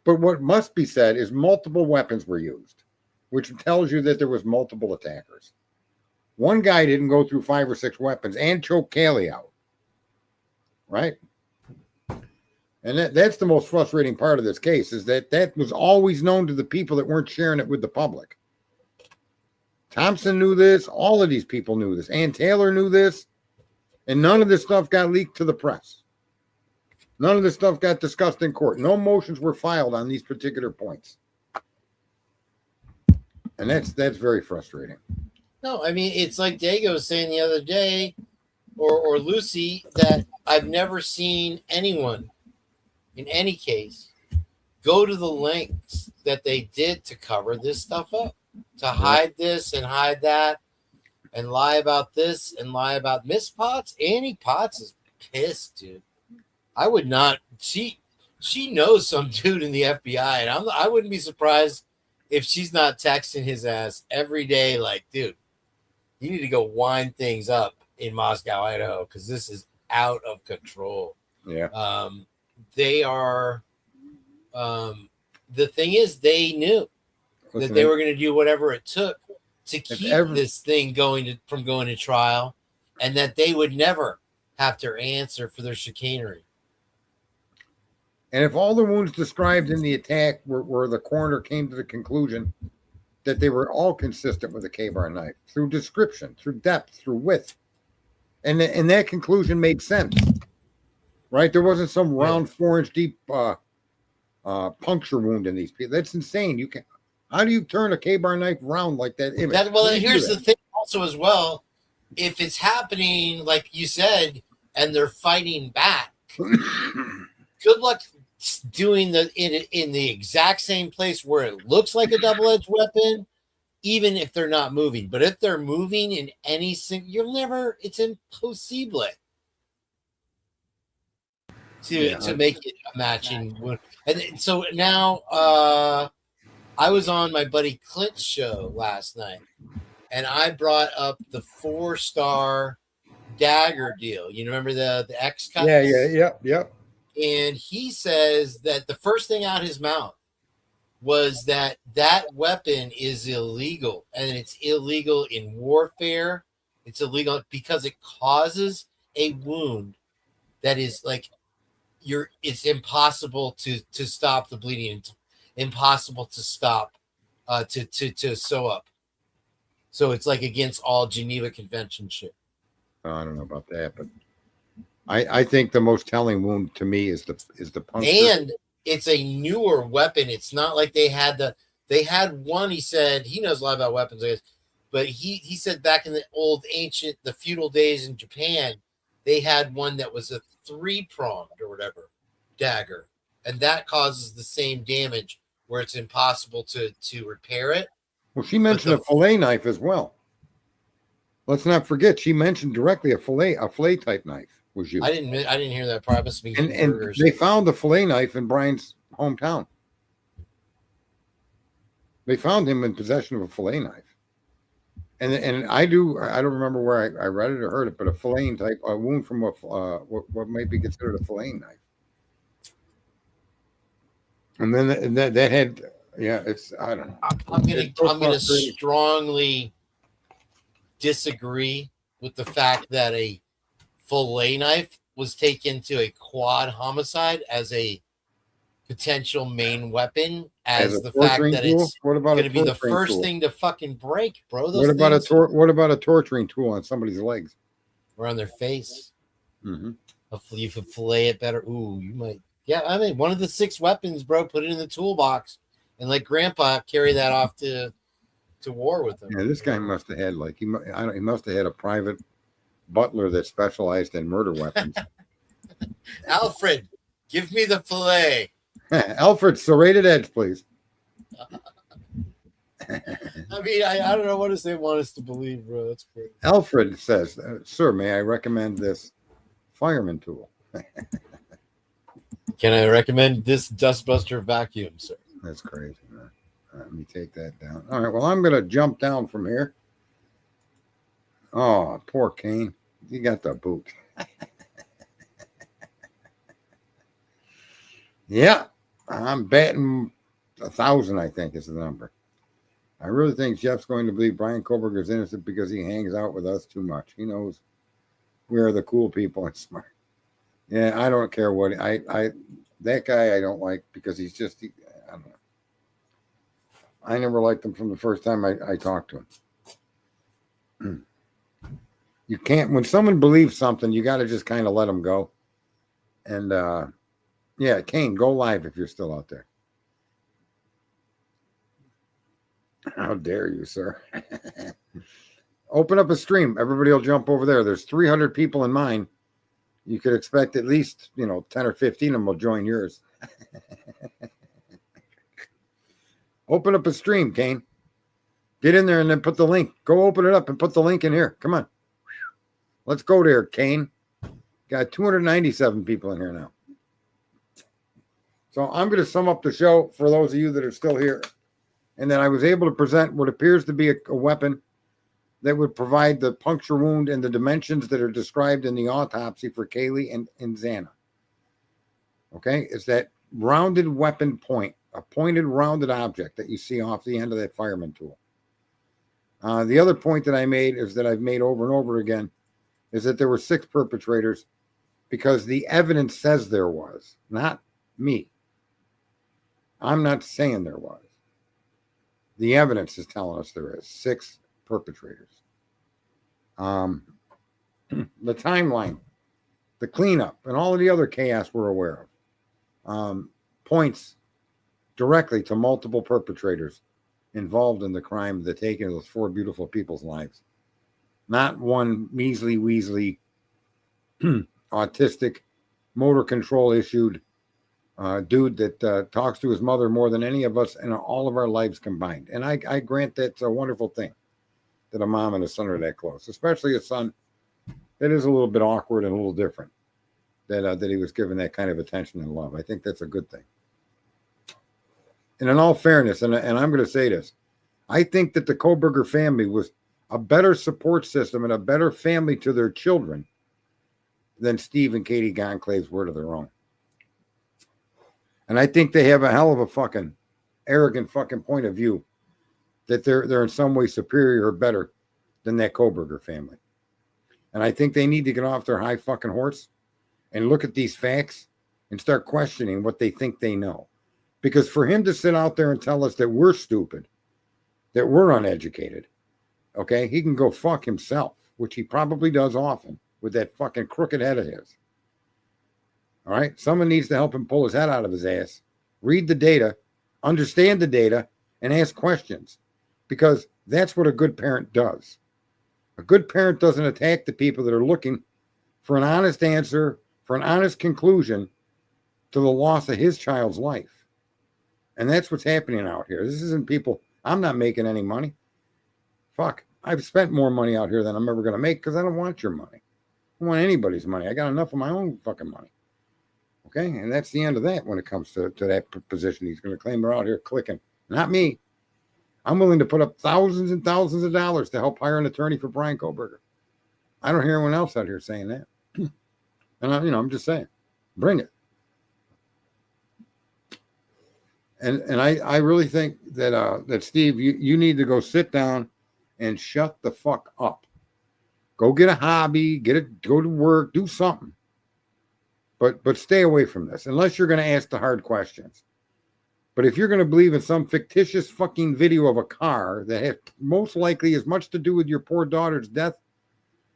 But what must be said is multiple weapons were used, which tells you that there was multiple attackers. One guy didn't go through 5 or 6 weapons and choke Callie out. Right? And that's the most frustrating part of this case, is that was always known to the people that weren't sharing it with the public. Thompson knew this. All of these people knew this. Ann Taylor knew this. And none of this stuff got leaked to the press. None of this stuff got discussed in court. No motions were filed on these particular points. And that's very frustrating. No, I mean, it's like Dago was saying the other day, or Lucy, that I've never seen anyone in any case go to the lengths that they did to cover this stuff up, to hide this and hide that, and lie about this and lie about Miss Potts. Annie Potts is pissed, dude. I would not. She knows some dude in the FBI, and I wouldn't be surprised if she's not texting his ass every day, like, dude, you need to go wind things up in Moscow, Idaho, because this is out of control. Yeah. they are. The thing is, they knew that they were going to do whatever it took to keep this thing from going to trial, and that they would never have to answer for their chicanery. And if all the wounds described in the attack where the coroner came to the conclusion that they were all consistent with a K-bar knife through description, through depth, through width, and that conclusion made sense, right? There wasn't some round 4-inch deep puncture wound in these people. That's insane. You can. How do you turn a K-bar knife round like that? And here's the thing also as well. If it's happening, like you said, and they're fighting back, good luck doing in the exact same place where it looks like a double-edged weapon, even if they're not moving. But if they're moving in any it's impossible to make it a matching wound. And so now I was on my buddy Clint's show last night, and I brought up the 4-star dagger deal. You remember the X cuts? Yeah. And he says that the first thing out his mouth was that weapon is illegal, and it's illegal in warfare. It's illegal because it causes a wound that is like it's impossible to stop the bleeding, impossible to stop to sew up. So it's like against all Geneva Convention shit. I don't know about that, but I think the most telling wound to me is the puncture. And it's a newer weapon. It's not like they had one. He said he knows a lot about weapons, I guess, but he said back in the feudal days in Japan, they had one that was a 3-pronged or whatever dagger, and that causes the same damage where it's impossible to repair it. Well, she mentioned a fillet knife as well. Let's not forget, she mentioned directly a fillet type knife was used. I didn't hear that part. And they found the fillet knife in Brian's hometown. They found him in possession of a fillet knife. And I don't remember where I read it or heard it, but a fillet type, a wound from what might be considered a fillet knife. And then that had, it's, I don't know. I'm gonna strongly disagree with the fact that a fillet knife was taken to a quad homicide as a potential main weapon, as the fact that it's going to be the first thing to fucking break, bro. What about a torturing tool on somebody's legs or on their face? Mm-hmm. Hopefully, you could fillet it better. Ooh, you might. Yeah, I mean, one of the 6 weapons, bro. Put it in the toolbox and let Grandpa carry that off to war with him. Yeah, this guy must have had he must have had a private butler that specialized in murder weapons. Alfred, give me the fillet. Alfred, serrated edge, please. I mean, I don't know what they want us to believe, bro. That's crazy. Alfred says, "Sir, may I recommend this fireman tool?" Can I recommend this dustbuster vacuum, sir? That's crazy, man. Let me take that down. All right, well, I'm going to jump down from here. Oh, poor Kane. He got the boot. Yeah, I'm batting 1,000, I think is the number. I really think Jeff's going to believe Brian Koberger is innocent because he hangs out with us too much. He knows we are the cool people and smart. Yeah, I don't care what that guy I don't like because he's just I don't know. I never liked him from the first time I talked to him. You can't, when someone believes something, you got to just kind of let them go. And yeah, Kane, go live if you're still out there. How dare you, sir? Open up a stream. Everybody will jump over there. There's 300 people in mine. You could expect at least, 10 or 15 of them will join yours. Open up a stream, Kane. Get in there and then put the link. Go open it up and put the link in here. Come on. Let's go there, Kane. Got 297 people in here now. So I'm going to sum up the show for those of you that are still here. And then I was able to present what appears to be a weapon that would provide the puncture wound and the dimensions that are described in the autopsy for Kaylee and Xana. Okay, it's that rounded weapon point, a pointed rounded object that you see off the end of that fireman tool. The other point that I made is that I've made over and over again is that there were 6 perpetrators because the evidence says there was, not me. I'm not saying there was. The evidence is telling us there is 6 perpetrators. The timeline, the cleanup, and all of the other chaos we're aware of points directly to multiple perpetrators involved in the crime of the taking of those 4 beautiful people's lives. Not one measly, weaselly, autistic, motor control issued dude that talks to his mother more than any of us in all of our lives combined. And I grant that's a wonderful thing that a mom and a son are that close, especially a son that is a little bit awkward and a little different, that he was given that kind of attention and love. I think that's a good thing. And in all fairness, and I'm going to say this, I think that the Kohberger family was a better support system and a better family to their children than Steve and Katie Gonclaves were to their own. And I think they have a hell of a fucking arrogant fucking point of view that they're in some way superior or better than that Kohberger family. And I think they need to get off their high fucking horse and look at these facts and start questioning what they think they know. Because for him to sit out there and tell us that we're stupid, that we're uneducated, okay, he can go fuck himself, which he probably does often with that fucking crooked head of his. All right, someone needs to help him pull his head out of his ass, read the data, understand the data, and ask questions, because that's what a good parent does. A good parent doesn't attack the people that are looking for an honest answer, for an honest conclusion to the loss of his child's life. And that's what's happening out here. This isn't people, I'm not making any money. Fuck, I've spent more money out here than I'm ever going to make because I don't want your money. I don't want anybody's money. I got enough of my own fucking money. Okay, and that's the end of that when it comes to that position. He's going to claim they're out here clicking. Not me. I'm willing to put up thousands and thousands of dollars to help hire an attorney for Brian Kohberger. I don't hear anyone else out here saying that. And I'm just saying, bring it. And I really think that Steve, you need to go sit down and shut the fuck up. Go get a hobby, go to work, do something. But stay away from this unless you're going to ask the hard questions. But if you're going to believe in some fictitious fucking video of a car that has most likely as much to do with your poor daughter's death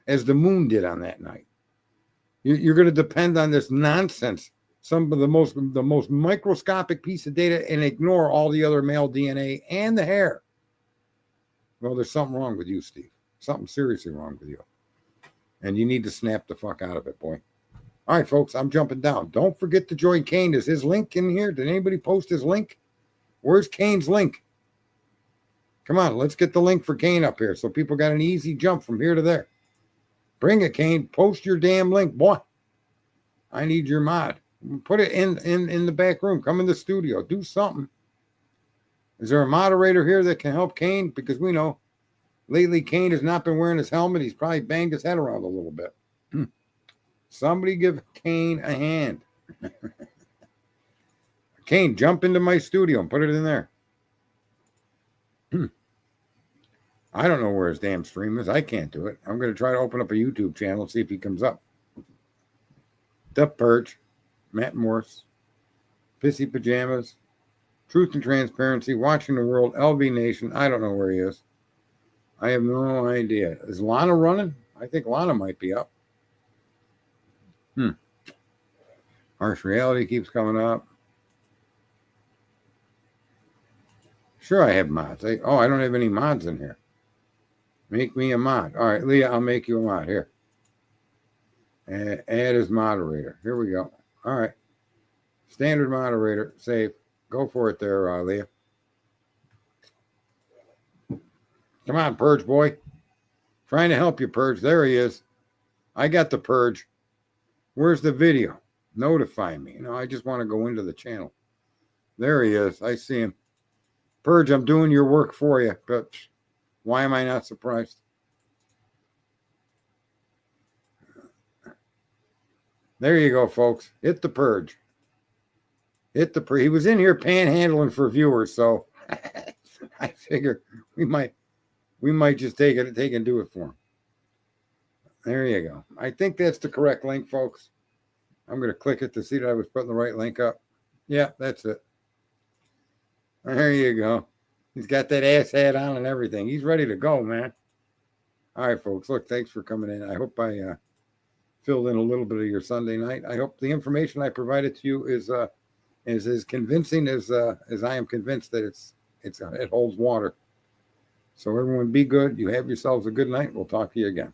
as the moon did on that night, you're going to depend on this nonsense, some of the most microscopic piece of data, and ignore all the other male DNA and the hair. Well, there's something wrong with you, Steve. Something seriously wrong with you. And you need to snap the fuck out of it, boy. All right, folks, I'm jumping down. Don't forget to join Kane. Is his link in here? Did anybody post his link? Where's Kane's link? Come on, let's get the link for Kane up here so people got an easy jump from here to there. Bring it, Kane. Post your damn link, boy. I need your mod. Put it in the back room. Come in the studio. Do something. Is there a moderator here that can help Kane? Because we know lately Kane has not been wearing his helmet. He's probably banged his head around a little bit. Somebody give Kane a hand. Kane, jump into my studio and put it in there. I don't know where his damn stream is. I can't do it. I'm going to try to open up a YouTube channel and see if he comes up. The Perch, Matt Morse, Pissy Pajamas, Truth and Transparency, Watching the World, LV Nation. I don't know where he is. I have no idea. Is Lana running? I think Lana might be up. Harsh Reality keeps coming up. Sure, I have mods. I don't have any mods in here. Make me a mod. All right, Leah, I'll make you a mod. Here. Add as moderator. Here we go. All right. Standard moderator. Save. Go for it there, Leah. Come on, Purge boy. Trying to help you, Purge. There he is. I got the Purge. Where's the video? Notify me. I just want to go into the channel. There he is. I see him. Purge, I'm doing your work for you, but why am I not surprised? There you go, folks. Hit the Purge. He was in here panhandling for viewers, so I figure we might just take and do it for him. There you go. I think that's the correct link, folks. I'm going to click it to see that I was putting the right link up. Yeah, that's it. There you go. He's got that ass hat on and everything. He's ready to go, man. All right, folks. Look, thanks for coming in. I hope I filled in a little bit of your Sunday night. I hope the information I provided to you is as convincing as I am convinced that it holds water. So everyone, be good. You have yourselves a good night. We'll talk to you again.